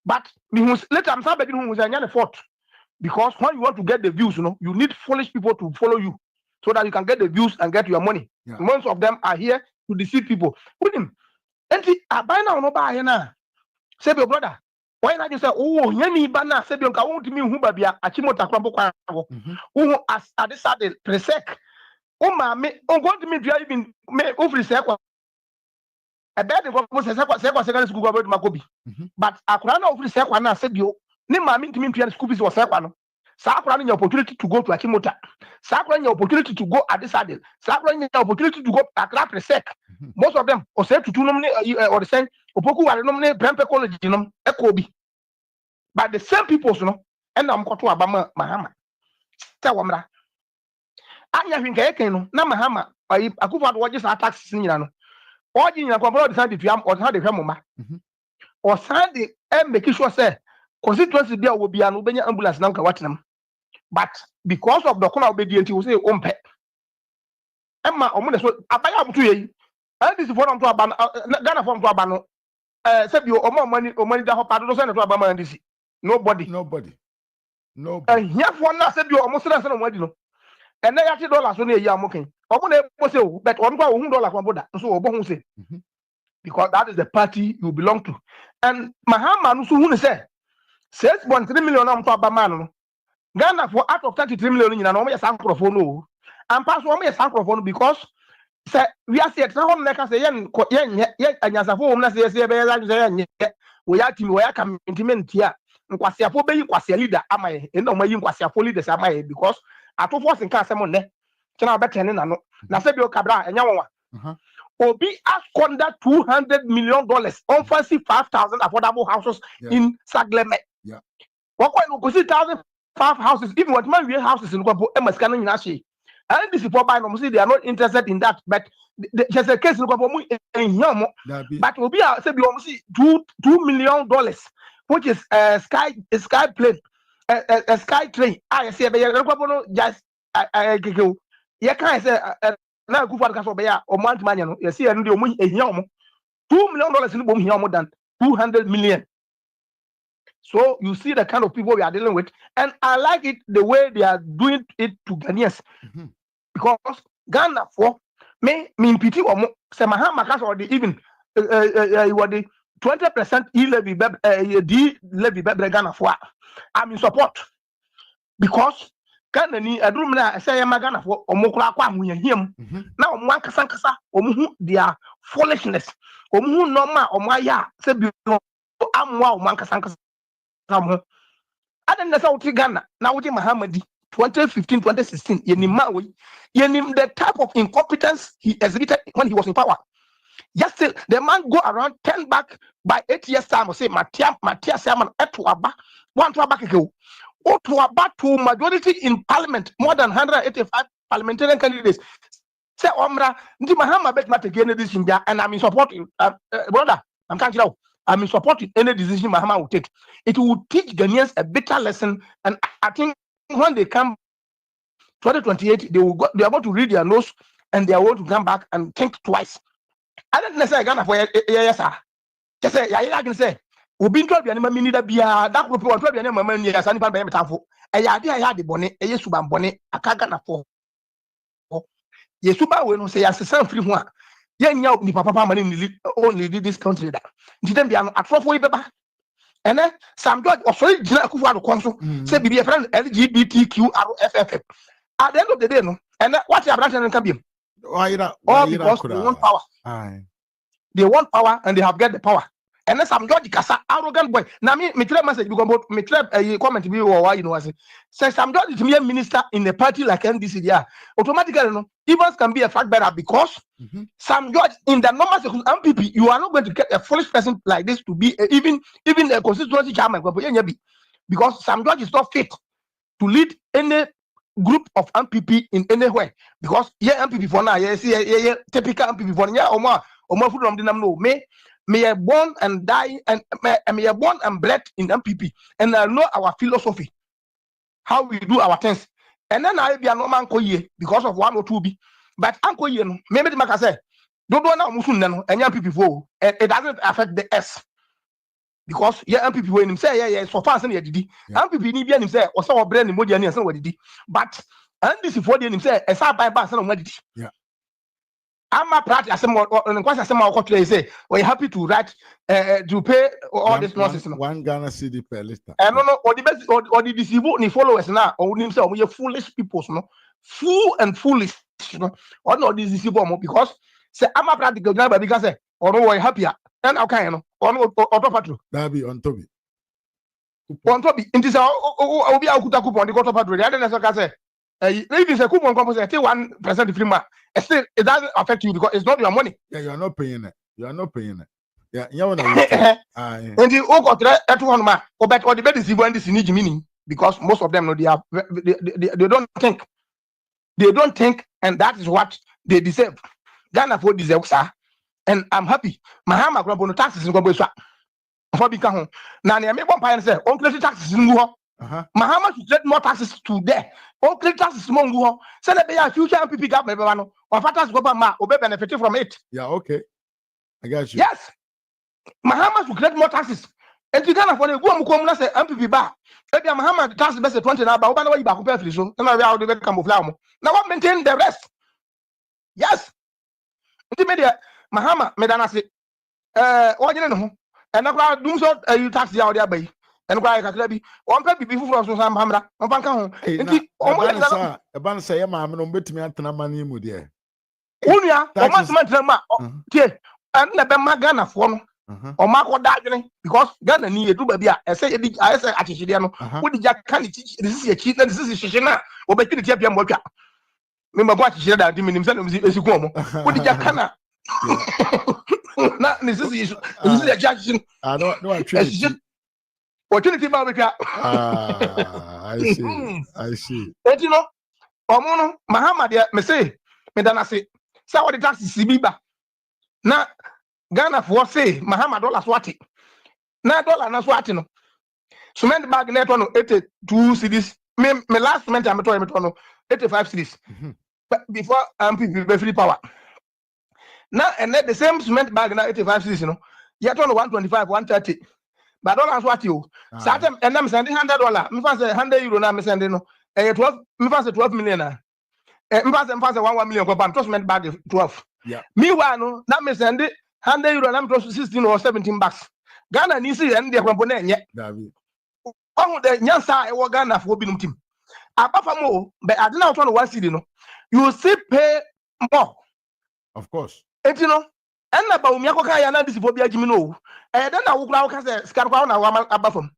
but later I'm saying who was anya the fault because when you want to get the views you need foolish people to follow you so that you can get the views and get your money. Most of them are here to deceive people with him. And abai na no ba here na say your brother why not you say oh nyani ba na say nka won timi hu ba bia achimota kwambo kwa wo who as at this Saturday presec o ma me on go to me do even me ofri say kwa e be de go say kwa secondary school go be makobi but akura na ofri say kwa na say bio ni ma me timi tua school fees wo say kwa no sa akura no opportunity to go to achimota sa akura no opportunity to go at this Saturday sa akura no opportunity to go akra presec. Most of them or say to nom or the same opoku ware nom ne prempe college nom ekobi but the same people and am koto abama Mahama tell wamra anya hwinka eken no na Mahama akufa do woje sa taxes nyina no oje nyina kwa bro decide to am or how dey hwemoma or sand e make sure say constituency dia wo bia no benya ambulance na nka watenam but because of the corner obedience we say ompe emma omo de so abaya abutu yeyi and this for them to aban Ghana form to aban say bi omo money da hopa do say na to aban man this nobody here for na say bi omo say na mo di no and na yati dollars so na eyi amoken omo na ebo say o but on kwa $100 kwa boda so obo hu say because that is the party you belong to and Mahama no so hu say 6.3 million am to aban man no Ghana for out of 33 million nyina no omo ya sankrofo no and pass omo ya sankrofo no because say we are say home make say yen anyasafo home na say be ya say we ya timi we ya commitment here nkwasiafo be yi kwasia leader amaye eno ma yi nkwasiafo leaders amaye because atofo sin ka asem ne kina be tene na no na say bi o kabra enya wonwa obi squander $200 million on fancy 5,000 affordable houses in Sagleme. What no go see 1,005 houses even what man we houses in Kwapo e masika no nyina she. And this is for by no see they are not interested in that but there's a case in Kwapo mu enyam but obi say bi o see $2 million which is a sky plane a sky train I say be Kwapo no just kekeu ye kan say na kufa ka so be ya o month man no ye see no de o mu enyam $2 million in bom here more than 200 million. So you see the kind of people we are dealing with, and I like it the way they are doing it to Ghanaians because Ghana for me pity or say Mahama kas or the even what the 20% levy D levy Ghana for I'm in support because Ghana ni adrum na say Ghana for omokura kwa hu him now one kasa omu their foolishness. Omu normal omaya se bi amwa omankasanka samo. Adan na South Ghana na wuji Mahamadi 2015 2016 yenima we yenim the type of incompetence he exhibited when he was in power. Yes, the man go around 10 back by 8 years time. Say Matia Saman Etuaba, one to back ago. Or to about to majority in parliament, more than 185 parliamentarian candidates. Say Omra, Ndi Mahama bet Mat again this in there, and I'm in support, brother. I'm can't out. I'm in support in any decision Mahama will take. It will teach Ghanaians a better lesson, and I think when they come 2028, they are going to read their nose and they are going to come back and think twice. I don't necessarily Ghana for yes, sir. Just say, I can say, we've been told the animal minute be that group of 12 animal money as any by metafo. A yadi, I had the bonnet, a yesuban bonnet, a cagana for Yesuba will say, as a son free one. Young young ni papa money only did this country that didn't be an atrophy baba. And then some God or sorry, Kufa council say be a friend LGBTQRFF. At the end of the day, no, and what your branch can be. All because they want power. They want power and they have get the power. And then some George Kasa arrogant boy. Now me tell message because me tell comment to me or you know I say some George to me a minister in a party like NDC yeah. Automatically no Evans can be a fact bearer because some George in the normal MPP you are not going to get a foolish person like this to be even a constituency chairman because some George is not fit to lead any group of MPP in anywhere because MPP for now typical MPP for now food from the no me are born and die and me are born and bred in MPP and I know our philosophy how we do our things and then I be a no man because of 1 or 2B but uncle no maybe the maka say don't know musun no and MPP for it doesn't affect the S because MPP when him say so far say didi MPP ni bia him say o say o brand mo dia ni say didi but and this for him say e say buy say no didi I'm a practice as more say we're happy to write to pay all this nonsense. One Ghana cedi per liter. And no or the best or the deceive ni followers now or himself we foolish people no fool and foolish or no this deceive because say I'm a practical now because say or no we're happier and okay no or no auto patrol that be on Toby into say obi akuta coupon the auto patrol the other say if it's a coupon company, 1% free man. Still, it doesn't affect you because it's not your money. Yeah, you are not paying it. You are not paying it. Yeah, you want to. And the got that one man. But what the bed is even this need meaning because most of them know they don't think. They don't think, and that is what they deserve. Ghana for deserve, sir. And I'm happy. Mahama grab taxes in Goboswa. For become home. Now, I make one pie and say, on taxes in Guho. Mahama should get more taxes today. All taxes small go. Send a future MPP government or fathers government or be benefited from it. Yeah, okay. I got you. Yes. Mahama should get more taxes. And you can't afford to go and say MPP bar. If you Mahama tax best 20 now, but over you back compare so and I will get camouflage. Now what maintain the rest? Yes. The media Mahama medana say what you know and I do so you tax the out there by. And why I one baby from some hammer, on Panca. A ban say, a mamma, no bet me at Namani Mudia. Unia, or Masma, and never Magana form or Marco Dagany, because Ghana need to be a say, I say, Atchidiano, who did Jack Candy teach? This is a cheat, and this is a Shishina, or Betty Champion Mocha. Remember what she said, I didn't himself as you come. Who did Jack Canna? This is a judge. I don't know. Opportunity Babika. I see. But you know, Omono, Mahama, me say, Medana say, what the tax is Sibiba. Now, Ghana for say, Mahama dollar swati. Now, dollar na swati no. Cement bag net on 82 cities. Me last cement I'm told me 85 cities. But before MPP be free power. Now, and then the same cement bag now 85 cities, you know. Yet on 125, 130. But don't answer what you. Certain and I'm sending $100. Me fancy €100 now. Me sending no. 12. Me fancy 12 million. Me fancy 1 million. But I'm just meant bag 12. Yeah. Meanwhile, no. Now me send it €100. I'm just 16 or 17 bucks. Ghana needs it and they are component yet. David. Oh, the Nyansa I Ghana for being team. Apart from more, but I didn't want to one city. No, you will still pay more. Of course. And you know, And about Miakoka and this phobia Jimino. And then I will now cast a scarpa now above them.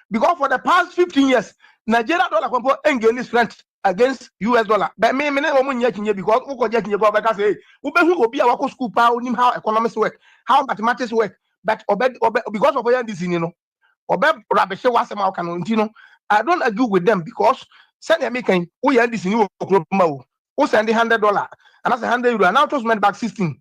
Because for the past 15 years, Nigeria dollar compo and gain strength against US dollar. But me woman yet because who could get in your back say, who will be our school power, how economics work, how mathematics work, but because of this, you know, rubbish was a malcan, you know. I don't agree with them because send a making we had this new who send the $100 and that's €100 and now just went back 16.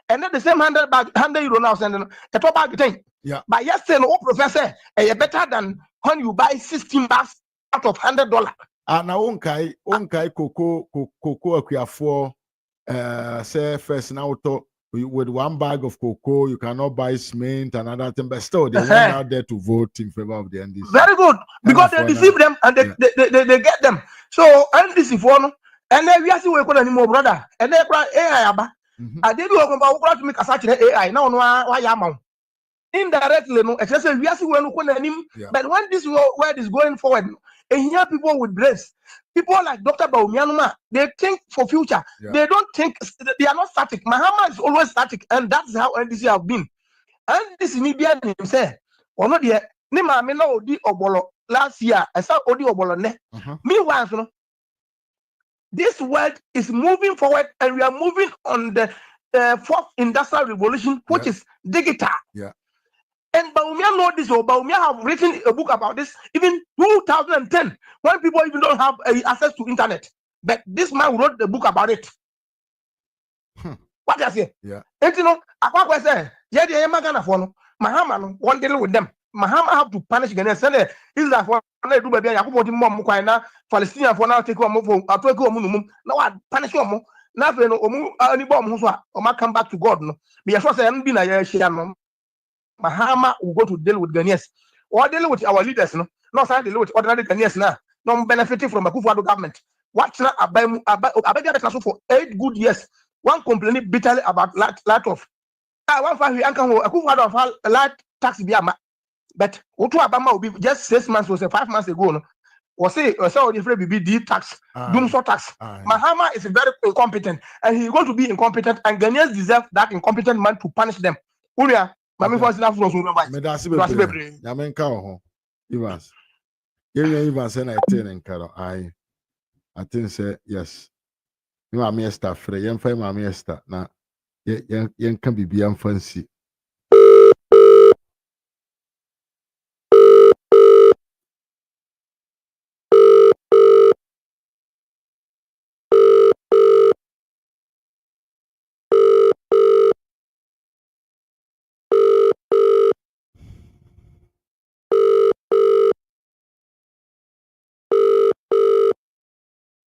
And then the same €100 now sending a top bag thing. Yeah. But yesterday, no professor, better than when you buy 16 bags out of $100. Now onkai cocoa for say first now with 1 bag of cocoa you cannot buy cement and other thing, but still they went out there to vote in favor of the NDC. Very good, because they deceive them and they get them. So NDC for no, and then we are still working anymore, brother. And then AI aba. I did work about to make a such AI now. Why am indirectly no? Especially we are still working but when this word is going forward, and here people with brains, people like Dr. Baumianuma, they think for future. They don't think, they are not static. Mahama is always static, and that's how NDC have been. And this is Nibian himself. Or not yet. Nima me no odi obolo last year. I saw odi obolo ne. Meanwhile, no, this world is moving forward, and we are moving on the fourth industrial revolution, which is digital. Yeah. And Baumia know this, or Baumia have written a book about this, even 2010, when people even don't have access to internet. But this man wrote the book about it. What I say? Yeah. And you know, I say, yeah, the Yamagana for Mahama won't deal with them. Mahama have to punish Ghanaians. Send Israel for do baby. I put him mom Kwaina, Palestinian for now take one move. I took a mum. Now I punish one. Now you know, any bomb who or come back to God. No, me as well say, I'm being a year. Mahama will go to deal with Ghanaians or deal with our leaders, no? Not trying to deal with ordinary Ghanaians now. No benefiting from a Kufuor government. What's not about for 8 good years? One complaining bitterly about lack of. One for we uncle a Kufuor of a lot tax biama. But Utu Abama will be just 6 months or 5 months ago. No? Or say so different BB tax, doom so tax. Mahama is very incompetent, and he's going to be incompetent, and Ghanaians deserve that incompetent man to punish them. Uria. Mami for sinaf no so right. Medasi bebre. Yamen ka ho. Evans. Evans and I ten en karo. I think say yes. You are me staff free. Yen fa mami esta na yen kan bibi am fancy.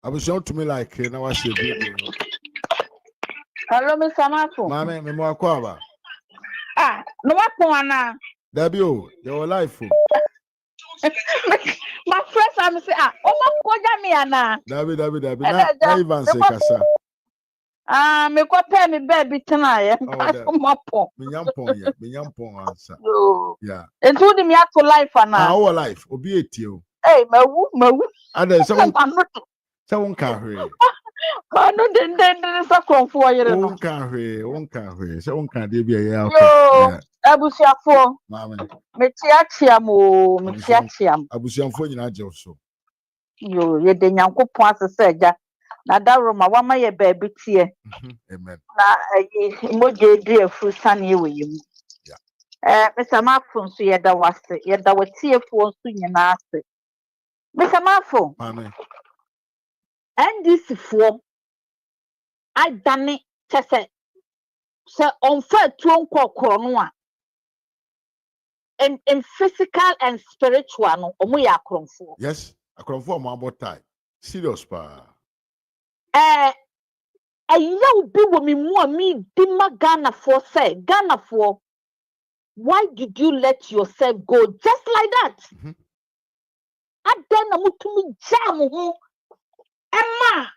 I was shown to me like now I see video. Hello, Mr. Marco. Mame, me mo akwa. No what na? Dabio, your life. My friends am say ma koja me ana. Dabi. Na Ivan say kasa. Me ko pe me baby tena mapo. Me nyampon answer. Yeah. Entu di me ato life ana. Our life, obi etio. Hey, mawu. Ada so won ka hwe. No den sa konfo yere no. Won ka hwe. So won ka de bia ya akọ. Abusiafo. Mama. Me tiachiam. Abusiafo nyina je so. Yo, ye de Nyankopon asese agya. Na da Roma wama ye ba bi tie. Amen. Na moje di afu sane we yim. Yeah. Mr. Marfo so ye da wase, ye da watiefo so nyina ase. Mr. Marfo. Amen. NDC for I done it say unfair to nkokoro no a in physical and spiritual no omo ya akromfo. Yes, akromfo mo abotai. Serious pa. Ayo bi wo mi mu a mi di ma Ghana for say Ghana for why did you let yourself go just like that? Adan na mutumi jam ho Emma,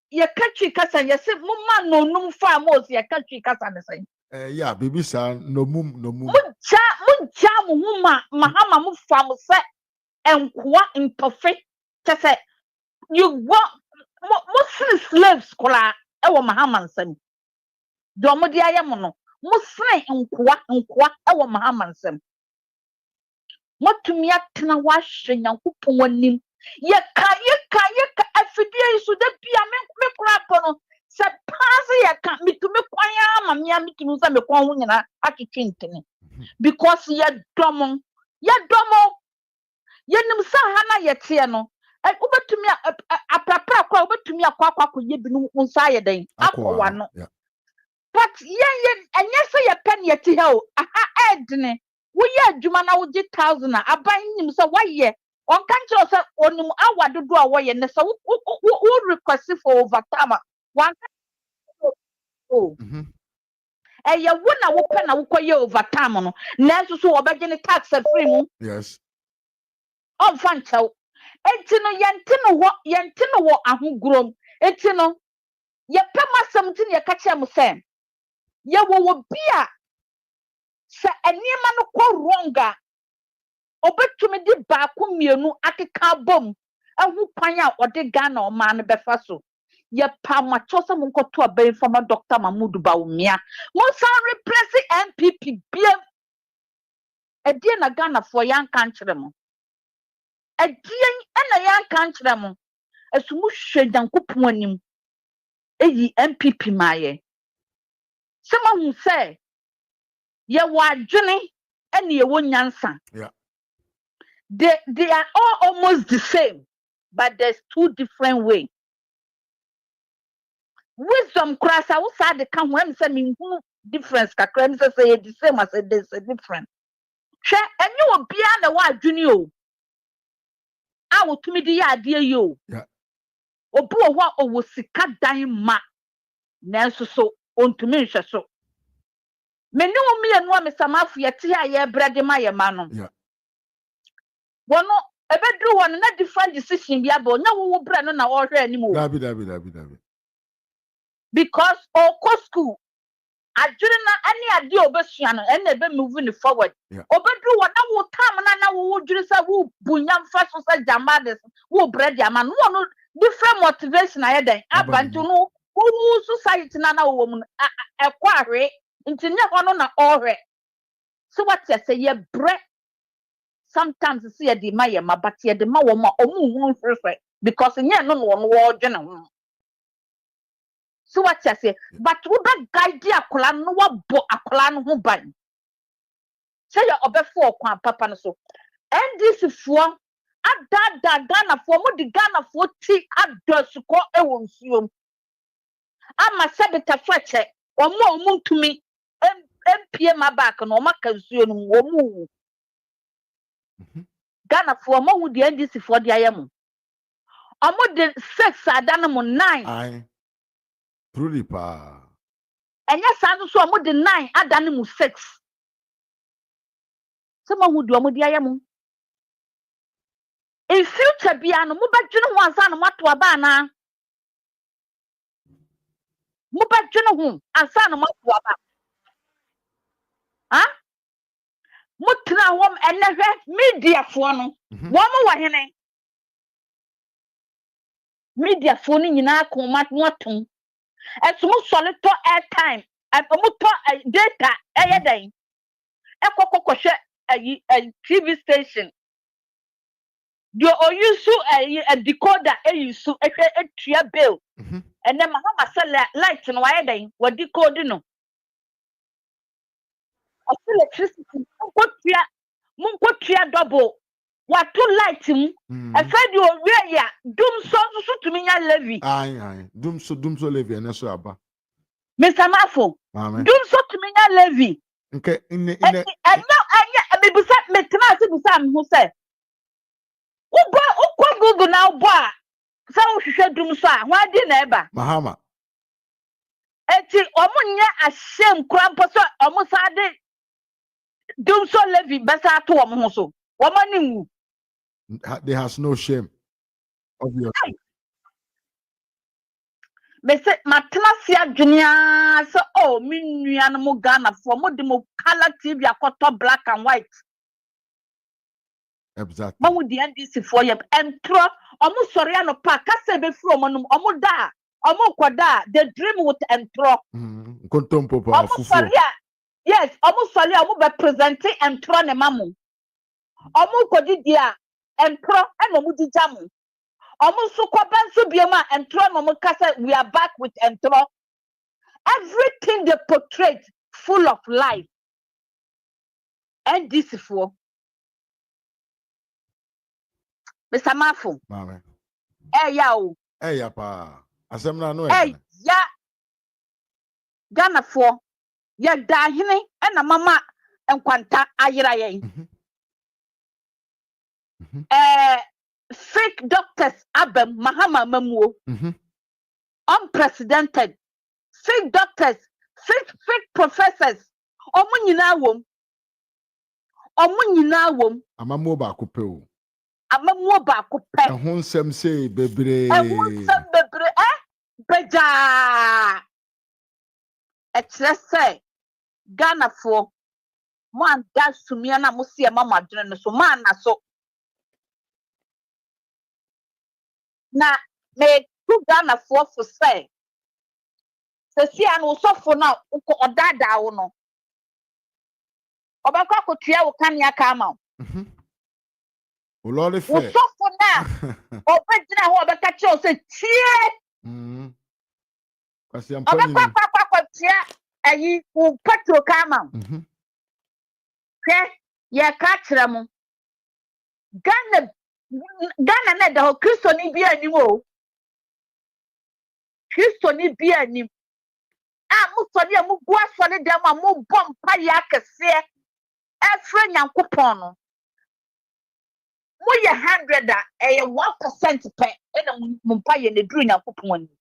ye country kasa ye say mumma no num fa mos ye country kasa ne say. Yeah, bibi sa no mum. Munja mu ma mahama mu fam say enkoa imperfect say you want Muslim slaves kola e wo mahama nsam. Do mo dia ye mo no Muslim nkwa ewo mahamansem. Motumi atena wahwe Nyankopon anim. Ye ka afidie isu de bia me kura pono. Se pass ye ka mitumi kwanya ma mia mitumi se me kwan ho nyina aketwe ntene. Because ye domo. Ye nim sa hana ye tie no. Ubetumi aprapra kwa ubetumi akwa ye binu nsa ye den. Akwa no. But yen enye se ye pen ye tie o. Aha edne. We ye adwuma na wo 1,000 aban nim se waye on kan kire se onim awadodo a woye ne se wo request for overtime wan oh eye wo na wo pe na wo koye overtime no nanso so obeje ne tax free mu yes on fan chew enti no yente no wo ahogurom enti no ye pe masam ti ne ka kire mu se ye wo bia se enima no ko wronga obetumi di ba ko mienu akeka bom ahu kwan a ode Ghana o ma no befa so ye pa ma chose mo nkoto aban fama Dr. Mahmoud Bawumia mo san replace MPP biem edie na Ghana fo yan kan kire mo edie na yan kan kire mo esumu hwe Nyankopon anim eyi MPP maaye sema hu se ye wa dwene ene ye wo nyansa yeah. They are all almost the same, but there's two different ways. Wisdom cross outside the camp when say me difference kakra say the same as there's a difference. She enye obi na wa adwene o. A wo tumi di ya ade yo. Yeah. Obi wo ho owo sika dan ma. Nanso so ontumi nhwe so. Me ne wo mi anu a me samafu ye te a ye brade ma ye ma no. Yeah. Wono ebedru won na different decision bia bo nya wo bra no na wo hwe animu Dabi. Because o school adwene na ani ade obesua no na ebe moving forward obedru won na wo tam na wo dwere sa wo bunyam fa so sa jamades wo bread ama no no different motivation ayeden abantu no wo society na wo mu ekwa ahwe ntinye hono na ohwe so what you say ye bread sometimes see a demaya ma but ye de ma wo ma omu free because nye no wo dwene ho so what you say but wo be guide akola no wo bo akola no ho ban say your obefo okwan papa no so NDC fo adada Ghana fo mo di Ghana fo ti adosuko ewo nsuom ama sebeta fache omo ntumi MPM back no maka nsuo no wo mu Ghana for mo hu the NDC for the ayam. Omo de 6 adana mo 9. Aye. Truly pa. Enya san so omo de 9 adana mo 6. So mo hu the omo the ayam. In future bia no mo ba dwene ho ansa no mato aba na. Mo ba dwene ho ansa no mato aba. Ha? Mutra hom enehwe media fo no wo mo wa hene media fo ni nyina ko matum esumu solito airtime mo to data eyedan ekokokoshe TV station do o use a decoder use etua bill and then mama sell light no eyedan wa decode no of electricity munkotua double what to light mu e said you we ya dum so to me nya levy aye dum so levy na so aba Mr. Mafo dum so to me nya levy nke in anya me busa me tena se busa me ho se ukwa Google na ubo a sa wo hwehwe dum so a ho adi na eba mahama eti omunya ashem krampo so omusa de dum so levy besa to wo ho so wo mani they has no shame obviously me say matena si adwenia so oh me nua no mo Ghana for mo de mo color TV akoto black and white exactly mo di NDC for ye entro omo sori ano pa kase be fro mo no omo da omo koda the dream with entro kontompo pa fufu Yes, almost sorry, almost be presenting and tron a mamu. Almost kodi dia and pro and omuji jamu. Almost so kwaban so biema and tron omukasa, we are back with entro. Everything they portrayed full of life. And this is for Mr. Mafu. Mame. Yao. Ya pa. Asem na no Ya. Ghana for. Ya dahine and a mama and kwanta ayira yen. Fake doctors Abem Mahama Mamuo. Unprecedented. Fake doctors, fake professors. Omunyina wom. Amamuo ba ko pe o. Amamuo ba ko pe. Ehun sem se bebre. Beja. Etrese Ghana for man that sumia na musi mama dwene so man na so. Na me tu Ghana for say. Se si anu so for na uko odada wo no. Obakwa ko tua wo kan ya ka ma. Olori fe. Wo so for na. Obedina ho obeka che o se tie. Kasi am telling you. Obakwa tia ayi wo petro ka ma. Hwe ye ka kire mu. Ghana na da ho Kristo ni bi anim o. Kristo ni bi anim. Mu so ni mu bua so ni dem mu bom pa ya kese. Efre nyankopon no. Mo ye 100 a 1% pe na mo mpa ye ne duru nyankopon ni.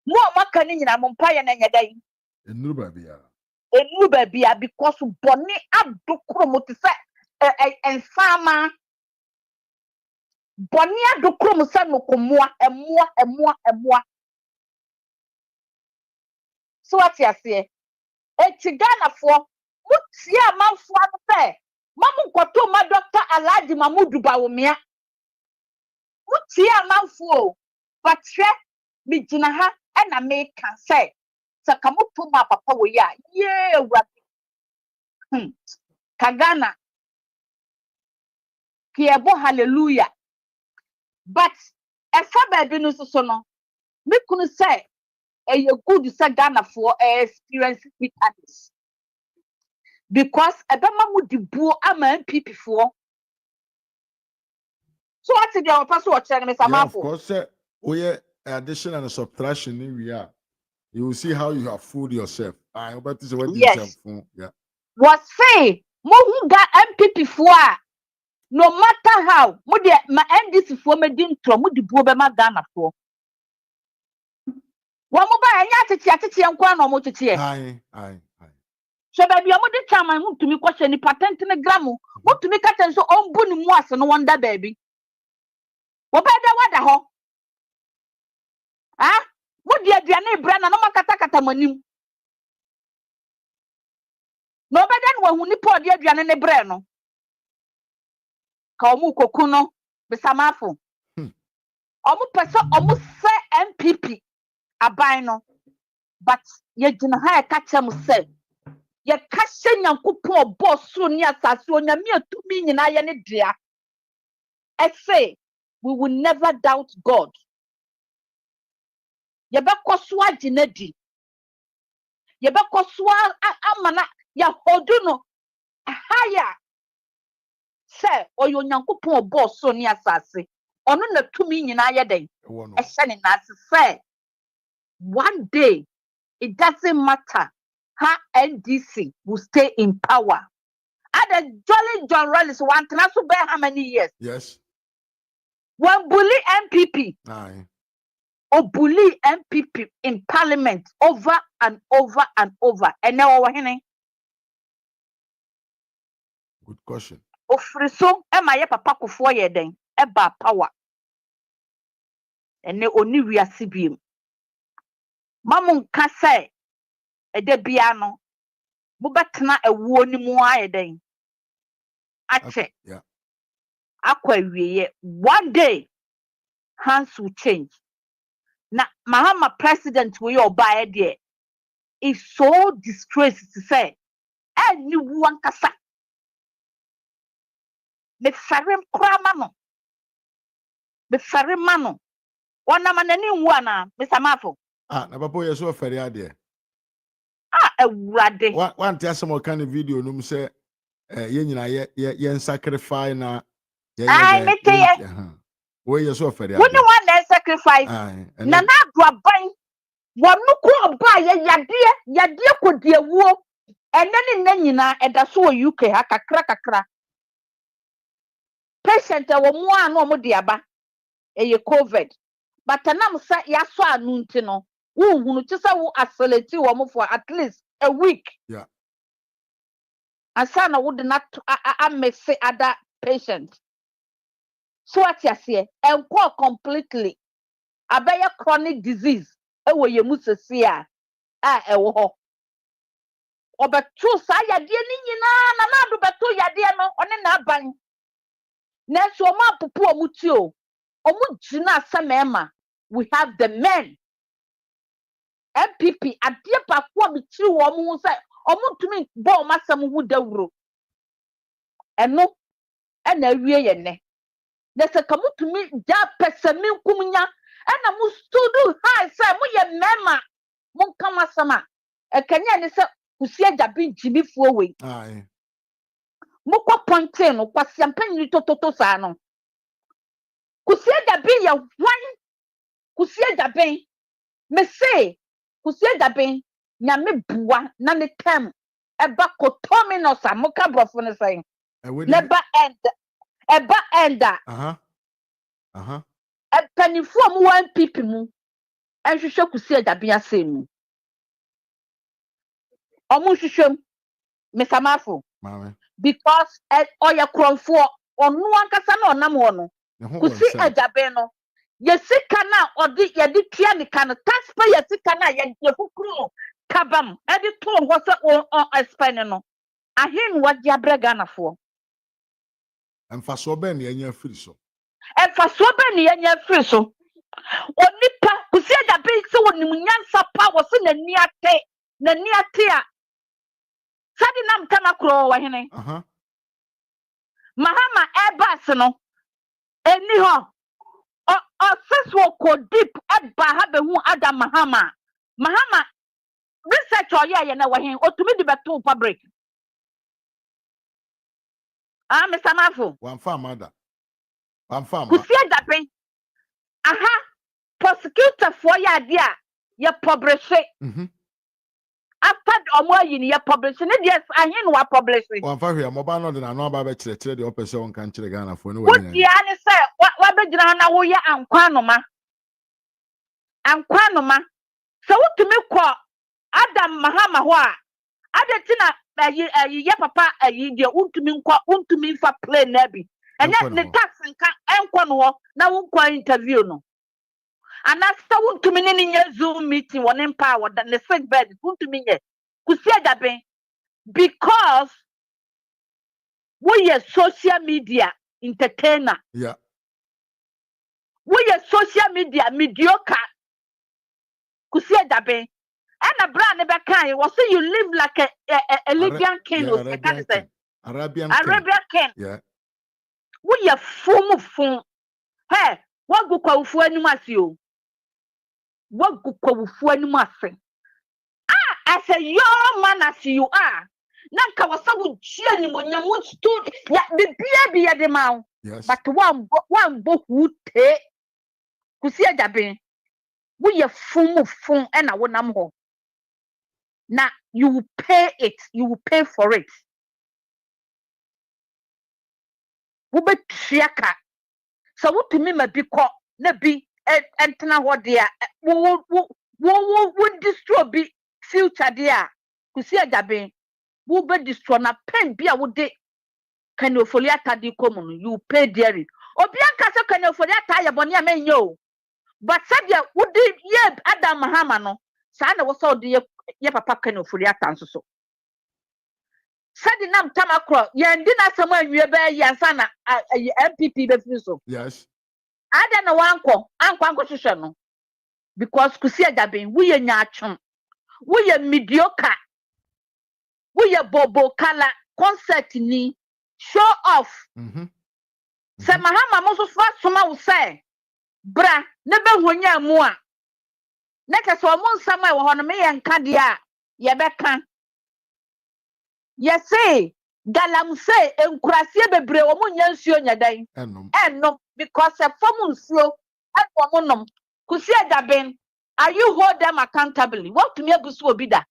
Mo maka ni nyina mo mpa ye na nyadai. Enuru ba bia because boni adokro mo te se ensama boni adokro mo se no komoa emoa. So what you say? Ghana for mutia manfo anu se mamu kwato ma Dr. Alhaji Mamudu Bawumia. Mutia manfo patre mi gina ha na me kan say sakamuto ma papa wo ya ye ewurade Kagana kiebo hallelujah but efa ba bi no so no me kunu say e good say Ghana for experience with others because ebema mu dibuo ama MPP for so what the our person watch me Samafo. Of course addition and subtraction in we are. You will see how you have fooled yourself. I about to say what yes. Yeah. Was say mo hu ga MPP for no matter how mo de ma NDC for me din tro mo dibuo be ma Ghana for wa mo ba anya tete enko na mo tete Aye. So baby mo de chama mo tumi kwhye ni patent ne gram mo tumi ka ten so ombu ni mu ase no wonder baby wo ba da wada ho mo de aduane bra na no makata manim no ba da no hu ni po de aduane ne bra no ka omu koku no be Samafo omu pese omu se MPP aban no but ye gina ha e ka chem se ye ka hye nyankopon boss so ni asase onyame atumi nyina ye ne dea I say we will never doubt God. Ye be koswa ginedi. Ye be koswa amana ya hodu no higher. Say oyo nyankopon boss so ni asase. Ono na tumi nyina ye den. E hye ne na say one day it doesn't matter how NDC will stay in power. At the Jolly John Rawlings one transfer by how many years? Yes. One bully MPP. Aye. Or bully MPP in parliament over and over and over. And now we're here. Good question. Ofriso ema ye papa kufo ye den eba power. And ne oni wiase biem. Mamun ka say ede bia no mo betena ewuo ni mu aye den. Ache. Yeah. Akwa wiye. One day hands will change. Na Mahama president we obaye there. is so disgraced to say, and you want kasa. Me farim kramano. Me farim mano. Wana manani wana, Mr. Mafo. Na papa yeso afari ade. Ewurade. One tell some kind of video no say ye nyina ye sacrifice na me tell we yeso afari ade. When you want to sacrifice, na aduaban wonu ko ba yade ko diewo enene na nyina eda so UK ha kakra patient wo mu anu mo de aba eye COVID but anam sa ya so anu nti no wo hunu ti sa wo accelerate wo mo for at least a week. Yeah. Asa na wo de not mess other patients. So what you say enko completely abaya chronic disease ewo ye mu sesi a ewo ho obetu sa yade ni nyina na do betu yade no one na aban na so ma popo omuti o omu gina asamema. We have the men MPP adie pa ko mi tiri wo mu say omu tumi bo masam hu dawuro eno na awie ye ne na se kamu tumi ja pesami nkumnya na mu studu high say mu ye mema mu kama sama ekanya ni se kusie jabi jibifuo we mu ko ponte no kwase ampanyi tototo sa no kusie jabi ye hwan kusie jabi me say kusie jabi nyame buwa na ne tem eba kotomi no sa mu ka brofo ne say never end eba enda penifo mu wan pipi mu enhwehwe kusie jabi asem omu hwehwem mesamafo because oya kromfo onu ankasa na onam ho no kusi ajabe no yesika na odi yedi tia ni kan taxpayer yesika na yefukuru kabam edi ton ho se on spend no ahin wadi abrega na fo emfaso ben ye nya free so onipa kusi ajabe se woni munyansa pa wo se na ni ate a sadi nam tama kro wa hene mahama airbus no eni ho o seswo ko deep eba ha be hu adam mahama research oya na wa hen otumi di beto fabric Mr. Mafo one farm kusi adape prosecutor for ya dia ya publish after omo yin ya publish ne yes ahin wa publish one farm here mobile no de na no ba be kire de opese won kan kire Ghana fo ni wa ni ya ni se wa be gina na wo ya ankwanoma so wutumi ko adam mahama ho a adeti na ye papa de untumi fa play na bi enya ne tax nka enko no na wo kwa interview no anasta untumi ni nye Zoom meeting won mpa wo ne sick bed untumi nye kusi adaben because we are social media entertainer we are social media mediocre kusi adaben and brand be kan was say you live like a Libyan king or Arabian king we are fun hey what go kwa ufu anum ase o what go kwa ufu anum ase as a young man as you are nanka wasa wo chia ni monyamu stood ya bibia de ma but one bo hute kusi ajabe we are fun and I wonam ho now you will pay it, you will pay for it. Ube triaka. So what to me may be called nebi entena what there would destroy be future there. Kusi ajabe ube destroy na pen be a would de can you foliata di common you pay dearly. Obianka so can you foliata ya bonia men yo. But said would ye Adam Mahamano sana was all the ye papa can you foliata so. Said nam tamakro yan dina someone you be yansana MPP be so. Yes. I don't know anko shisha no because kusi ajabe we nya atwon we are mediocre. We are bobo kala concert ni show off. Se mahama mo so soma wo say bra ne be honya mu a ne ke so mo nsama e wo ho no me ye nka de a ye be kan ye say galam say enkurase bebre wo mo nya nsuo nya dan ennom because e fom nsuo e wo mo nom kusi adaben are you hold them accountably what to me abusu obi da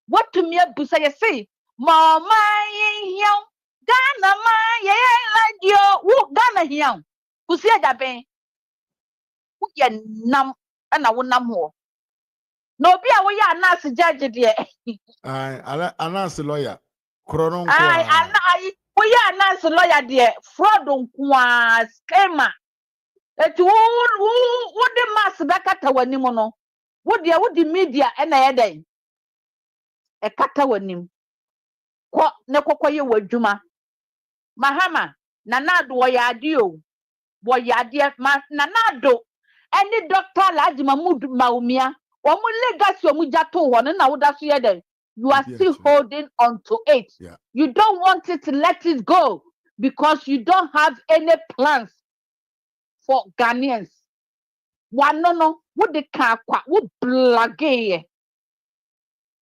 what to me abusa ye say mama ye Ghana ma ye radio wo Ghana hian kusi adaben wo ye nam na wo nam ho no obi a wo ya anas judge de anas lawyer krono nko ai wo ya anas lawyer de fraud nko scammer eti wo de mass bekata wani mo no wo de media na ye den e kata wani ko ne kokoye wadwuma mahama nanado wo ya ade o wo ya ade nanado any doctor Laji Mahmood Maumia wo mu legacy mu jato ho na wo da so ye den you are still holding on to it. You don't want it to let it go because you don't have any plans for Ghanaians. No, what the car kwa, what blage,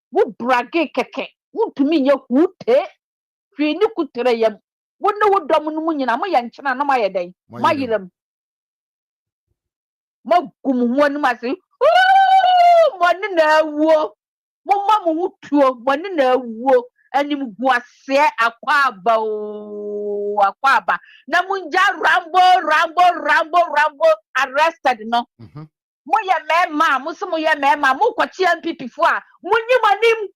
what brage keke, what to me, you would take, you could tell you, what no dominum, my young china, no my day, my yum. Mo gum one massy, oh, money no, Mamma would to money no, and you was say aquaba, Namunja rambo, arrested no. Moya mema, musumoya mema, mukwachi MPP for munyi manim.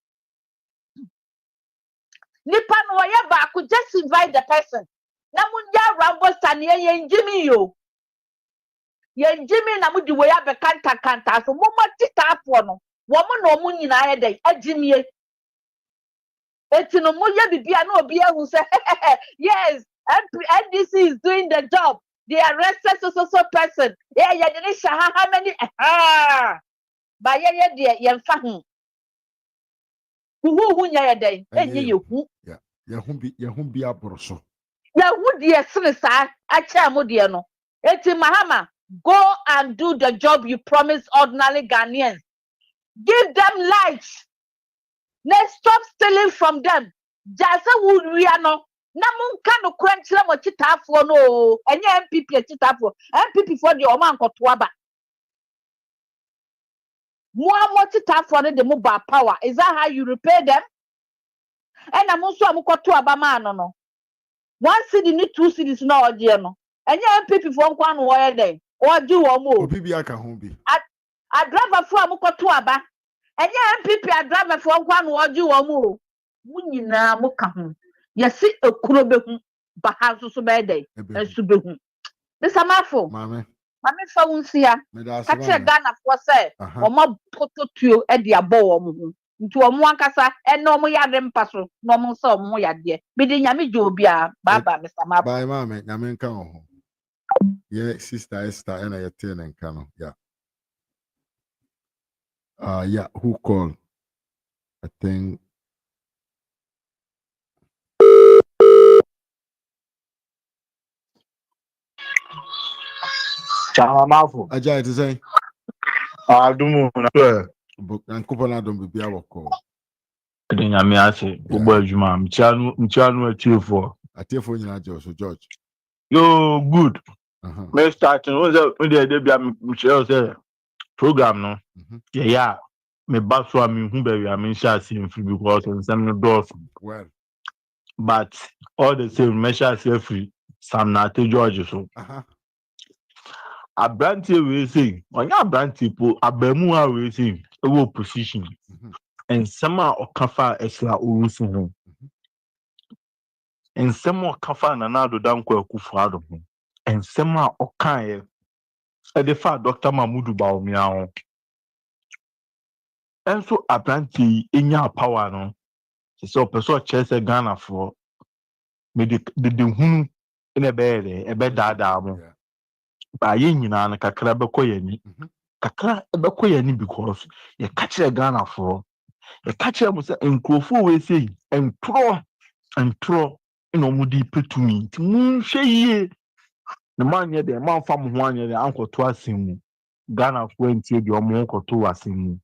Nipan waya ba could just invite the person. Namunja rambo stanie yen Jimmy yo. Yen Jimmy na mudi waya be kanta so mama tita afo no. Woman no munyi na yede Jimmy. Eti no moya bibia na obi ehun say yes, NDC is doing the job. They arrested so person. Yeah, didn't how many by dear yan fahu. Who nya day? You who be a broso. Ya would dear sinisa acha dear no. Eti Mahama, go and do the job you promised ordinary Ghanaians. Give them lights. Let's stop stealing from them. Jasa would we are no. Namun kanu crunch la mo chitafo no enye MPP chitafo MPP for the oman kotwaba mo chitafo no de mo ba power. Is that how you repay them? And I'm also am kotwaba man no 1 cedi ni 2 cedis na oje no enye MPP for nkwa no wo ye den oje wo mo obi bi aka ho bi a driver for am kotwaba enye MPP a driver for nkwa no oje wo mo munyina mo ka ho. Yes, a kurobehu, Bahazu Subede, and Subehu. This amafo, Mammy Faunsia, catch a gun of what say, or more poto to at the abo into a Mwankasa and no more yadem passo, no more so more dear. Bidding Yami Jobia, Baba, Mr. Mab. By Mammy, Yamin Kano. Yeah, Sister Esther and I turn and Kano, yeah. Yeah, who called? I think. Chamafo. Ajay to say. Adumu na book and coupon don't be our call. Nyame ase ugbo adwuma mchianu atiefo. Atiefo nyina George George. Yo good. Me starting we dey bia mcheo say program no. Yeah. Me ba so am hu ba wi am sha see free because some no doors. Well. But all the same measure say free Sam na te George so. Abranti we say onya abranti po abamu a we say e wo position and some are okafa esla urusu ho and some are okafa na nado danko akufo ado ho and some are okan e de fa Dr. Mahmoud Baumia ho and so abranti enya power no so person chese Ghana for me de hunu ina be dada mo ba ye nyina na kakra be koyani kakra ebeko ye ni because ye catch a Ghana for ye catch am say nkrofo we say entro ino mudi petumi ti munhwe yie na man ye de man fa mo ho anye de ankoto asemu Ghana for ntie de omo nkoto asemu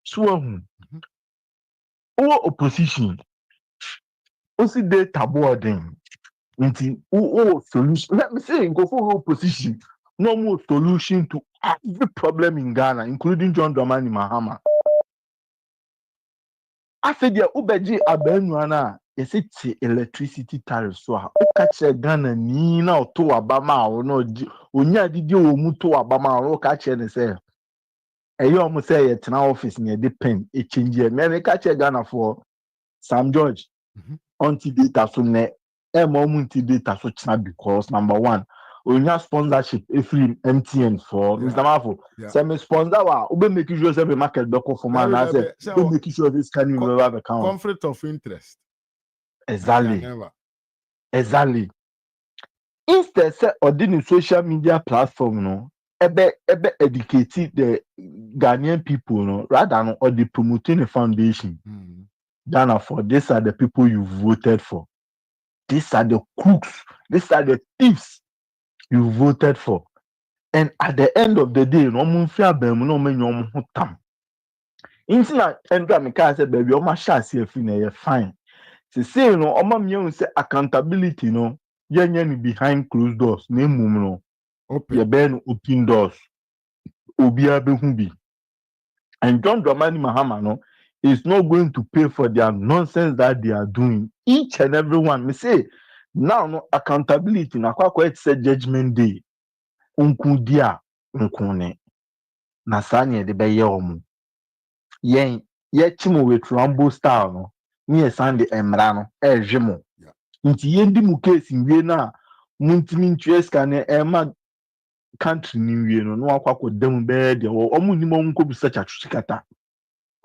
so opposition osi data boarding nti solution let me say go for opposition no more solution to every problem in Ghana including John Dramani Mahama. I said ya ubeji abenu na yesiti electricity tariff so ha okache Ghana ni na oto abama o no onya didi o mu to abama o kache ne say eyo mo say ye tena office ne de pen e change me kache Ghana for Sam George anti data so ne e mo mu anti data so china because number one onya sponsorship free MTN for Mr. Mafo say me sponsor wa ube make sure say me market beko for man na say ube make sure this can you have account conflict of interest exactly instead say ordinary social media platform no ebe educate the Ghanaian people no rather no or the promoting a foundation Ghana for these are the people you voted for. These are the crooks. These are the thieves you voted for. And at the end of the day, no mun fear them, no men no mun tam. Intina endra me ka say baby, o ma sha see fi na ye fine. Say no, o ma me say accountability no, yenye ni behind closed doors. Na mum no, ye be no open doors. Obi abehu bi. And John Dramani Mahama no is not going to pay for their nonsense that they are doing. Each and every one. Me say, now no accountability na kwa say judgment day. Unku dia unkune. Na sanye de be ye omu. Ye chimo with Rambo style no. Ni sande emra no. Jimo. Inti yendi mu case nwie na muntimi ntweska ne ema country ni nwie no no akwa dem be de omu ni mo nko bisa chachusikata.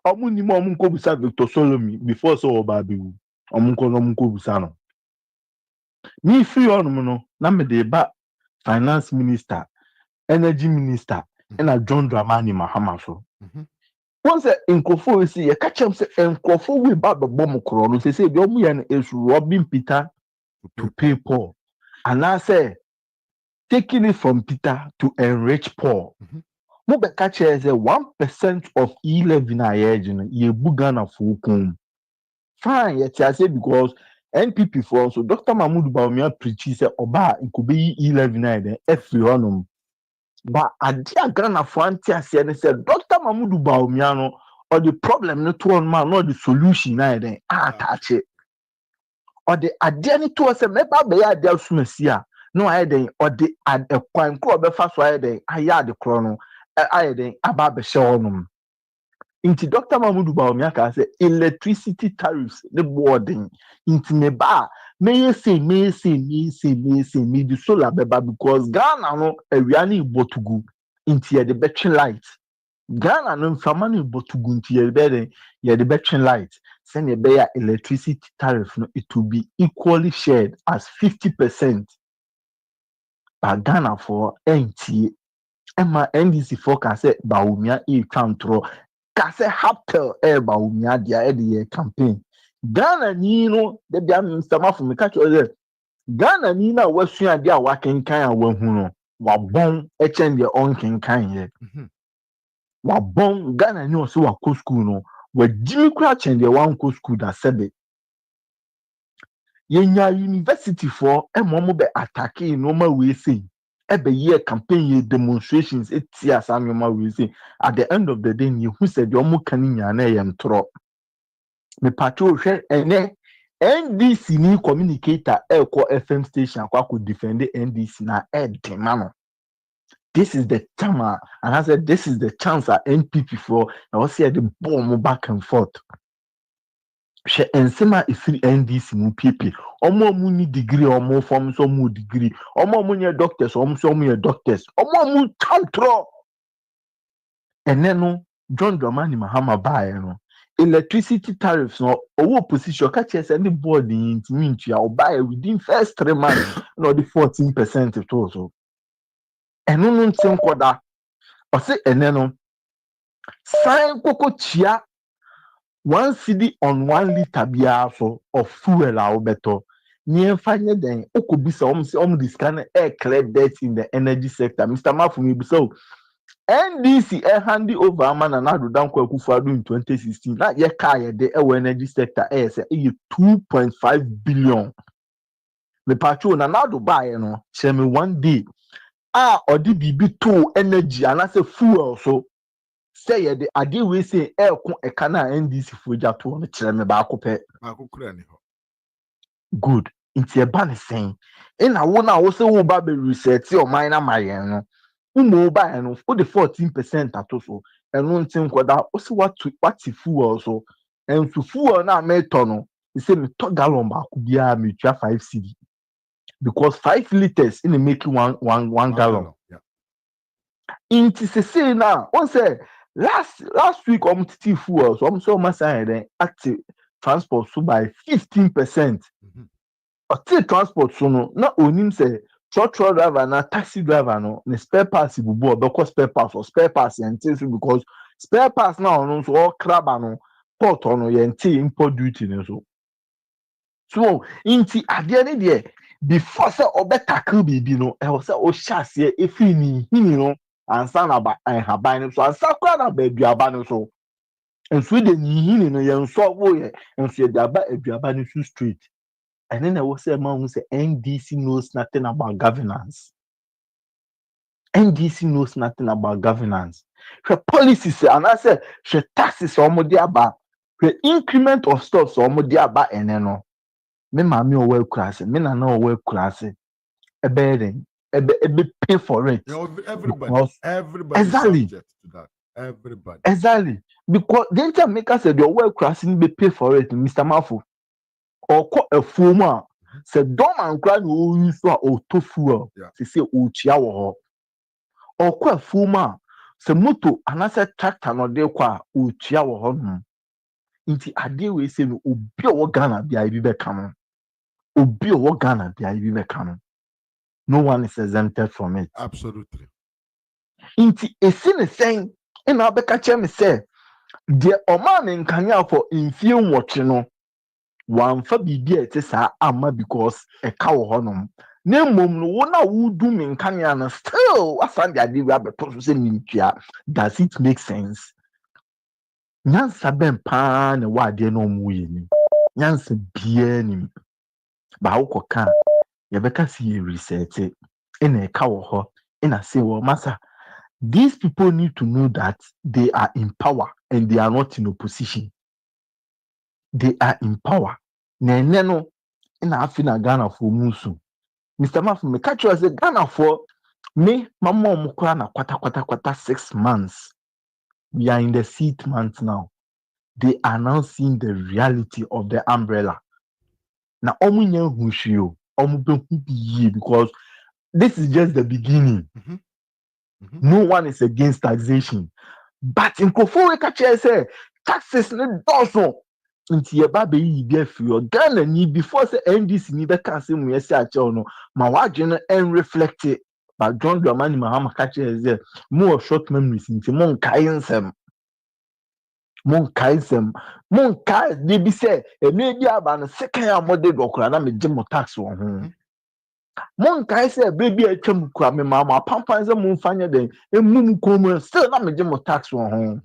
Omu ni mo nko bisa Victor Solomi before so obabewu. Omunko bisa no. Me free on no na me de ba finance minister, energy minister, and John Dramani Mahama so. Once nkofo we see, you catch him say nkofo we ba bom kro no say be omu yan is robbing Peter to pay Paul. And I say taking it from Peter to enrich Paul. Mo be catch say 1% of 11 age no ye bugana for kum. Fine, yet I say because NPP for so Dr. Mahmoud Bawumia preach say oba inkubi 11 then every honum. But adia Ghana for anti say Dr. Mahmoud Bawumia no or the problem no to one man, not the solution then touch it. Or the adia ni to say meba be ya dia sumasia no I then or the ad a kwan ko be fa so I then aya the chrono I then aba be she honum. Inti Dr. Mahmoud Bawumia ka say electricity tariffs the boarding inti neba may say me the solar beba because Ghana no ewiani botugu inti the battery light. Ghana no famani botugu inti the battery light. Send a better electricity tariff no it will be equally shared as 50% by Ghana for NT. Emma NDC forecast say Bawumia control. Kase haptel Bawumia dia campaign. Ghana ni no de bia Mr. Mafu me catch you Ghana ni na wasua dia wakenkan a wahu no wabon echen dia onkenkan ye. Wabon Ghana ni oso wa school no wajimi kura chen dia wan ko school da sebe. Yenya university for mo be attacking no ma we say ebe year campaign ye demonstrations etia sanoma we say at the end of the day you who said your mo kaninya na yem tro me patrol hwe ene NDC ni communicator ko FM station kwa ko defend NDC na demano. This is the time and I said this is the chance at NPP for I was say the bomb back and forth. She ensema ifiri NDC mu PP omo mu ni degree omo form so mu degree omo mu nye doctors omo so mu ye doctors omo mu tantro eneno John Dramani Mahama bae no electricity tariffs no owo position ka che say the board intimate ya obae within first 3 months no the 14% to so eno no ntin koda I say eneno sign koko chia 1 cedi on 1 liter bia so of fuel a obeto. Near fanya then okobisa this kind of air clear debt in the energy sector. Mr. Mafumi so NDC handy over Amana Nadu Danko Kufadu in 2016. That year kaya the energy sector say 2.5 billion. Me patrol na Nadu buy no share me 1 day. Or the BB 2 energy and I say fuel so say the idea we say air kon e kana NDC fuja to no share me ba ko pe. Good. Inti e ba ne sen. Ina wo na wo se wo ba be reset o minor mayen no. Umo ba no o the 14% atoso. Eno ntin kwada o se what fuel so. And to fuel na me tono. He say me to gallon ba ko bia me twa 5 cedi. Because 5 liters in make one gallon. Yeah. Inti se say na on say last week titi fuel so so ma say then active transport so by 15%. Oti transport so no na onim say truck driver na taxi driver no the spare parts bubu because spare parts and things because spare parts now no so all crab no port no yenti import duty no so inti ade ne de before say obetackle bibi no e say o hyase efi ni hini no ansa na ba haban no so ansa kwa na ba aduaba no so enso de ni hini no ye nso wo ye enso de aba aduaba no so straight. And then I was saying, man, say NDC knows nothing about governance. NDC knows nothing about governance. The policies, and I said, the taxes are more about the increment of stuff are more about, and then no. Me mami o well class, me na no well class. A bedding, a pay for it. Everybody exactly subject to that. Everybody. Exactly. Because the intermaker said your well class be pay for it, Mr. Mafu. Or call a former said Dom and Grand who use or to fuel. They say Uchia or call a former say moto and I said tractor no de qua Uchia or Inti ade we say no obi o Ghana bi ai be come. Obi o Ghana bi ai be come. No one is exempted from it. Absolutely. Inti esine saying and I be catch me say the oman in Kenya for in film watching no. One for bibi ete sa ama because e ka wo honom na mom no wo na wo du me nkanya na still asan dia dey we abeto so say mintua. Does it make sense? Nyansa ben pa na wa de no mu ye ni nyansa bia ni ba wo koka ye beka si ye research e na e ka wo ho e na say wo masa these people need to know that they are in power and they are not in opposition. They are in power. No, na afi na Ghana for musu. Mr. Mafu me catch you say Ghana for me mama mukura na kwata 6 months. We are in the 6th month now. They are now seeing the reality of the umbrella. Na omunya hushio, omubehubi because this is just the beginning. No one is against taxation. But in Kofo catch you say taxes ne doso. Nti ye ba be yi bia fi o Ghana ni before say NDC ni be kan say mu yesi a che no ma wadwe no en reflect but John Dramani Mahama ka che say more short memories nti mon kai nsem de bi say e me bi aba no second amode dokura na me gye tax wo ho mon kai say baby a twam kura me mama pampan say mon fanya den emu komo still na me gye tax wo ho.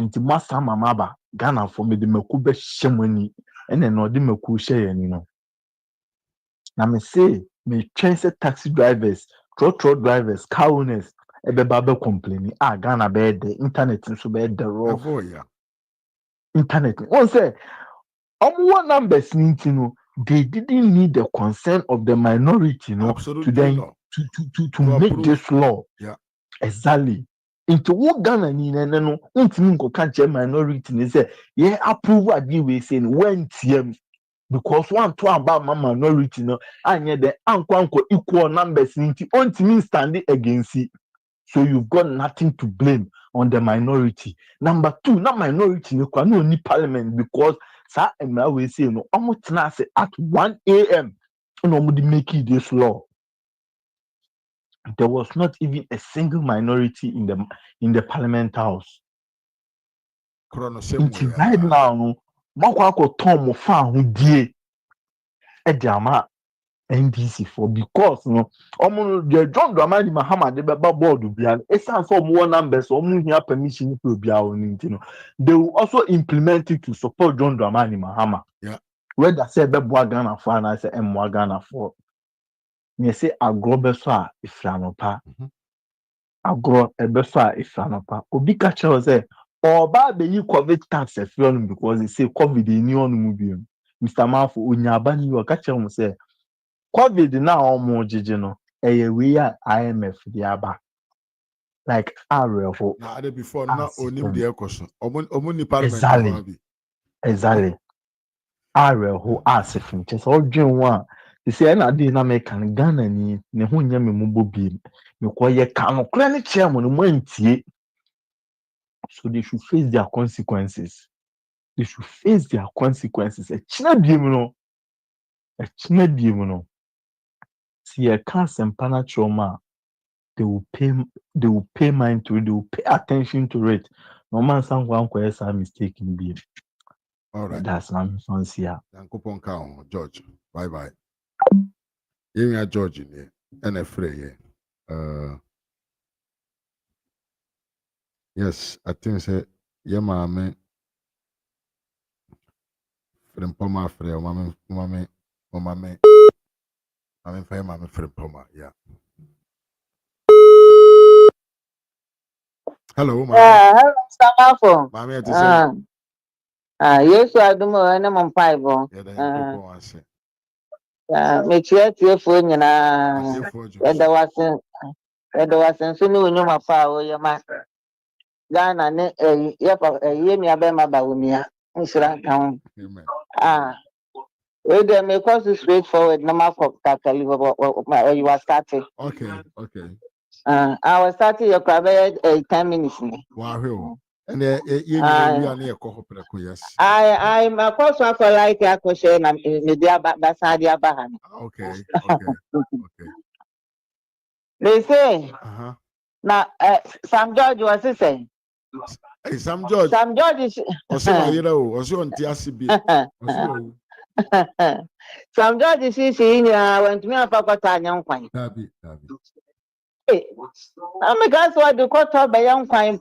Nti masa mama ba Ghana for me de maku be hyemani ene no de maku hye yani no na me say me train say taxi drivers truck drivers car owners ebe ba be complain Ghana be the internet so be the raw internet on say one numbers no they didn't need the consent of the minority no to then to make this law. Exactly. Into what Ghana ni no untimi nkoka che minority ni say ye approve adi we say when tm because one to about minority no anye the anko equal numbers nti untimi stand against it. So you've got nothing to blame on the minority. Number 2, na minority ni kwa no ni parliament because sa emra we say no omutna say at 1 a.m. no mo dey make this law. there was not even a single minority in the Parliament House. Right now, Mako Tom found die Ediama NDC for because no the John Dramani Mahama de Baba board bian it's for more numbers or here permission to be our they will also implement it to support John Dramani Mahama. Yeah. Where that say Bebo Ghana for and I say Ghana for me say agro beso ifranopa agro ebeso ifranopa obi ka che say oba be yi COVID tax efion because they say COVID ni onu mu bi Mr. Mafo onyaba ni o ka che mo say COVID na omo jeje no eye we ya IMF di aba like arefo na ade before na onim de ekoso omo ni parliament exactly arefo asifin che so dwen wa they say na dey na make kan Ghana ni ne ho nya me mubo bi me ko ye kan no kra ne chairman mo antie. So they should face their consequences. They should face their consequences. A china no. See a cancer and pana trauma. They will pay mind to it, they will pay attention to it. No man some one question mistake in being. All right. That's my response here. Yankopon Kaon, George. Bye bye. You George in here. And a free. Yes, I think say yeah, mamma. From Poma Frey, mamma, I'm fine, mamma from Poma, yeah. Hello, hello, Samafo. Mamma, it is Yes, I do more than I'm five. Make sure to phone you now. There wasn't so no my power, your master. Ghana, ye me a bema baumia. Well, they may cause straightforward. No matter what you are starting. Okay. I was starting your career 10 minutes. Wow. And yes. I'm a course for like a question and media Basadia Bahan. Okay. They say, now, Sam George was saying. Hey, Sam George is also on TRCB. Sam George is saying, when to me, I forgot a young quine. I'm a guess what the quarter by young quine,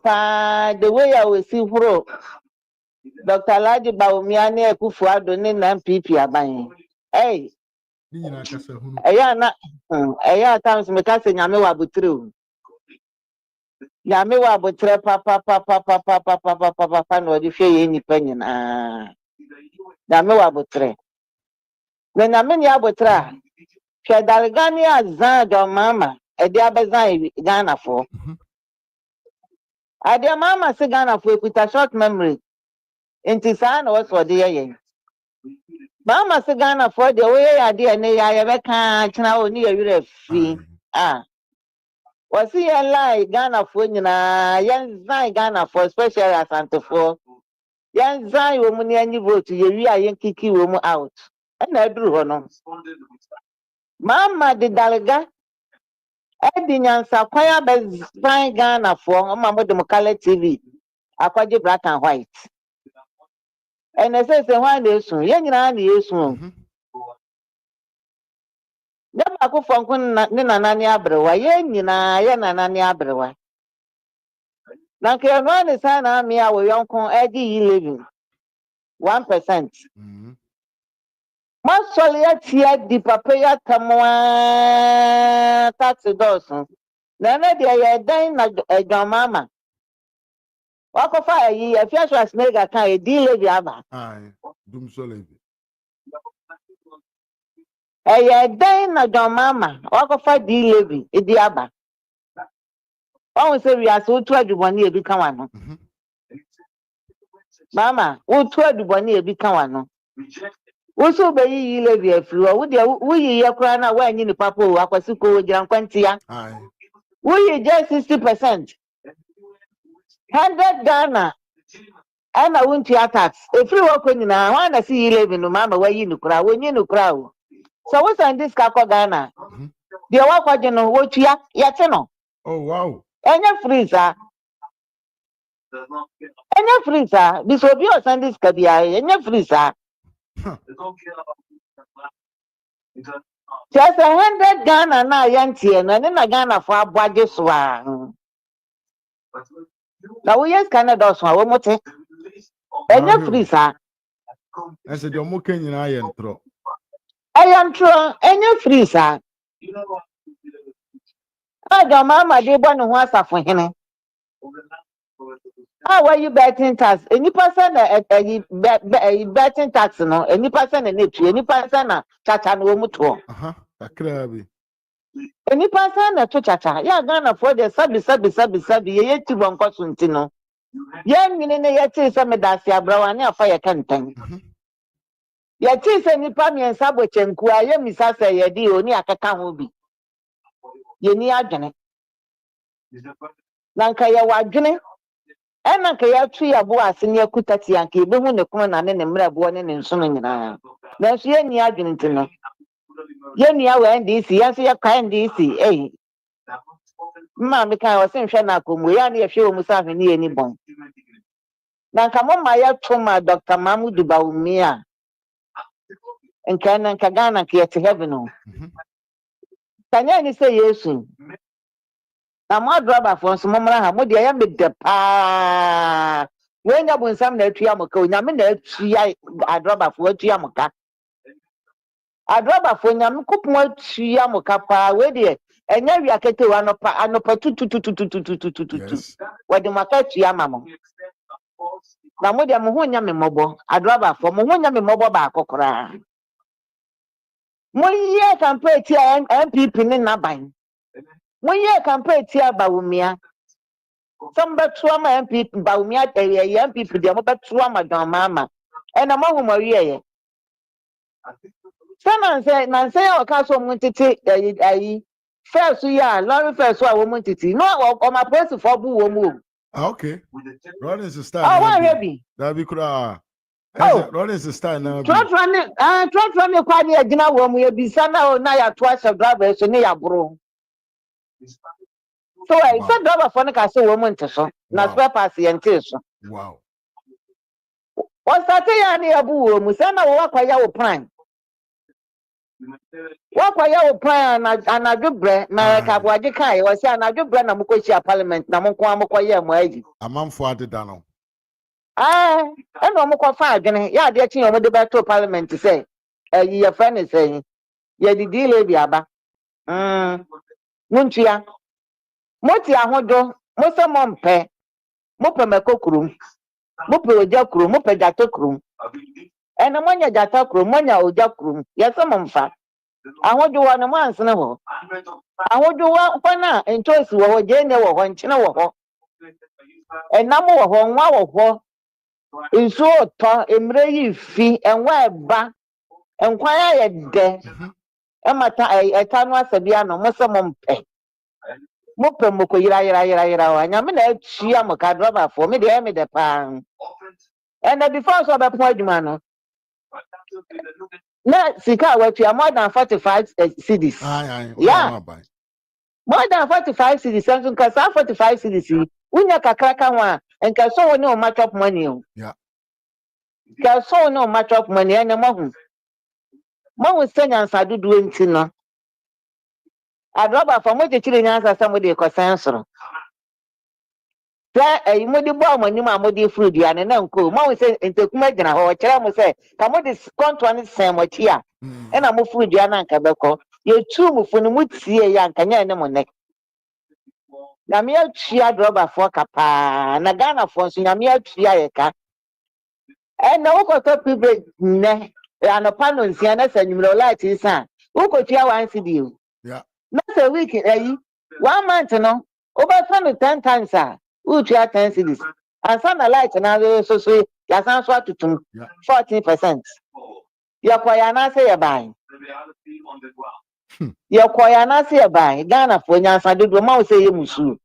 the way I will see pro. Dr. Ladi Baumiani, Kufuado, MPP are buying. Hey, a times me can say Yamewa Butru. Yamewa Butre, papa, no, the fee independent. Yamewa Butre. When I mean Yabutra, Shadalgania Zad or Mama, a diabazai Ghana for. I dear Mama say Ghana for with a short memory. In Tisan was for the Mama say Ghana for the way I dear nay I ever can't now near you free. Was he a lie Ghana for young Zai Ghana for special as for young Zai woman and you vote to you are young kiki woman out. And I drew on. Mama the Dalaga Edinyan Sakwaya Bez Ghana for Mamma de Mokale TV. Aquaji black and white. And I say, why they soon? Young and you soon. Never go from Nani Abrewa, Yana Nani Abrewa. Now, can run the sign on me, our young con Eddie living 1%. Most solid here, the papaya Tamoa tax Dawson. None of the dying a young mamma. Walk of fire, ye a fish was mega can a deal with Abba. Aye, doom so lady. A dying a young mamma, walk of fire, deal levy, a diaba. Oh, say we are so tried to 1 year become one. Mamma, who tried to 1 year become one. Also, be ye levy a flu, would ye crown away in the papa, Aquasuko, Jan Quantia? Will you just 60%? 100 Ghana. And I went to your tax. If you walk in now, I want to see you living no mamma where you crowd when you crowd. So what's on this Kako Ghana? The work you know what you know. Oh wow. Any freezer. Any freezer. This will be a Sunday scabia. Any freezer. Just 100 Ghana na yanti and then a Ghana for budget swang. Now we yes Canada so one more thing. Any freezer. I said you're moking in iron throw. I am true. Any freezer. I don't mama they want to want for him. How are you betting tax? Any person betting tax no? Any person in it? Any person na chacha no mutuo? Akrabi. Any person na chacha? Ya Ghana for the sabi. Ye ti bonko sunti no. Ye mini ne ye ti se medasi abrawane afa ye kenten. Ye ti se nipa miensa bo chenku aye misa se ye di oni akeka ho bi. Ye ni adwene. Nanka ye wadwene. Ena ka ya tu ya bo asene akutati anka ebe hu ne kono na ne mrabo ne nsono nyina na so ye ni adwene ntino ye ni awe NDC ya so ya ka NDC mma me kan o se nhwe na akomu ya na ye hwe o musa hwe ne ye ni bon na nka mo ma ya to ma Dr. Mahmoud Bawumia nka na nka Ghana ka ye te heaven o tanya ni se Yesu na mo driver for so mo mra ha mo de ya me de pa when you bun sam na atua moka onyame na atua adroba fo atua moka adroba fo nyame kopon atua moka pa we de enya wi akete wa no pa tu wadi maka atua mamo na mo de mo ho nyame mobo adroba fo mo ho nyame mobo ba akokora mo ye campaign ti MPP ni naban mo ye campaign ti Bawumia some betuama MP Bawumia MPP de mo betuama don mama e na mo humori ye say nan say o ka so mo tete ayi first ya lorry first wa wo mo tete no o ma press for bu wo mu Okay. Running is style. Oh, why ready? That be kura. Running is style now. Trot running kwa ni agina wo mu ye bi sana o na ya to asha driver so ne ya bro. So I said driver for na ka say wo mu nteso na spare parts ye nteso. Wow. O sate ya ni abu wo mu sana wo kwa ya wo plan. Wakwa ya wo plan na adwobre na ka boaje kai wo se na adwobre na mukochi parliament na monko amokoye mo aji amamfo adeda no eno moko fa adwene ya de chi yo mo de beto parliament say yi ya fa ne say ya didi le bi aba muntua moti ahodo mo se mo mpe mo pe mekokurum mo pe oja kurum mo pe jato kurum ena monya jata kurum monya oja kurum ya se mo mfa ahodo wa no mansene ho ahodo wa kwana entosi wo jene wo nchene wo enam wo nwa wo nsu oto emre yi fi enwa eba enkwan ya de emata etanu asabia no mo se mo mpe mo pe mo ko yira wa nyame na atua mo ka driver for me de pa and before so be po aduma no na sika watua more than 45 cedis. Yeah. More than 45 cedis. Something cause 45 cedis. Unya kakraka wa and cause so no match up money. Yeah. Cause so no match up money and mo send answer do nti no. Adroba for mo je chire nyansa somebody ko sensor. Say mo di bo mo ni ma mo di fruit ya ne nko mo say entekuma gina ho kire mo say ka mo di contour ni sem mo chia e na mo fruit ya na nka beko ye tu mu funu mu tie ya nka nya ne mo nek na me atua droba for kapa na Ghana for so nya me atua ye ka e na wo ko to privilege ne ano pano nsia na sa nyumro light isa wo ko tua 1 cedi o yeah na say week 1 month no over 10 times utua 10 cedis and some light na so ya san so atutum 14%. Ya kwaya na say ya bai ya kwaya na say ya bai Ghana for nyansa dodo ma o say ye musu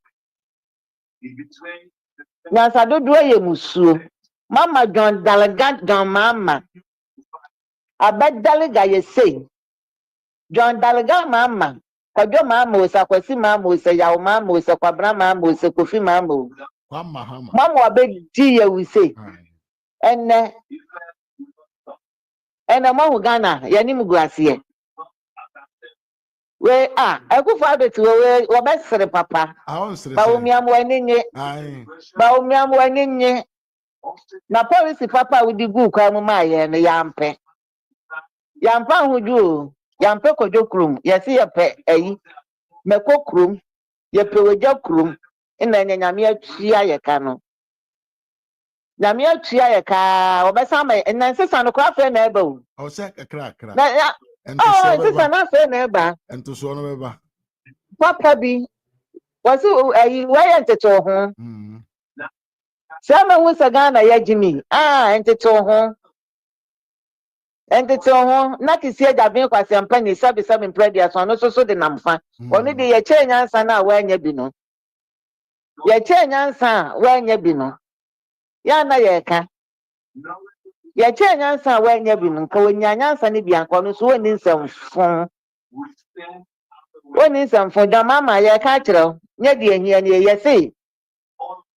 nyansa dodo ye musu mama John Dalaga John mama abedaliga ye say John Dalaga mama Kwajo mama osa kwasi mama osa yawo mama osa kwabra mama osa kofi mama. Mama obedi ye we say. Enne mo Ghana yani muguasie. We ekufu abeti we obesere papa. Ba omiam waninye. Ba omiam waninye. Na policy papa we di gu kwa mu maye ne yampe. Yampa huju yampe kojo krum. Yesi yepe eyi. Meko krum. Yepe weja krum. Ina nyame atua ye ka no. Nyame atua ye ka obesa ma nansesa no kwa fe na eba o. O se kra. Na ya. Oh, sesa na fe na eba. Ento so no beba. Papa bi wasi ayi waye nteto ho. Sama hu sagana ya jimi. Nteto ho. Nteto ho na kisi ajabe kwase ampani sabi mpredia so no so de namfa. Oni de ye che nyansa na wanya bi no. Ye che nyansa wanya bi no. Ya na ye ka. Ye che nyansa wanya bi no ka wonya nyansa ne bi anko no so woni nsamfo. Woni nsamfo da mama ye ka kire. Nye de ehia ne ye say.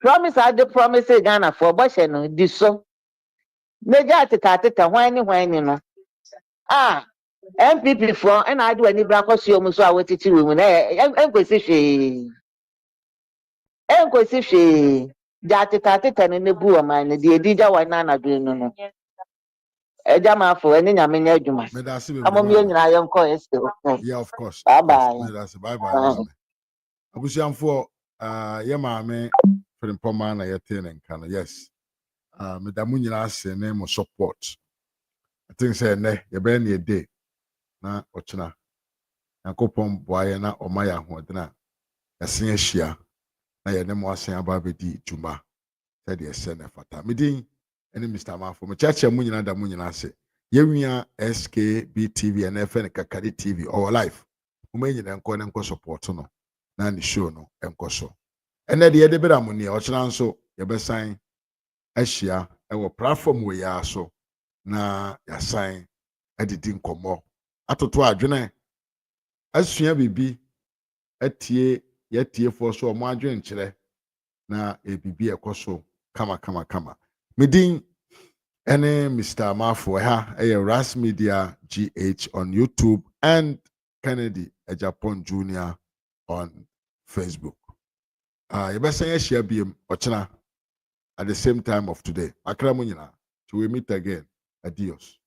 Promise ade promise Ghana for boshe no di so. Meja ateta hwan ni no. MPP for and I do any black or so much I wait to women. Enkwesi hwe. Ateta ne ne bu o man de edija wa na do no. Eja ma for any nyame nya adwuma. Amom ye nyina ye nko este. Yeah, of course. Bye bye. Bye bye. Abusiamfo ye maame frimpoma na ye ten nka no. Yes. Medamu nyina ase ne mo support. I think say ne ye be na day na ochina. Yakopom boaye na omaya hodena. Yasen ahia na ye ne mo asen aba bedi djuma. Said ye se na fata. Midin ene Mr. Mafo. Me chache mu nyina da mu nyina ase. Yewia SKB TV and FN Kakari TV our life. Umenyi na nko support no. Na ni show no enko so. Ene de ye de bera mu ne ochina nso ye besan ahia ewo platform we ya so na yasan edidi nkomo atoto adwene asua bibi atie yatie fo so mo adwen nkyere na ebibi ekoso kama midin ene Mr. Mafo ha RAZ Media GH on YouTube and Kennedy Japan Junior on Facebook. Yebesa ya share biem ochina at the same time of today. Akramunyina. Till we meet again. Adios.